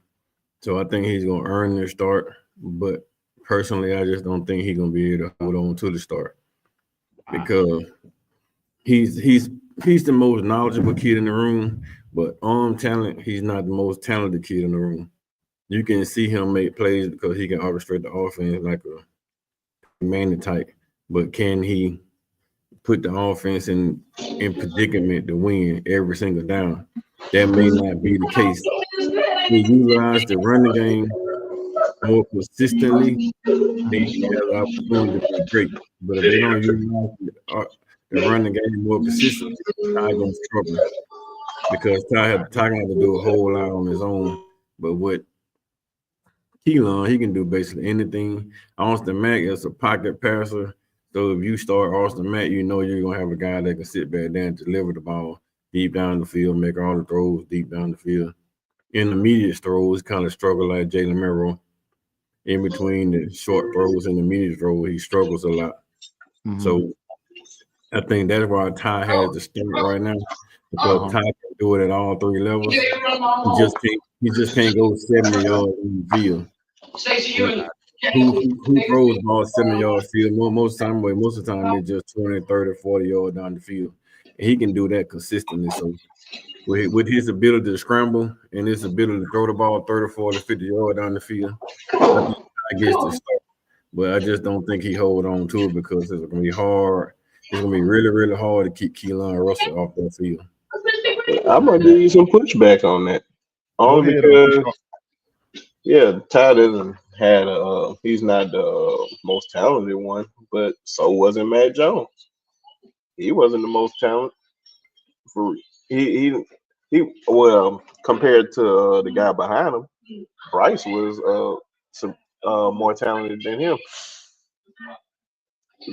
So I think he's gonna earn the start. But personally, I just don't think he's gonna be able to hold on to the start because he's the most knowledgeable kid in the room, but on talent, he's not the most talented kid in the room. You can see him make plays because he can orchestrate the offense like a Manny type, but can he put the offense in predicament to win every single down? That may not be the case. He utilize the running game more consistently, they have an opportunity to be great. But if they don't utilize the running game more consistently, Ty gonna struggle because Ty gonna have to do a whole lot on his own. But with Keelan, he can do basically anything. Austin Mack is a pocket passer. So if you start Austin Mack, you know you're gonna have a guy that can sit back there and deliver the ball deep down the field, make all the throws deep down the field. Intermediate throws kind of struggle like Jalen Merrill. In between the short throws and the medium throw, he struggles a lot. Mm-hmm. So I think that's why Ty has the start right now, because Ty can do it at all 3 levels. He just can't go 70 yards in the field. Who throws the ball 70 yards field? Most of the time it's just 20, 30, 40 yards down the field. And he can do that consistently. So with his ability to scramble and his ability to throw the ball 30, 40, 50 yards down the field, I think I guess the start. But I just don't think he hold on to it because it's gonna be hard. It's gonna be really, really hard to keep Keelan Russell off that field. I'm gonna give you some pushback on that. Go Only ahead, because Ty doesn't had he's not the most talented one, but so wasn't Matt Jones. He wasn't the most talented for he well compared to the guy behind him. Bryce was some more talented than him.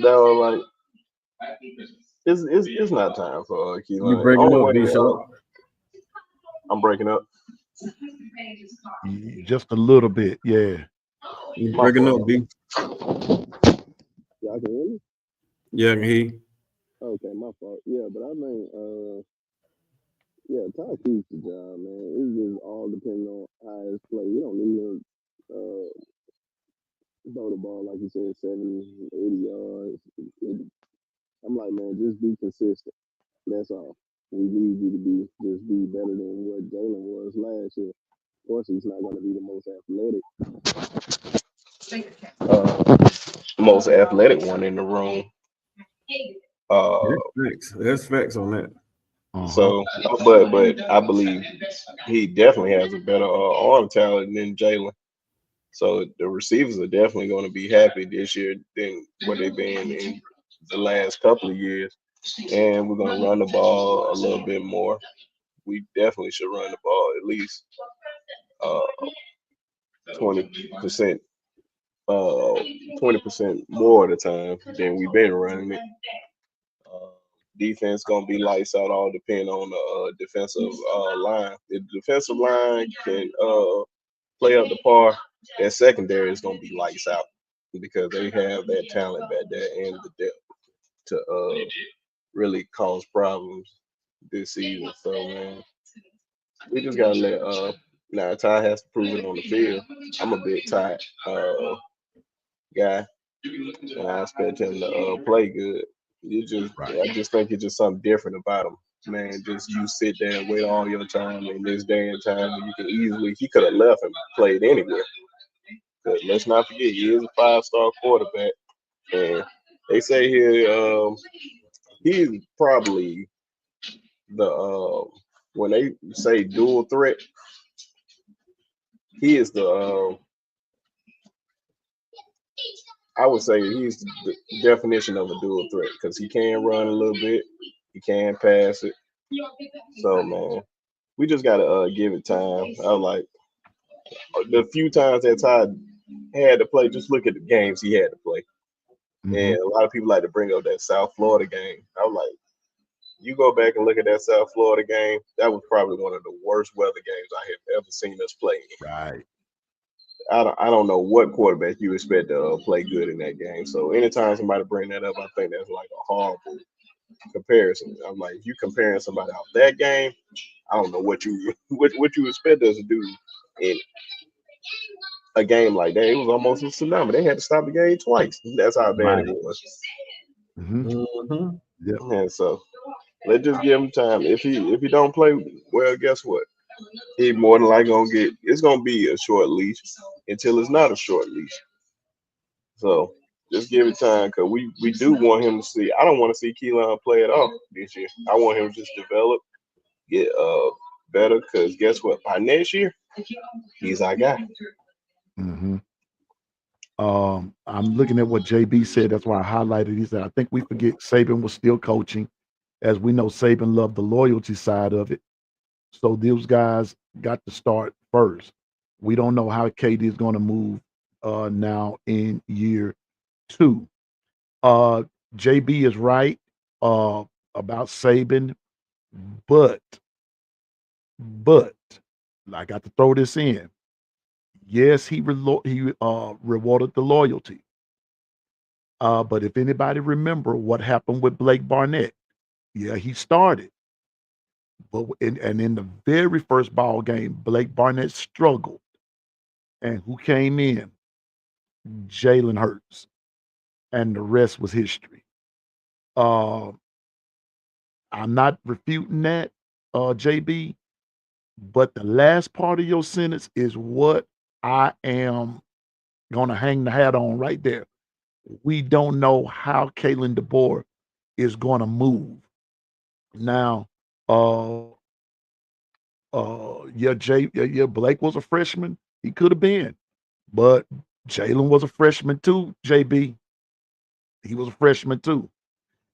That was like it's not time for You Keelan. breaking Only up, way B Shot. I'm breaking up. just a little bit. Yeah. You My breaking fault. up, B. Y'all can hear me? Yeah, I can hear you. Okay, my fault. Yeah, but I mean, yeah, Ty keeps the job, man. It's just all depending on how it's played. You don't need him throw the ball like you said, 70, 80 yards. I'm like, man, just be consistent. That's all. We need you to just be better than what Jalen was last year. Of course, he's not going to be the most athletic. Most athletic one in the room. That's facts on that. So, but I believe he definitely has a better arm talent than Jalen. So the receivers are definitely going to be happy this year than what they've been in the last couple of years. And we're going to run the ball a little bit more. We definitely should run the ball at least 20%, 20% more of the time than we've been running it. Defense gonna be lights out. All depend on the defensive line. If the defensive line can play up the par, that secondary is gonna be lights out because they have that talent back there and the depth to really cause problems this season. So man, we just gotta let now Ty has to prove it on the field. I'm a big Ty guy, and I expect him to play good. I just think it's just something different about him. Man, just you sit there and wait all your time in this day and time, and you can easily he could have left and played anywhere. But let's not forget he is a 5-star quarterback, and they say here he's probably the when they say dual threat, he is the I would say he's the definition of a dual threat because he can run a little bit, he can pass it. So man, we just gotta give it time. I was like the few times that Ty had to play, just look at the games he had to play. And a lot of people like to bring up that South Florida game. I was like, you go back and look at that South Florida game, that was probably one of the worst weather games I have ever seen us play in. Right. I don't know what quarterback you expect to play good in that game. So anytime somebody bring that up, I think that's like a horrible comparison. I'm like, if you comparing somebody out that game, I don't know what you expect us to do in a game like that. It was almost a tsunami. They had to stop the game twice. That's how bad it was. Yep. And so let's just give him time. If he don't play well, guess what? He more than likely it's gonna be a short leash until it's not a short leash. So just give it time because we do want him to see. I don't want to see Keelan play at all this year. I want him to just develop, get better. Because guess what? By next year, he's our guy. I'm looking at what JB said. That's why I highlighted. He said, I think we forget Saban was still coaching. As we know, Saban loved the loyalty side of it. So those guys got to start first. We don't know how KD is going to move now in year 2. JB is right about Saban, but I got to throw this in. Yes, he rewarded the loyalty. But if anybody remember what happened with Blake Barnett, yeah, he started. But in the very first ball game, Blake Barnett struggled. And who came in? Jalen Hurts. And the rest was history. Uh, I'm not refuting that, JB, but the last part of your sentence is what I am gonna hang the hat on right there. We don't know how Kalen DeBoer is gonna move. Now, uh yeah, Blake was a freshman. He could have been, but Jalen was a freshman too, JB. He was a freshman too.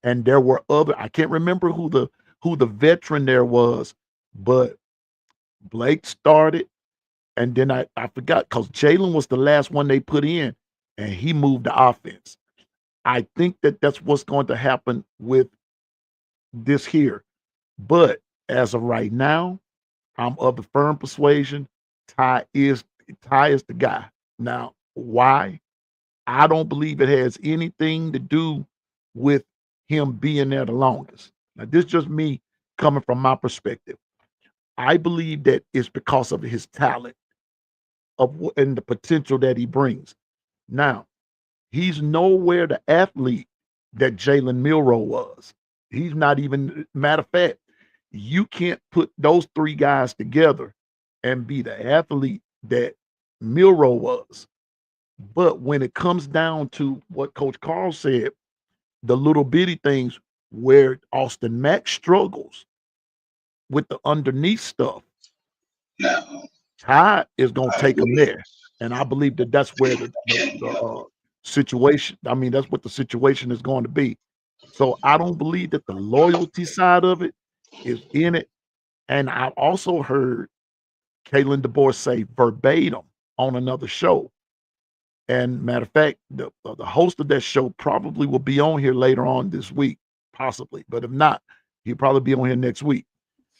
And there were other, I can't remember who the veteran there was, but Blake started, and then I forgot because Jalen was the last one they put in, and he moved the offense. I think that that's what's going to happen with this here. But as of right now, I'm of the firm persuasion Ty is the guy. Now, why? I don't believe it has anything to do with him being there the longest. Now, this is just me coming from my perspective. I believe that it's because of his talent and the potential that he brings. Now, he's nowhere the athlete that Jalen Milroe was. He's not even, matter of fact, you can't put those three guys together and be the athlete that Milroe was. But when it comes down to what Coach Carl said, the little bitty things where Austin Mack struggles with the underneath stuff, Ty is going to take him there. And I believe that that's where the situation, I mean, that's what the situation is going to be. So I don't believe that the loyalty side of it is in it. And I also heard Kalen DeBoer say verbatim on another show. And matter of fact, the host of that show probably will be on here later on this week, possibly. But if not, he'll probably be on here next week.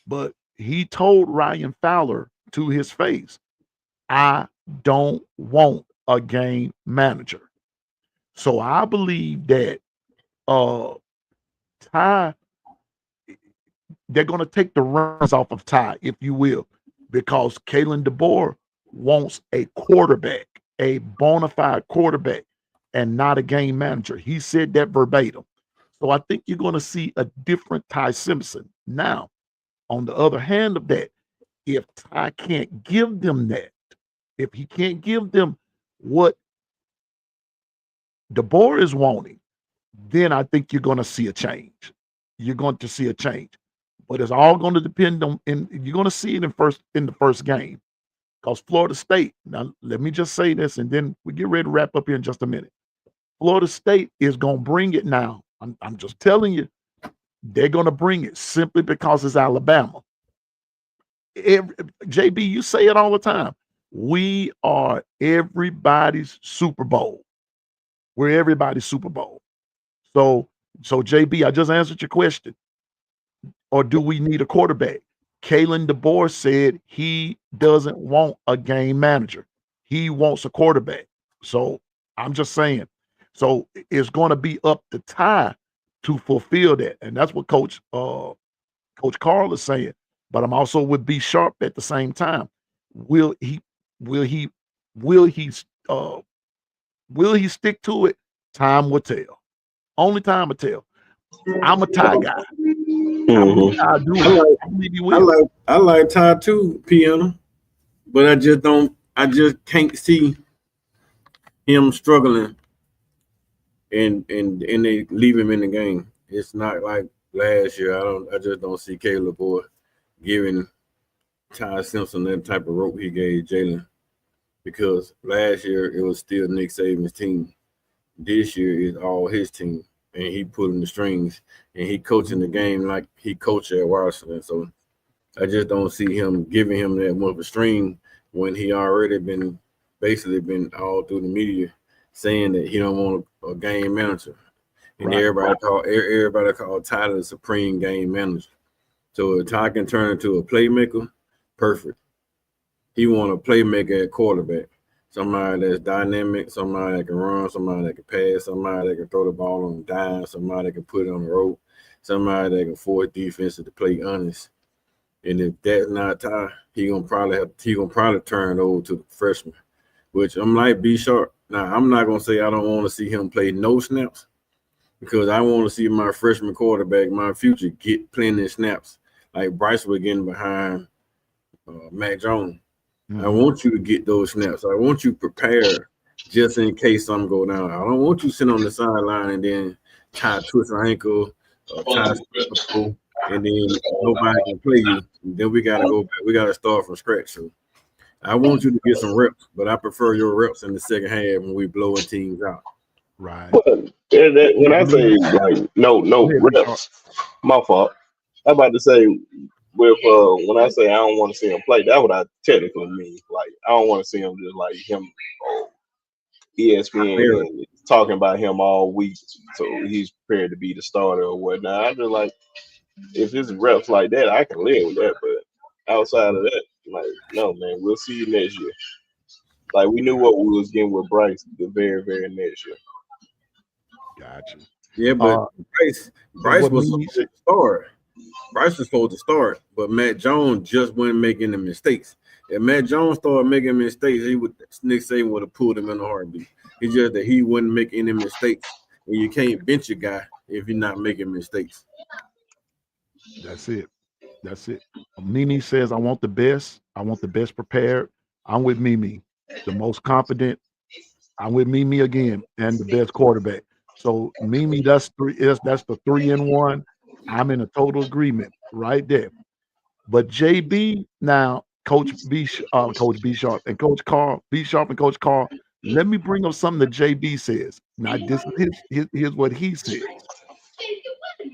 But he told Ryan Fowler to his face, I don't want a game manager. So I believe that Ty, they're going to take the runs off of Ty, if you will, because Kalen DeBoer wants a quarterback, a bona fide quarterback, and not a game manager. He said that verbatim. So I think you're going to see a different Ty Simpson. Now, on the other hand of that, if Ty can't give them that, if he can't give them what DeBoer is wanting, then I think you're going to see a change. You're going to see a change. But it's all going to depend on, and you're going to see it in the first game. Because Florida State, now let me just say this, and then we get ready to wrap up here in just a minute. Florida State is going to bring it now. I'm just telling you, they're going to bring it simply because it's Alabama. JB, you say it all the time. We are everybody's Super Bowl. We're everybody's Super Bowl. So JB, I just answered your question. Or do we need a quarterback? Kalen DeBoer said he doesn't want a game manager. He wants a quarterback. So I'm just saying. So it's going to be up to Ty to fulfill that. And that's what Coach Carl is saying. But I'm also with B Sharp at the same time. Will he stick to it? Time will tell. Only time will tell. I'm a Ty guy. I believe you will. I like Ty too, Piano, but I just can't see him struggling and they leave him in the game. It's not like last year. I just don't see Caleb Boyd giving Ty Simpson that type of rope he gave Jalen, because last year it was still Nick Saban's team. This year is all his team, and he pulling the strings, and he coaching the game like he coached at Washington. So I just don't see him giving him that much of a string when he already been all through the media saying that he don't want a game manager. And everybody called Tyler the supreme game manager. So if Ty can turn into a playmaker, perfect. He want a playmaker at quarterback. somebody that's dynamic, somebody that can run, somebody that can pass, somebody that can throw the ball on the dime, somebody that can put it on the rope, somebody that can force defense to play honest. And if that's not Ty, he gonna probably turn it over to the freshman, which I'm like B Sharp. Now I'm not gonna say I don't want to see him play no snaps because I want to see my freshman quarterback, my future, get plenty of snaps. Like Bryce was getting behind Mac Jones. I want you to get those snaps. I want you prepared just in case something go down. I don't want you sitting on the sideline and then try to twist an ankle or try to slip a toe, and then nobody can play you. And then we gotta go back. We gotta start from scratch. So I want you to get some reps, but I prefer your reps in the second half when we blowing teams out. Right. But when I say like no Go ahead, B Sharp. reps, my fault. I'm about to say with when I say I don't want to see him play, that's what I technically mean. Like I don't want to see him just like him Very. ESPN talking about him all week, so he's prepared to be the starter or whatnot. I just like if it's reps like that, I can live with that. But outside of that, like no man, we'll see you next year. Like we knew what we was getting with Bryce the very next year. Gotcha. Yeah, but So Bryce what was Mimi supposed to start. Bryce was supposed to start, but Matt Jones just wasn't making the mistakes. If Matt Jones started making mistakes, Nick Saban would have pulled him in a heartbeat. It's just that he wouldn't make any mistakes. And you can't bench a guy if you're not making mistakes. That's it. That's it. Mimi says, I want the best. I want the best prepared. I'm with Mimi, the most confident. I'm with Mimi again, and the best quarterback. So Mimi, that's three. That's the 3-in-1. I'm in a total agreement right there. But JB now, Coach B Sharp and Coach Carl B Sharp and Coach Carl. Let me bring up something that JB says. Now, this is here's what he says.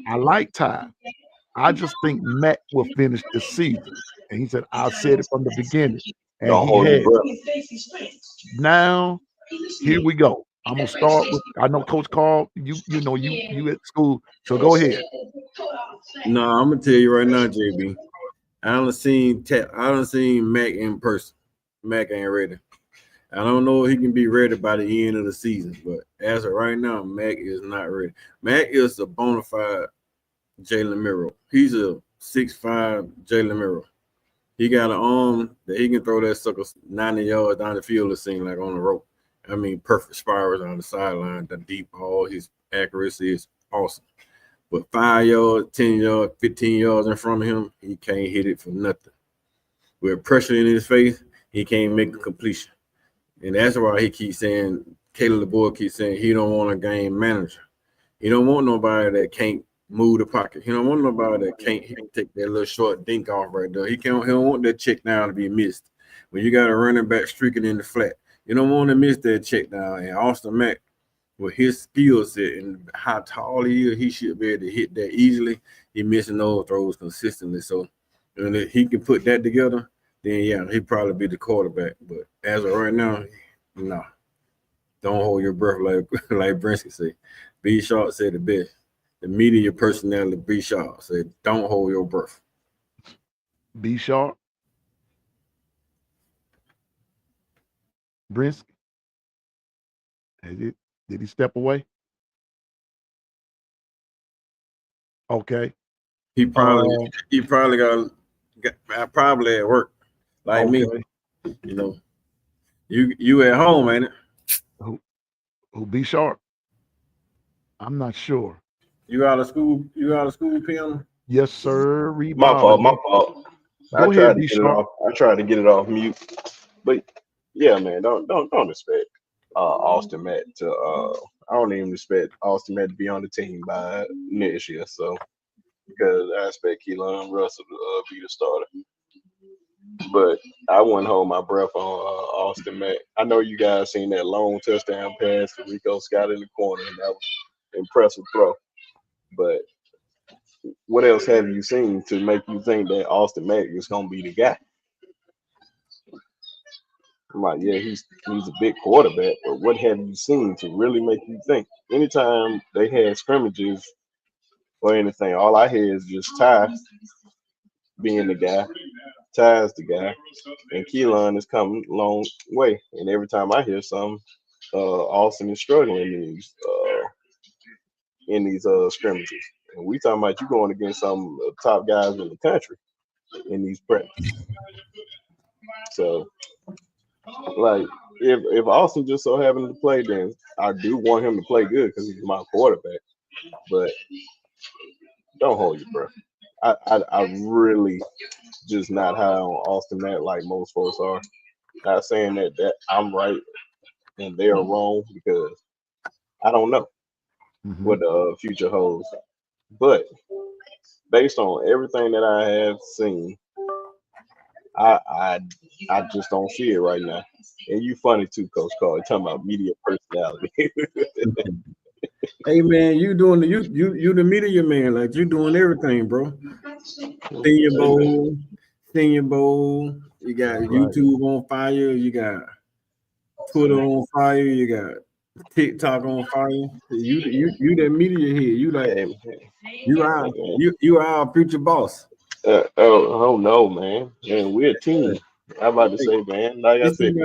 I like Ty. I just think Matt will finish the season. And he said, I said it from the beginning. And Don't he hold your has. breath. Now, here we go. I'm gonna start with I know Coach Carl, you at school. So go ahead. No, I'm gonna tell you right now, JB. I don't seen Mac in person. Mac ain't ready. I don't know if he can be ready by the end of the season, but as of right now, Mac is not ready. Mac is a bona fide Jalen Miro. He's a 6'5" Jalen Miro. He got an arm that he can throw that sucker 90 yards down the field, it seems like on the rope. I mean, perfect spirals on the sideline, the deep ball, his accuracy is awesome. But 5 yards, 10 yards, 15 yards in front of him, he can't hit it for nothing. With pressure in his face, he can't make a completion. And that's why he keeps saying, Caleb DeBoer keeps saying he don't want a game manager. He don't want nobody that can't move the pocket. He don't want nobody that can't take that little short dink off right there. He don't want that check down to be missed. When you got a running back streaking in the flat, you don't want to miss that check down. And Austin Mack, with his skill set and how tall he is, he should be able to hit that easily. He missing those throws consistently. So, and if he can put that together, then yeah, he'd probably be the quarterback. But as of right now, no. Don't hold your breath like Brinsky said. B Sharp said the best. The media personality B Sharp said, don't hold your breath. B Sharp, Brisk. Did he step away? Okay. He probably got probably at work like me. Okay. You know, you at home, ain't it? Who B Sharp? I'm not sure. You out of school? PM? Yes, sir. My fault. My Biology. fault. I Go tried ahead, to B get it Sharp. off. I tried to get it off mute. But yeah, man, don't expect Austin Matt to. I don't even expect Austin Matt to be on the team by next year. So because I expect Keelan Russell to be the starter. But I wouldn't hold my breath on Austin Mack. I know you guys seen that long touchdown pass to Rico Scott in the corner, and that was an impressive throw. But what else have you seen to make you think that Austin Mack is going to be the guy? I'm like, yeah, he's a big quarterback, but what have you seen to really make you think? Anytime they had scrimmages or anything, all I hear is just Ty being the guy. Ty's the guy, and Keelan is coming a long way. And every time I hear something, Austin is struggling in these scrimmages. And we talking about you going against some of the top guys in the country in these practices. So, like, if Austin just so happened to play, then I do want him to play good because he's my quarterback. But don't hold your breath. I really just not high on Austin Mack like most folks are. Not saying that I'm right and they're wrong because I don't know what the future holds. But based on everything that I have seen, I just don't see it right now. And you funny too, Coach Carl, talking about media personality. Hey man, you doing the you the media man, like you doing everything, bro. Senior bowl. You got YouTube on fire. You got Twitter on fire. You got TikTok on fire. You that media head. You like you are our future boss. Oh no, man. And we're a team. I'm about to Hey, say, man, like I said,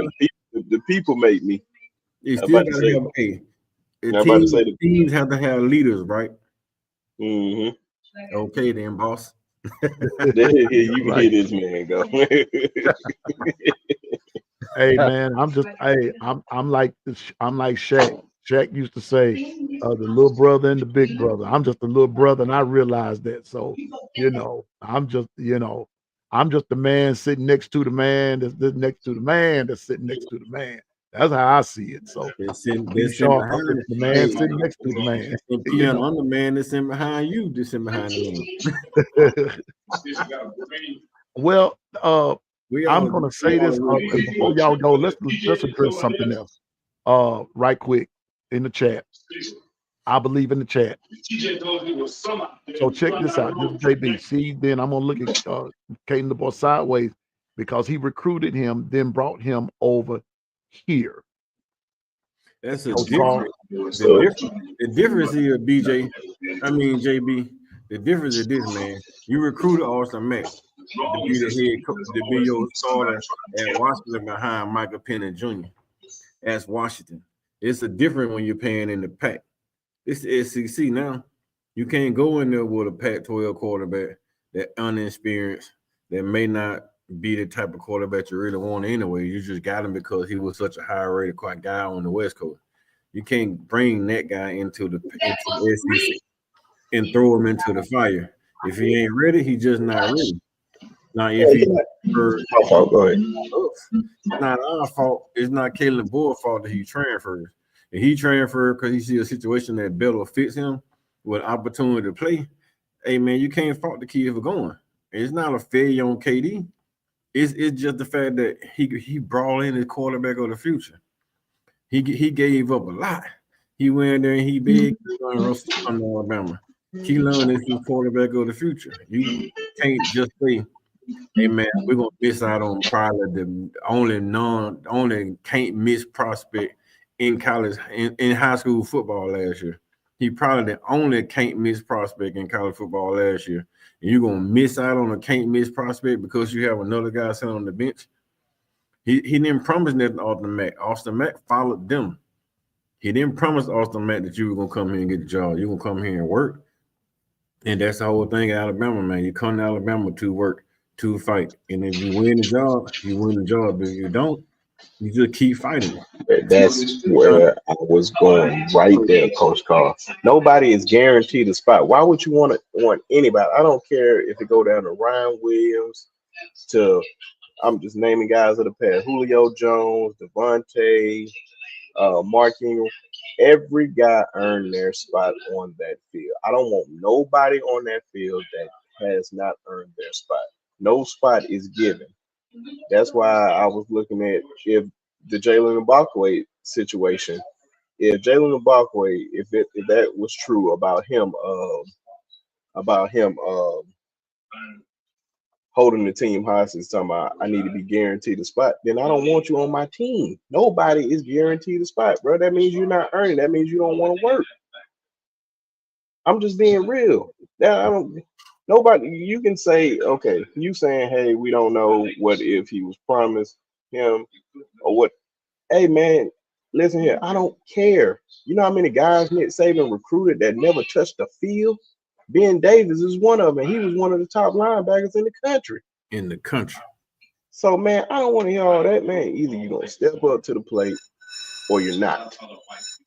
the people make me. you I'm still about to gotta say, have I'm about to say teams have to have leaders, right? mm-hmm. Okay, then, boss. You can hear this man go. Hey man, I'm like I'm like Shaq. Shaq used to say, the little brother and the big brother. I'm just the little brother, and I realize that. So, I'm just the man sitting next to the man that's next to the man that's sitting next to the man. That's how I see it. So They be sitting sharp. behind It's it. the man Hey, sitting next to the man. and Keon, I'm the man that's in behind you, that's in behind the man. Well, We I'm all gonna say this, and before y'all go, let's address something else. Right quick in the chat. I believe in the chat. So check this out. This is JB. See, then I'm gonna look at Caden the boy sideways because he recruited him, then brought him over here. That's a Coach Carl. The difference here, BJ. I mean JB. The difference is this, man. You recruited Austin Mack to be the head coach, to be your starter at Washington behind Michael Penix Jr. As Washington. It's a different when you're paying in the pack. It's the SEC now. You can't go in there with a Pac-12 quarterback that unexperienced, that may not be the type of quarterback you really want anyway. You just got him because he was such a high-rated guy on the West Coast. You can't bring that guy into the SEC and throw him into the fire. If he ain't ready, he just not ready. Now, if he Go ahead. it's not our fault. It's not Caleb Boyd's fault that he transferred. And he transferred because he see a situation that better fits him with opportunity to play. Hey man, you can't fault the kid for going. It's not a failure on KD. It's just the fact that he brought in his quarterback of the future. He gave up a lot. He went there and he begged Russell to come to Alabama. He learned this is quarterback of the future. You can't just say, hey man, we're gonna miss out on probably the only can't miss prospect in college in high school football last year. He probably the only can't miss prospect in college football last year. And you're gonna miss out on a can't miss prospect because you have another guy sitting on the bench. He didn't promise that to Austin Mack. Austin Mack followed them. He didn't promise Austin Mack that you were gonna come here and get the job. You're gonna come here and work. And that's the whole thing in Alabama, man. You come to Alabama to work, to fight. And if you win the job, you win the job. If you don't, you just keep fighting. That's where I was going right there, Coach Carl. Nobody is guaranteed a spot. Why would you want anybody? I don't care if it go down to Ryan Williams, to I'm just naming guys of the past, Julio Jones, Devontae, Mark Ingram. Every guy earned their spot on that field. I don't want nobody on that field that has not earned their spot. No spot is given. That's why I was looking at if the Jalen Mbakwe situation, if Jalen Mbakwe, if that was true about him holding the team hostage, talking about I need to be guaranteed a spot, then I don't want you on my team. Nobody is guaranteed a spot, bro. That means you're not earning. That means you don't want to work. I'm just being real. nobody. You can say, okay, you saying, hey, we don't know what if he was promised him or what. Hey, man, listen here. I don't care. You know how many guys Nick Saban recruited that never touched the field? Ben Davis is one of them. He was one of the top linebackers in the country. So, man, I don't want to hear all that, man. Either you're going to step up to the plate or you're not.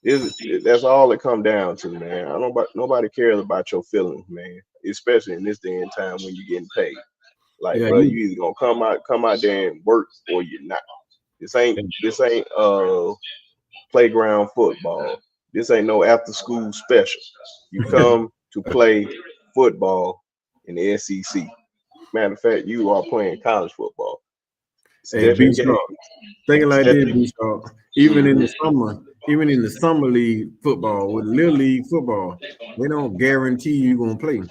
That's all it come down to, man. Nobody cares about your feelings, man. Especially in this day and time when you're getting paid. Like, Yeah, bro, you either gonna come out there and work or you're not. This ain't playground football. This ain't no after school special. You come to play football in the SEC. Matter of fact, you are playing college football. Hey, B Sharp. Thinking like this, B Sharp. Even in the summer league football with little league football, they don't guarantee you gonna play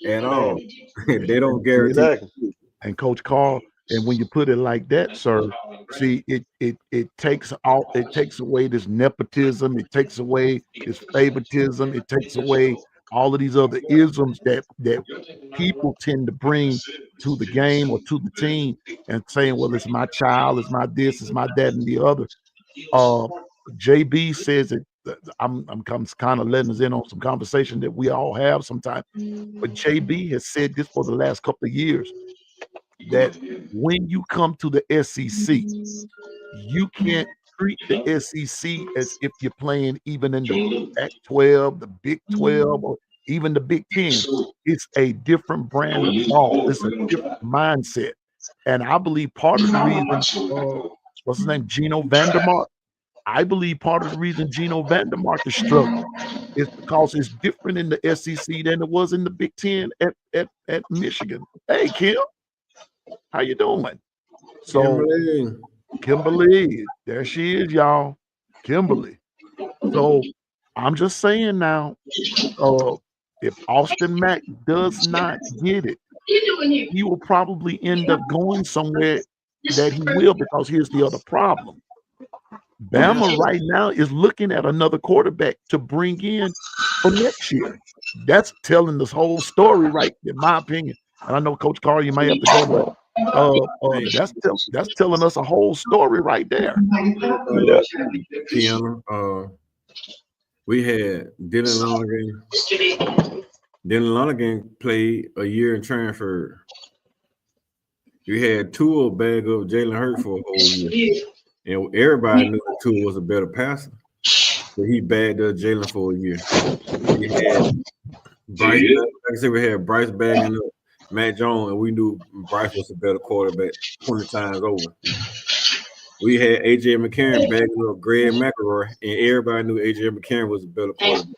at all. They don't guarantee. Exactly. And Coach Carl, and when you put it like that, sir, see, it takes away this nepotism, it takes away this favoritism, it takes away all of these other isms that people tend to bring to the game or to the team and saying, well, it's my child, it's my this, it's my that, and the other. Uh, JB says it. I'm kind of letting us in on some conversation that we all have sometimes. But JB has said this for the last couple of years that when you come to the SEC, you can't treat the SEC as if you're playing even in the Pac-12, the Big 12, or even the Big 10. It's a different brand of ball. It's a different mindset. And I believe part of the reason, what's his name, Gino Vandermark, I believe part of the reason Gino Vandermark is struggling is because it's different in the SEC than it was in the Big 10 at Michigan. Hey, Kim, how you doing? So Kimberly, there she is, y'all. Kimberly. So I'm just saying now, if Austin Mack does not get it, he will probably end up going somewhere that he will, because here's the other problem. Bama right now is looking at another quarterback to bring in for next year. That's telling this whole story, right? In my opinion. And I know, Coach Carl, you may have to go, but that's telling us a whole story right there. Tiana, we had Dylan Lonergan played a year and transferred. You had Tua bag up Jalen Hurts for a whole year. And everybody knew that Tua was a better passer. But he bagged up Jalen for a year. We had Bryce, like I said, we had Bryce bagging up Matt Jones, and we knew Bryce was a better quarterback 20 times over. We had AJ McCarron bagging up Greg McElroy, and everybody knew AJ McCarron was a better quarterback.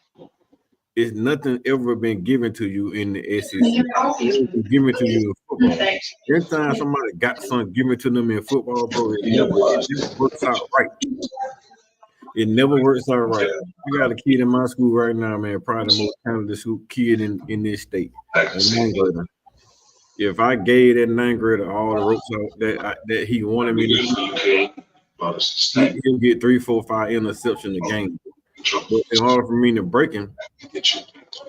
It's nothing ever been given to you in the SEC. It's been given to you in football. Every time somebody got something given to them in football, bro, it never works out right. It never works out right. We got a kid in my school right now, man, probably the most talented kid in this state. If I gave that ninth grader all the ropes out that he wanted me to, he'll get 3, 4, 5 interceptions a game. But in order for me to break him,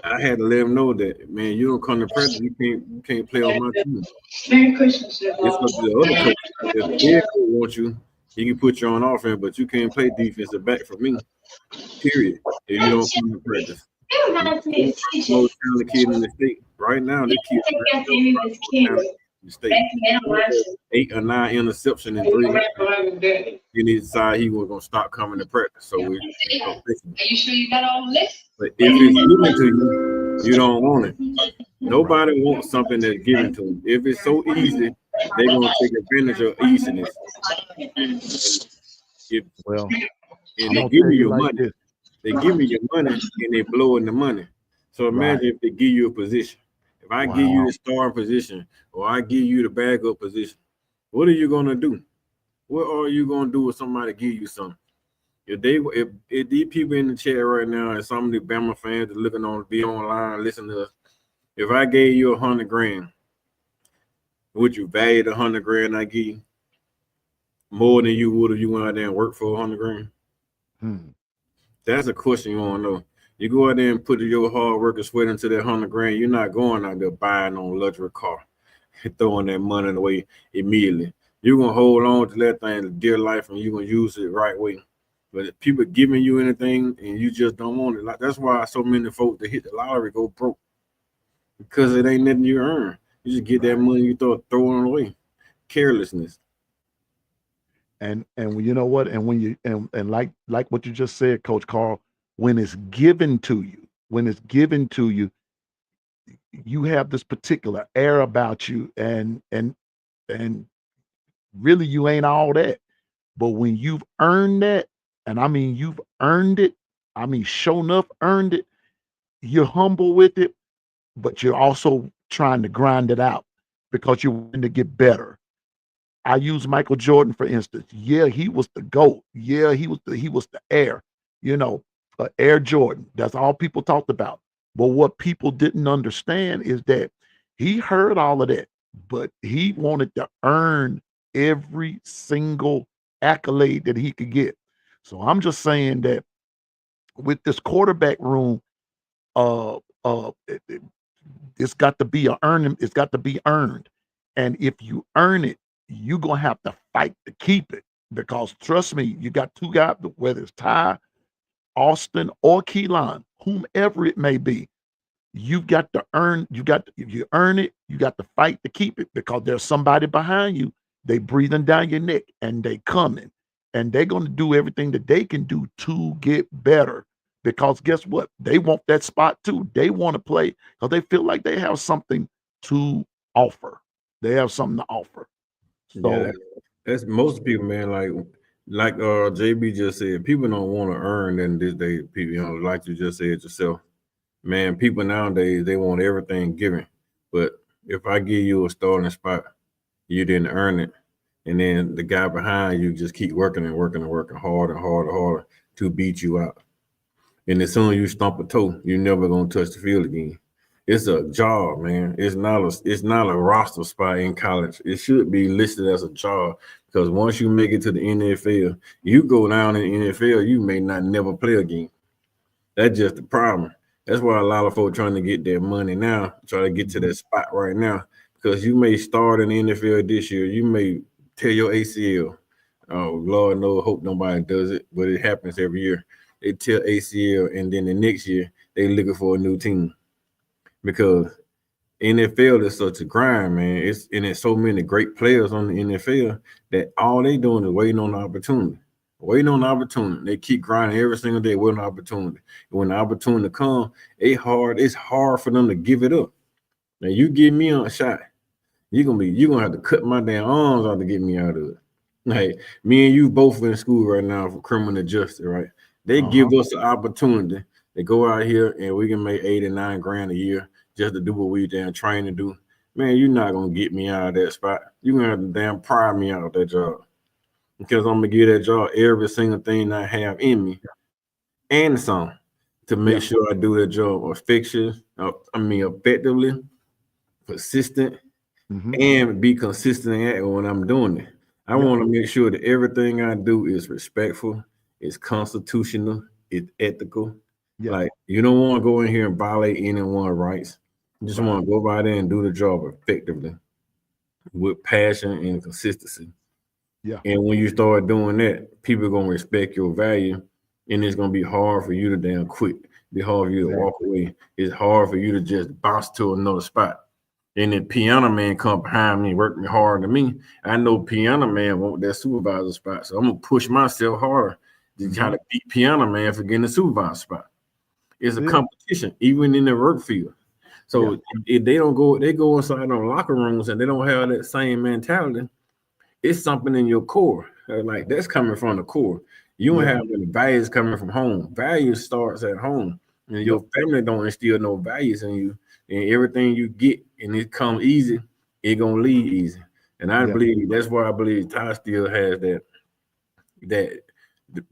I had to let him know that, man, you don't come to practice, you can't play on my team. It's up to the other coach. If the head coach wants you, he can put you on offense, but you can't play defensive back for me. Period. If you don't come to practice. The most talented kid in the state. Right now, this kid in the state. 8 or 9 interceptions in 3 games. He decided he was gonna stop coming to practice. So we are you sure you got all this? But if it's given to you, you don't want it. Nobody wants something that's given to them. If it's so easy, they're gonna take advantage of easiness. And they give me your money. They give me your money and they blow in the money. So imagine if they give you a position. If I give you the starting position or I give you the backup position, what are you gonna do? What are you gonna do if somebody give you something? If these people in the chat right now and some of the Bama fans are looking on, be online, listen to us. If I gave you $100 grand, would you value the $100 grand I give you more than you would if you went out there and worked for $100 grand? That's a question you want to know. You go out there and put your hard work and sweat into that $100,000. You're not going out there buying on a luxury car and throwing that money away immediately. You're gonna hold on to that thing dear life, and you're gonna use it the right way. But if people giving you anything and you just don't want it, like that's why so many folks that hit the lottery go broke, because it ain't nothing you earn. You just get that money, you throw it away. Carelessness. And you know what? And when you and like what you just said, Coach Carl, when it's given to you, you have this particular air about you, and really you ain't all that. But when you've earned that, and I mean you've earned it, I mean show enough earned it, you're humble with it, but you're also trying to grind it out because you want to get better. I use Michael Jordan for instance. Yeah, he was the GOAT. Yeah, he was the Air, you know, Air Jordan. That's all people talked about. But what people didn't understand is that he heard all of that, but he wanted to earn every single accolade that he could get. So I'm just saying that with this quarterback room, uh, it's got to be a earning. It's got to be earned, and if you earn it, you're gonna have to fight to keep it. Because trust me, you got two guys, whether it's Ty, Austin, or Keelan, whomever it may be, you've got to earn. If you earn it, you got to fight to keep it because there's somebody behind you. They breathing down your neck, and they coming, and they're gonna do everything that they can do to get better. Because guess what? They want that spot too. They want to play because they feel like they have something to offer. They have something to offer. Yeah, So that's most people, man. Like JB just said, people don't want to earn in this day. People, like you just said yourself, man. People nowadays they want everything given. But if I give you a starting spot, you didn't earn it, and then the guy behind you just keep working and working and working harder and harder and harder to beat you out. And as soon as you stump a toe, you're never gonna touch the field again. It's a job, man. It's not a roster spot in college. It should be listed as a job because once you make it to the NFL, you go down in the NFL, you may not never play again. That's just the problem. That's why a lot of folks trying to get their money now, try to get to that spot right now. Because you may start in the NFL this year, you may tear your ACL. Oh Lord, no, hope nobody does it, but it happens every year. They tear ACL, and then the next year they looking for a new team because NFL is such a grind, man. It's so many great players on the NFL that all they doing is waiting on the opportunity. Waiting on the opportunity. They keep grinding every single day, waiting on the opportunity. And when the opportunity comes, it's hard for them to give it up. Now you give me a shot, you're gonna have to cut my damn arms out to get me out of it. Like me and you both in school right now for criminal justice, right? They uh-huh. give us the opportunity to go out here and we can make 8 or 9 grand a year just to do what we damn trained to do. Man, you're not gonna get me out of that spot. You're gonna have to damn pry me out of that job because I'm gonna give that job every single thing I have in me and some to make Yeah. sure I do that job effectively, persistent, Hmm. and be consistent at when I'm doing it. I Yeah. want to make sure that everything I do is respectful, it's constitutional, it's ethical. Yeah. Like you don't want to go in here and violate anyone's rights. You just Right. want to go by there and do the job effectively with passion and consistency. Yeah. And when you start doing that, people are gonna respect your value, and it's gonna be hard for you to damn quit. Be hard for you to Exactly. walk away. It's hard for you to just bounce to another spot. And the piano man come behind me, work me harder than me. I know piano man want that supervisor spot, so I'm gonna push myself harder to try Hmm. to beat piano man for getting the supervisor spot. It's That's a it. competition, even in the work field. Yeah. So if they don't go, they go inside the locker rooms and they don't have that same mentality. It's something in your core. Like that's coming from the core. You don't Yeah. have any values coming from home. Values starts at home. And Yep. your family don't instill no values in you. And everything you get and it come easy, it gonna leave easy. And I Yeah. believe that's why I believe Ty still has that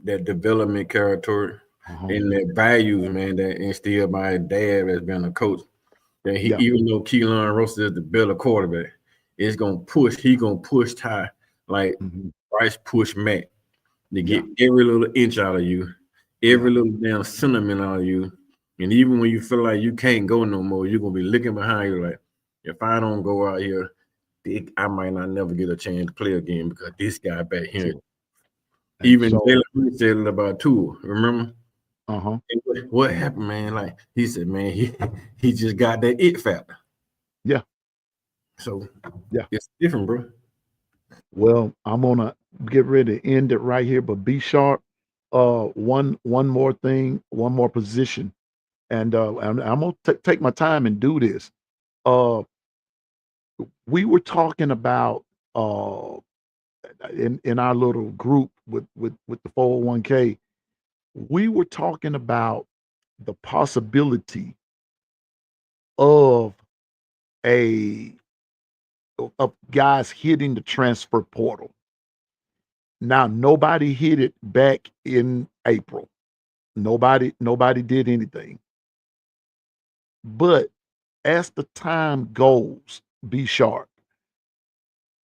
that development character Uh-huh. and that values, man, that instilled by his dad as being a coach. That he, Yeah. even though Keelan Russell is the better quarterback, he gonna push Ty like Hmm. Bryce push Matt to Yeah. get every little inch out of you, Yeah. every little damn sentiment out of you. And even when you feel like you can't go no more, you're gonna be looking behind you like, if I don't go out here, I might not never get a chance to play again because this guy back here. And Even so, Jalen Hurts said it about Tua. Remember? uh-huh. And what happened, man? Like he said, man, he just got that it factor. Yeah. So Yeah. it's different, bro. Well, I'm gonna get ready to end it right here, but be sharp. One more thing, one more position, and I'm gonna take my time and do this. Uh, we were talking about in our little group with the 401k. We were talking about the possibility of a of guys hitting the transfer portal. Now, nobody hit it back in April. Nobody did anything. But as the time goes, be sharp.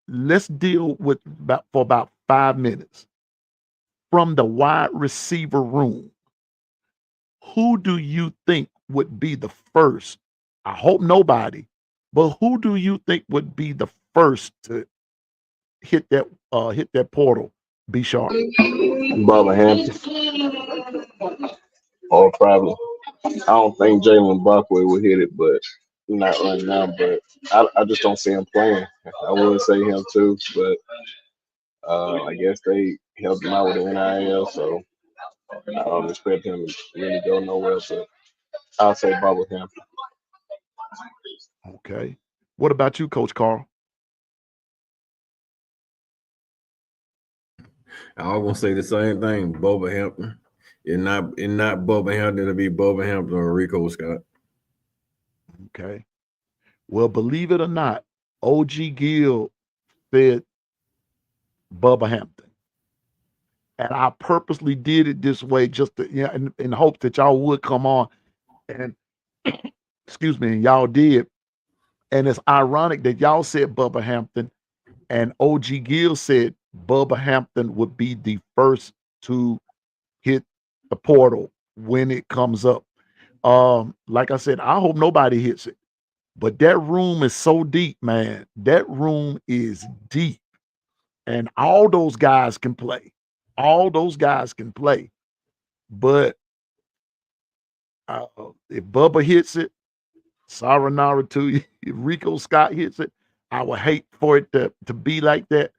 Let's deal with about 5 minutes from the wide receiver room. Who do you think would be the first? I hope nobody, but who do you think would be the first to hit that portal? Be sharp. Bama Hampton, or probably. I don't think Jalen Buckway will hit it, but not right now. But I just don't see him playing. I would say him too, but I guess they helped him out with the NIL, so I don't expect him to really go nowhere. So I'll say Bubba Hampton. Okay. What about you, Coach Carl? I was gonna say the same thing. Boba Hampton. It not Boba Hampton, it'll be Boba Hampton or Rico Scott. Okay. Well, believe it or not, OG Gill said Bubba Hampton. And I purposely did it this way just to, in hopes that y'all would come on and excuse me, and y'all did. And it's ironic that y'all said Bubba Hampton and OG Gill said Bubba Hampton would be the first to hit the portal when it comes up. Like I said, I hope nobody hits it. But that room is so deep, man. That room is deep. And all those guys can play. All those guys can play. But if Bubba hits it, Saranara to you. If Rico Scott hits it, I would hate for it to be like that.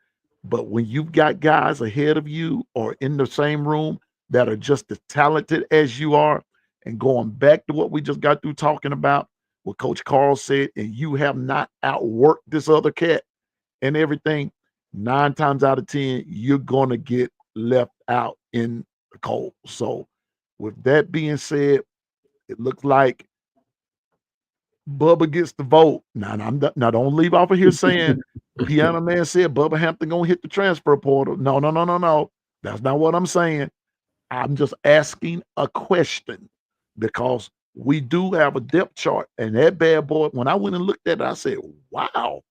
But when you've got guys ahead of you or in the same room that are just as talented as you are, and going back to what we just got through talking about, what Coach Carl said, and you have not outworked this other cat and everything, 9 times out of 10, you're going to get left out in the cold. So, with that being said, it looks like Bubba gets the vote. Now don't leave off of here saying Piano Man said Bubba Hampton gonna hit the transfer portal. No, no, no, no, no. That's not what I'm saying. I'm just asking a question because we do have a depth chart, and that bad boy. When I went and looked at it, I said, "Wow,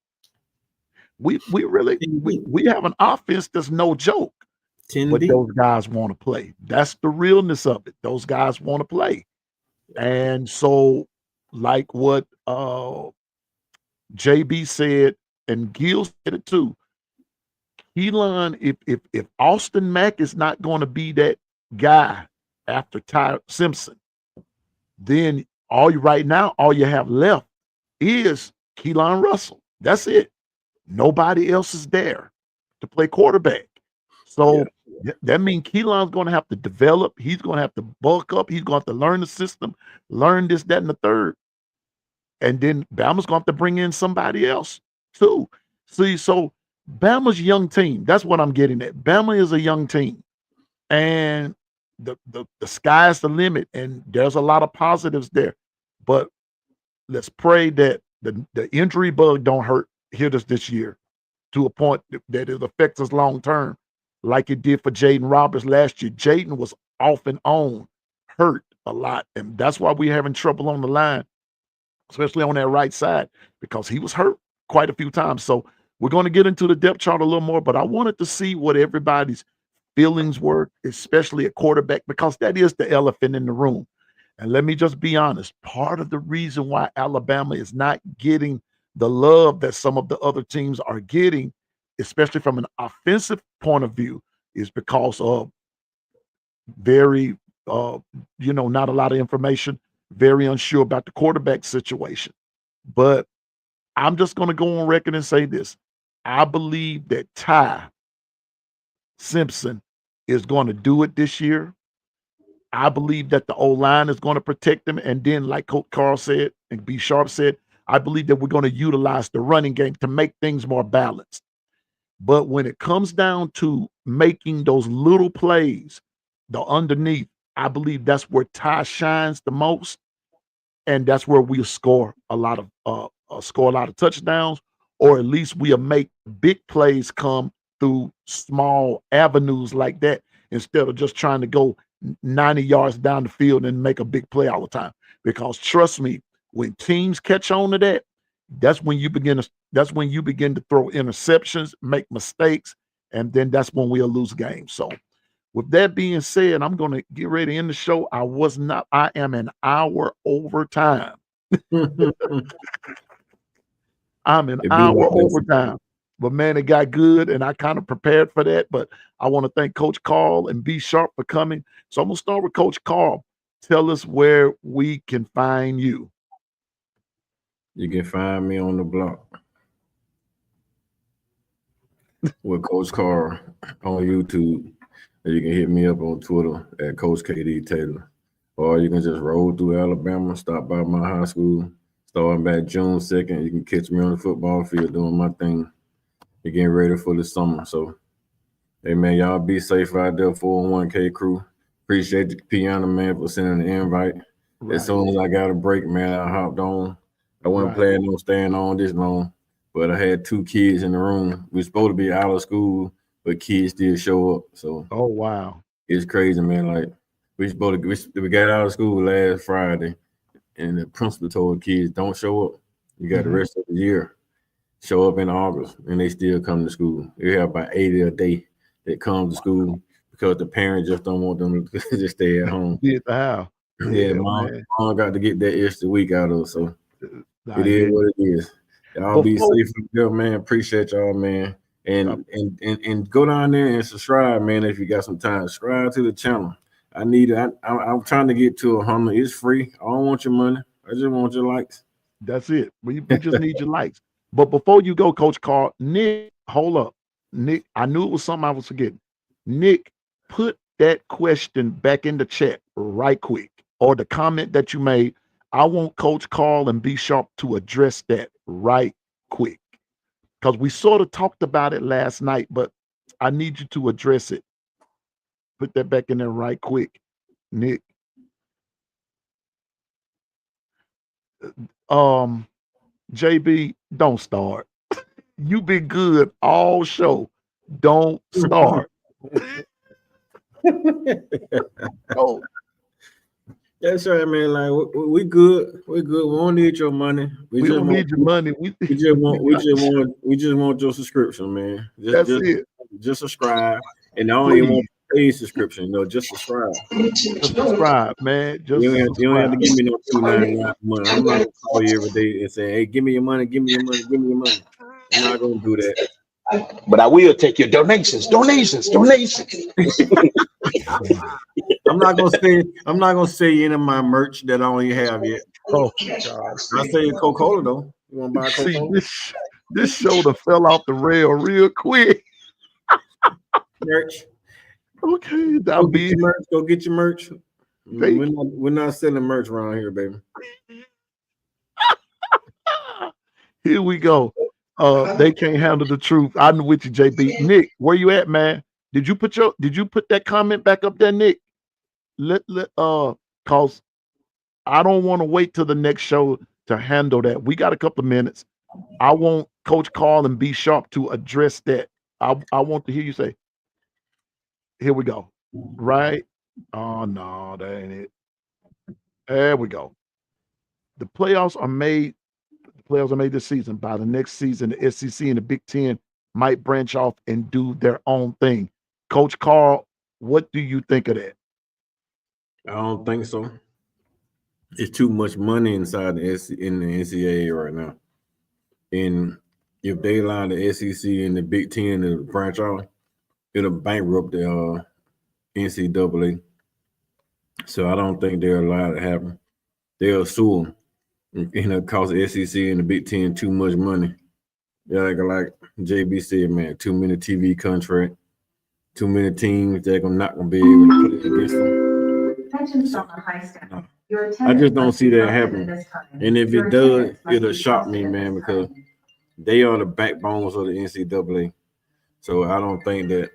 we really we have an offense that's no joke." 10 But deep. those guys want to play. That's the realness of it. Those guys want to play, and so like what JB said, and Gil said it too. Elon, if Austin Mack is not going to be that guy after Ty Simpson, then all you have left is Keelan Russell. That's it. Nobody else is there to play quarterback. So that means Keelan's going to have to develop. He's going to have to bulk up. He's going to have to learn the system, learn this, that, and the third. And then Bama's going to have to bring in somebody else too. See, so Bama's a young team. That's what I'm getting at. Bama is a young team. And the sky's the limit. And there's a lot of positives there. But let's pray that the injury bug don't hit us this year to a point that it affects us long term, like it did for Jaden Roberts last year. Jaden was off and on, hurt a lot. And that's why we're having trouble on the line, especially on that right side, because he was hurt quite a few times. So we're going to get into the depth chart a little more, but I wanted to see what everybody's feelings were, especially at quarterback, because that is the elephant in the room. And let me just be honest, part of the reason why Alabama is not getting the love that some of the other teams are getting, especially from an offensive point of view, is because of very, not a lot of information, very unsure about the quarterback situation. But I'm just going to go on record and say this. I believe that Ty Simpson is going to do it this year. I believe that the O-line is going to protect him. And then, like Coach Carl said and B. Sharp said, I believe that we're going to utilize the running game to make things more balanced. But when it comes down to making those little plays, the underneath, I believe that's where Ty shines the most, and that's where we'll score a lot of touchdowns, or at least we'll make big plays come through small avenues like that instead of just trying to go 90 yards down the field and make a big play all the time. Because trust me, when teams catch on to that, that's when you begin to throw interceptions, make mistakes, and then that's when we'll lose games. So with that being said, I'm going to get ready to end the show. I am an hour over time. I'm an hour over time. But man, it got good, and I kind of prepared for that. But I want to thank Coach Carl and B. Sharp for coming. So I'm going to start with Coach Carl. Tell us where we can find you. You can find me on the block with Coach Carl on YouTube. And you can hit me up on Twitter at Coach KD Taylor. Or you can just roll through Alabama, stop by my high school. Starting back June 2nd, you can catch me on the football field doing my thing. You're getting ready for the summer. So, hey, man, y'all be safe out there, 401k crew. Appreciate the piano man for sending the invite. Right. As soon as I got a break, man, I hopped on. I wasn't planning on staying on this long, but I had 2 kids in the room. We were supposed to be out of school, but kids still show up. So, oh wow, it's crazy, man. Like we got out of school last Friday, and the principal told kids, "Don't show up. You got the rest of the year. Show up in August," and they still come to school. We have about 80 a day that come to school because the parents just don't want them to just stay at home. Be at the house. Yeah, mom got to get that extra week out of it. So it is what it is. Y'all be safe and good, man. Appreciate y'all, man. And go down there and subscribe, man. If you got some time, subscribe to the channel. I'm trying to get to 100. It's free. I don't want your money. I just want your likes. That's it. We just need your likes. But before you go, Coach Carl, Nick, hold up. Nick, I knew it was something I was forgetting. Nick, put that question back in the chat right quick, or the comment that you made. I want Coach Carl and B Sharp to address that right quick, because we sort of talked about it last night, but I need you to address it. Put that back in there right quick, Nick. JB, don't start. You been good all show. Don't start. Oh, that's right, man. Like we good. We good. We don't need your money. We don't need your money. We just want your subscription, man. That's it. Just subscribe. And I don't even want paid subscription. Just subscribe. Just subscribe, man. You don't have to give me no $2.99 money. I'm not gonna call you every day and say, "Hey, give me your money, give me your money, give me your money." I'm not gonna do that. But I will take your donations. I'm not gonna say any of my merch that I don't even have yet. Oh God. I say Coca-Cola though. You want to buy Coca-Cola? See, this shoulder fell off the rail real quick. Merch. Okay, go get your merch. Go get your merch. We're not selling merch around here, baby. Here we go. They can't handle the truth. I'm with you, JB. Nick, where you at, man? Did you put that comment back up there, Nick? Cause I don't want to wait till the next show to handle that. We got a couple of minutes. I want Coach Carl and B Sharp to address that. I want to hear you say. Here we go. Right? Oh no, that ain't it. There we go. The playoffs are made. The playoffs are made this season. By the next season, the SEC and the Big Ten might branch off and do their own thing. Coach Carl, what do you think of that? I don't think so. It's too much money inside in the NCAA right now. And if they allow the SEC and the Big Ten to branch out, it'll bankrupt the NCAA. So I don't think they're allowed to happen. They'll sue them. Cost the SEC and the Big Ten too much money. Yeah, like JB said, man, too many TV contract, too many teams they're not gonna be able to play against them. So, no. I just don't see that happening. And if it does, it'll shock me, man, because they are the backbones of the NCAA. So I don't think that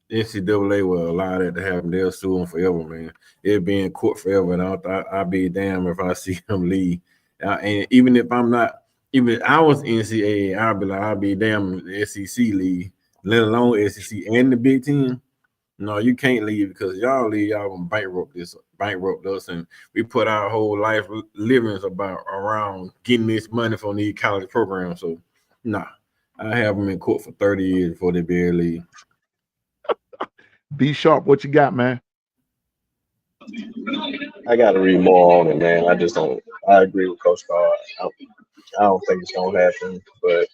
NCAA will allow that to happen. They'll sue them forever, man. It'll be in court forever, and I'll be damned if I see them leave. And even if I'm not, even if I was NCAA, I'll be damned if the SEC leave, let alone SEC and the Big Ten. No, you can't leave because y'all leave, y'all gonna bankrupt us, and we put our whole life livings around getting this money from these college programs. So, nah, I have them in court for 30 years before they barely leave. Be sharp. What you got, man? I got to read more on it, man. I just don't. I agree with Coach Carr. I don't think it's gonna happen, but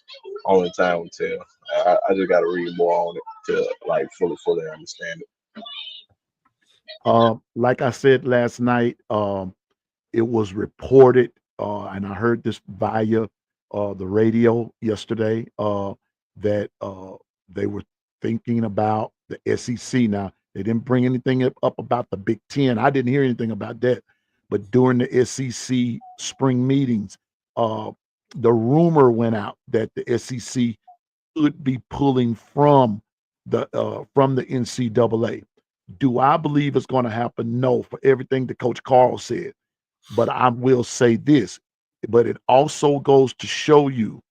only time will tell. I just got to read more on it to like fully understand it. Like I said last night, it was reported, and I heard this via the radio yesterday, that they were thinking about the SEC. Now, they didn't bring anything up about the Big Ten. I didn't hear anything about that. But during the SEC spring meetings, the rumor went out that the SEC could be pulling from the NCAA. Do I believe it's going to happen? No, for everything that Coach Carl said. But I will say this, but it also goes to show you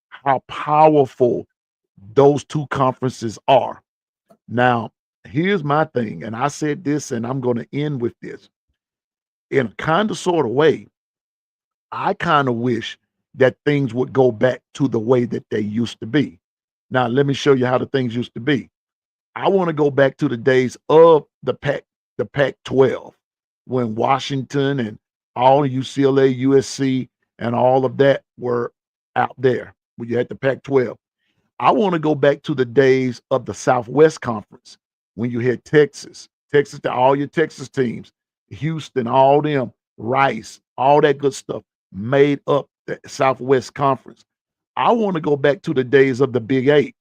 how powerful those two conferences are. Now, here's my thing, and I said this, and I'm going to end with this. In a kind of sort of way, I kind of wish that things would go back to the way that they used to be. Now, let me show you how the things used to be. I want to go back to the days of the Pac-12, when Washington and all UCLA, USC, and all of that were out there. When you had the Pac-12, I want to go back to the days of the Southwest Conference, when you had Texas, to all your Texas teams, Houston, all them, Rice, all that good stuff made up the Southwest Conference. I want to go back to the days of the Big Eight,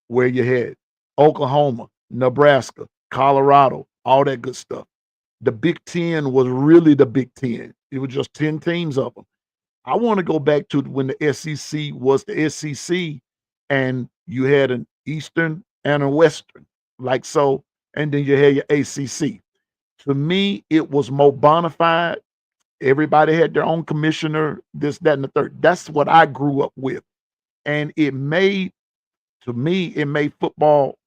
where you had Oklahoma, Nebraska, Colorado, all that good stuff. The Big Ten was really the Big Ten. It was just 10 teams of them. I want to go back to when the SEC was the SEC, and you had an Eastern and a Western, like so, and then you had your ACC. To me, it was more bona fide. Everybody had their own commissioner, this, that, and the third. That's what I grew up with. And to me, it made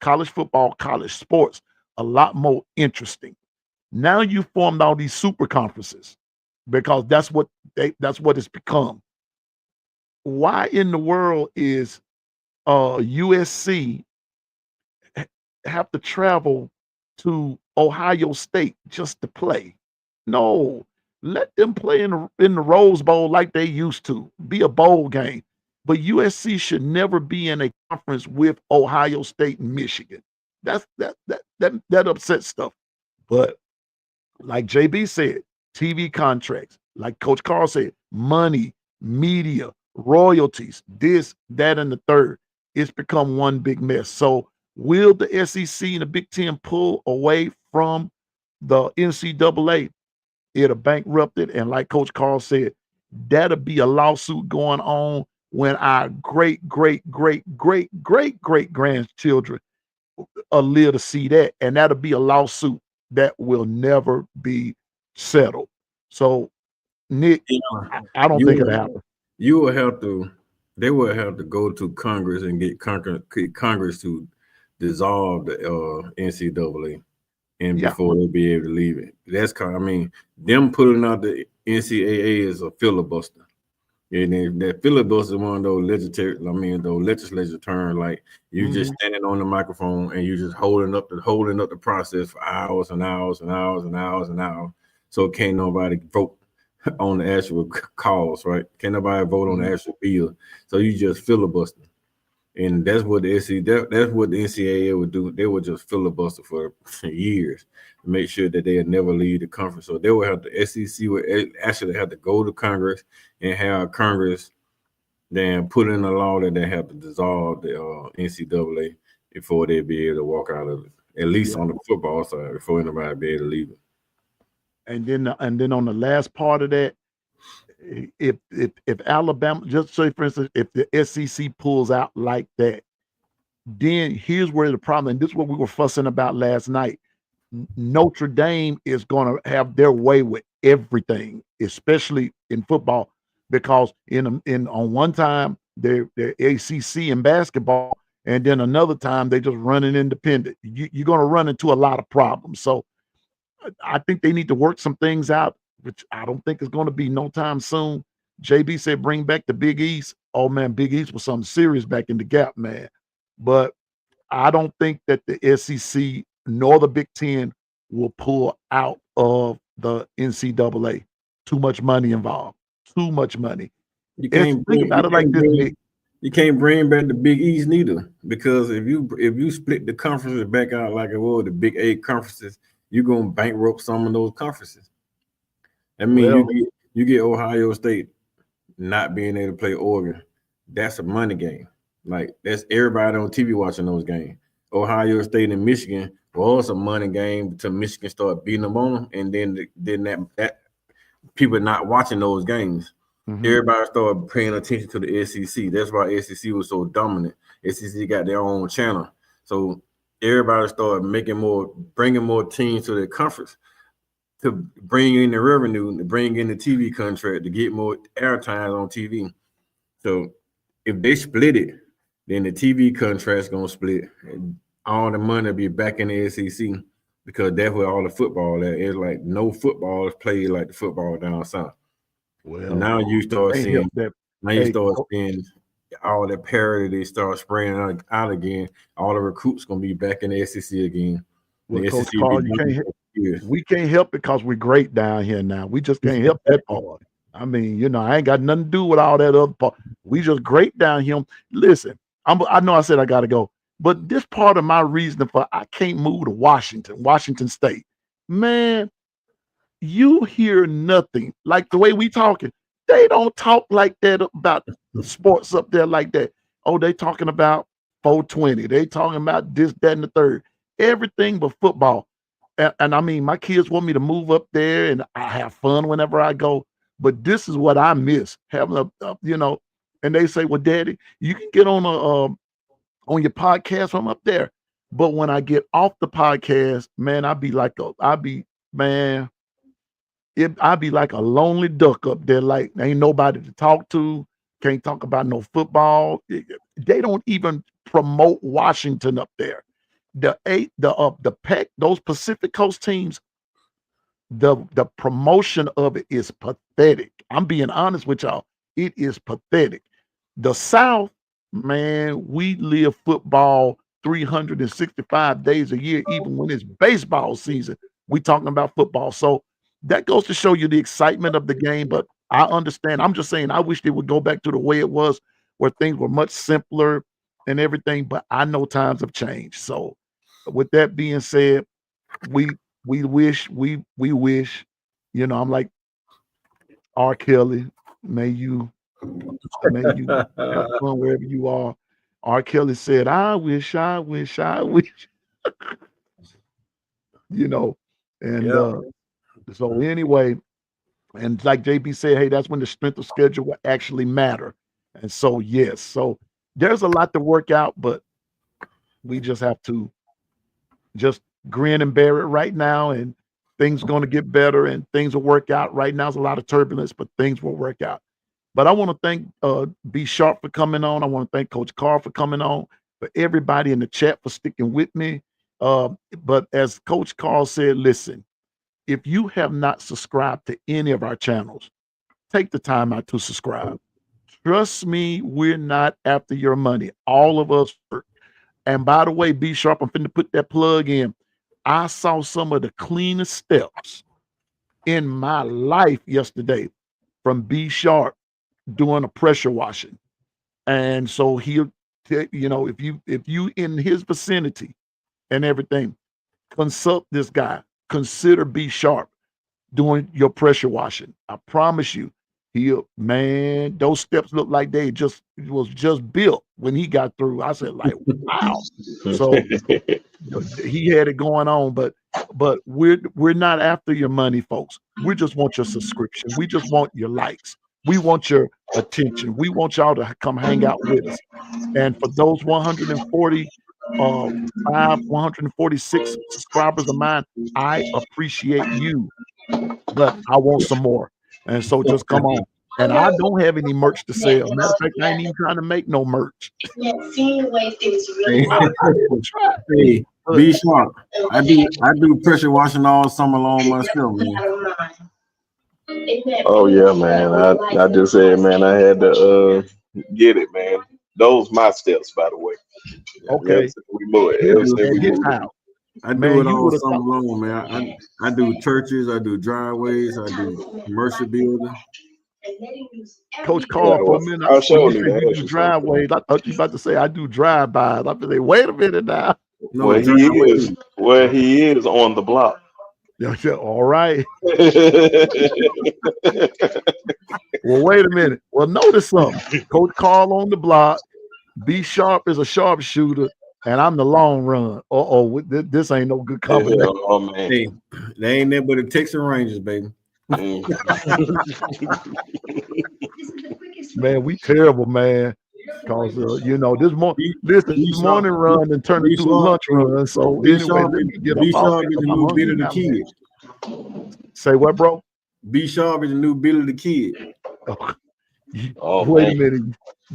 college football, college sports a lot more interesting. Now you formed all these super conferences because that's what it's become. Why in the world is USC have to travel to Ohio State just to play? No, let them play in the Rose Bowl like they used to. Be a bowl game. But USC should never be in a conference with Ohio State and Michigan. That upsets stuff. But like JB said, TV contracts, like Coach Carl said, money, media, royalties, this, that, and the third. It's become one big mess. So will the SEC and the Big Ten pull away from the NCAA? It'll bankrupt it. And like Coach Carl said, that'll be a lawsuit going on when our great grandchildren live to see that. And that'll be a lawsuit that will never be settled. So, Nick, I don't think it'll happen. They will have to go to Congress and get Congress to dissolve the NCAA, and before they'll be able to leave it. That's them putting out the NCAA is a filibuster. And then that filibuster is one of those legislature terms, like you just standing on the microphone and you just holding up the process for hours and hours and hours and hours and hours. so can't nobody vote on the actual cause, right? Can't nobody vote on the actual bill, so you just filibuster. And that's what the that's what the NCAA would do. They would just filibuster for years to make sure that they'd never leave the conference. So they would have the SEC would actually have to go to Congress and have Congress then put in a law that they have to dissolve the NCAA before they be able to walk out of it. At least on the football side, before anybody be able to leave it. And then on the last part of that, if Alabama, just say for instance, if the SEC pulls out like that, then here's where the problem, and this is what we were fussing about last night. Notre Dame is going to have their way with everything, especially in football, because in on one time they're ACC in basketball, and then another time they just running independent. You're going to run into a lot of problems. So I think they need to work some things out, which I don't think is going to be no time soon. JB said bring back the Big East. Oh man, Big East was something serious back in the gap, man. But I don't think that the SEC nor the Big Ten will pull out of the NCAA. Too much money involved. Too much money. You Think can't bring, about it like this, Nick. you can't bring back the Big East neither, because if you split the conferences back out like it was the Big Eight conferences, you're gonna bankrupt some of those conferences. I mean, Well, you get Ohio State not being able to play Oregon. That's a money game. Like that's everybody on TV watching those games. Ohio State and Michigan was a money game until Michigan started beating them on them, and then that people not watching those games. Everybody started paying attention to the SEC. That's why SEC was so dominant. SEC got their own channel, so everybody started bringing more teams to their conference to bring in the revenue, to bring in the TV contract, to get more airtime on TV. So if they split it, then the TV contract's gonna split, and all the money will be back in the SEC, because that's where all the football at. It's like no football is played like the football down south. well, And now you start can't seeing, help that. now you Hey, start seeing all the parity. They start spraying out again. All the recruits gonna be back in the SEC again. well, The Coach SEC will Carl, be you done can't. for years. We can't help it because we're great down here now. We just can't help that part. I mean, you know, I ain't got nothing to do with all that other part. We just great down here. Listen, I know I said I got to go, but this part of my reason for I can't move to Washington State, man, you hear nothing like the way we talking. They don't talk like that about sports up there like that. Oh, they talking about 420. They talking about this, that, and the third. Everything but football. And I mean, my kids want me to move up there, and I have fun whenever I go. But this is what I miss having you know. And they say, "Well, Daddy, you can get on your podcast from up there." But when I get off the podcast, man, man, I'd be like a lonely duck up there. Like ain't nobody to talk to. Can't talk about no football. They don't even promote Washington up there. The Pac, those Pacific Coast teams, the promotion of it is pathetic. I'm being honest with y'all. It is pathetic. The South, man, we live football 365 days a year, even when it's baseball season. We talking about football. So that goes to show you the excitement of the game. But I understand. I'm just saying I wish they would go back to the way it was, where things were much simpler and everything. But I know times have changed. So with that being said, we wish, you know, I'm like R. Kelly, may you have fun wherever you are. R. Kelly said, I wish, you know, and so anyway, and like JB said, hey, that's when the strength of schedule will actually matter. And so yes, so there's a lot to work out, but we just have to just grin and bear it right now, and things are going to get better and things will work out. Right now, there's a lot of turbulence, but things will work out. But I want to thank B Sharp for coming on. I want to thank Coach Carr for coming on, for everybody in the chat for sticking with me. But as Coach Carr said, listen, if you have not subscribed to any of our channels, take the time out to subscribe. Trust me, we're not after your money. All of us work. And by the way, B Sharp, I'm finna put that plug in. I saw some of the cleanest steps in my life yesterday from B Sharp doing a pressure washing. And so he'll, if you in his vicinity and everything, consult this guy. Consider B Sharp doing your pressure washing. I promise you, man, those steps look like they was just built when he got through. I said, like, wow. So he had it going on, but we're not after your money, folks. We just want your subscription. We just want your likes. We want your attention. We want y'all to come hang out with us. And for those 146 subscribers of mine, I appreciate you, but I want some more. And so just come on. And I don't have any merch to sell. Matter of fact, I ain't even trying to make no merch. Hey, B Sharp. I do pressure washing all summer long myself, man. Oh yeah, man. I just said, man, I had to get it, man. Those my steps, by the way. Okay. We move it. His house. I Man, do it you all would've summer thought- long, man. I do churches, I do driveways, I do commercial building. Coach Carl for a minute. I'll show when you you said that. you do driveways. I thought you about to say I do drive-bys. I say, wait a minute now. No, Where he is on the block. All right. Well, wait a minute. Well, notice something. Coach Carl on the block. B Sharp is a sharpshooter, and I'm the long run. This ain't no good combination. Oh man. Hey, they ain't nothing but the Texas Rangers, baby. Man, we terrible, man. Cause this morning run and turned into a lunch run. So anyway, let me get B up off Sharp is the new Billy the Kid. Say what, bro? B Sharp is the new Billy the Kid. Wait a minute.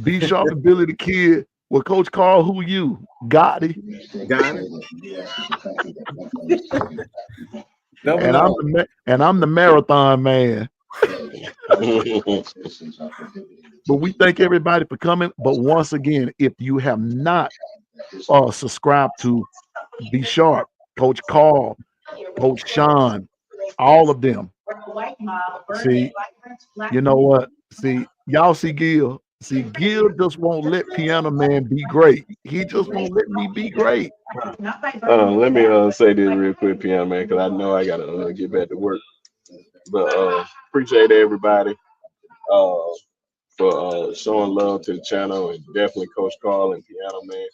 B Sharp and Billy the Kid. Well, Coach Carl, who you? Gotti. Got it. And I'm the marathon man. But we thank everybody for coming. But once again, if you have not subscribed to B Sharp, Coach Carl, Coach Sean, all of them. See, you know what? See, y'all see Gil. See, Gil just won't let Piano Man be great. He just won't let me be great. Let me say this real quick, Piano Man, because I know I gotta get back to work. But appreciate everybody for showing love to the channel, and definitely Coach Carl and Piano Man.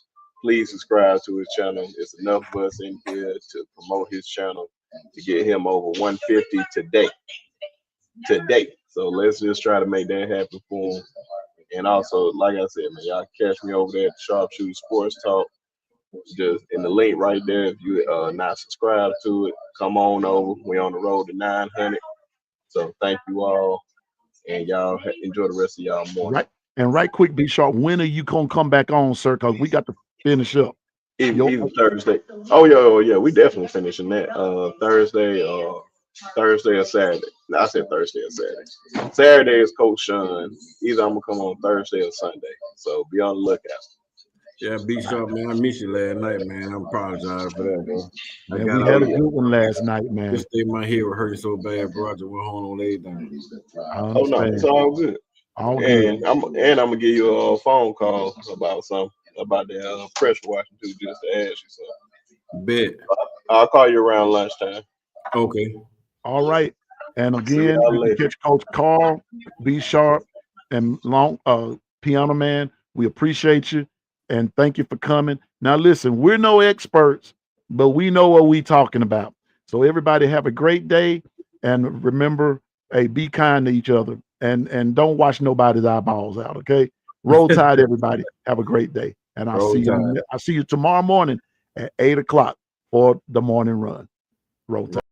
Please subscribe to his channel. It's enough of us in here to promote his channel to get him over 150 today. So let's just try to make that happen for him. And also, like I said, man, y'all catch me over there at Sharpshooter Sports Talk. Just in the link right there. If you not subscribed to it, come on over. We're on the road to 900. So thank you all, and y'all enjoy the rest of y'all morning. Right quick, B Sharp. When are you gonna come back on, sir? Because we got to finish up. Even Thursday. Oh yeah, we definitely finishing that. Thursday or Saturday. No, I said Thursday or Saturday. Saturday is Coach Sean. Either I'm gonna come on Thursday or Sunday. So be on the lookout. Yeah, B Sharp, man. I missed you last night, man. I apologize for that, bro. We had a good one last night, man. This day my head was hurting so bad, bro. I just went home and laid down. Oh no, it's all good. And I'm gonna give you a phone call about the pressure washing too, just to ask you something. Bet. I'll call you around lunchtime. Okay. All right. And again, you can catch Coach Carl, B Sharp, and Piano Man. We appreciate you and thank you for coming. Now listen, we're no experts, but we know what we're talking about. So everybody have a great day, and remember, hey, be kind to each other, and don't wash nobody's eyeballs out. Okay. Roll Tide, everybody. Have a great day. And I'll see you tomorrow morning at 8 o'clock for the morning run. Roll Tide.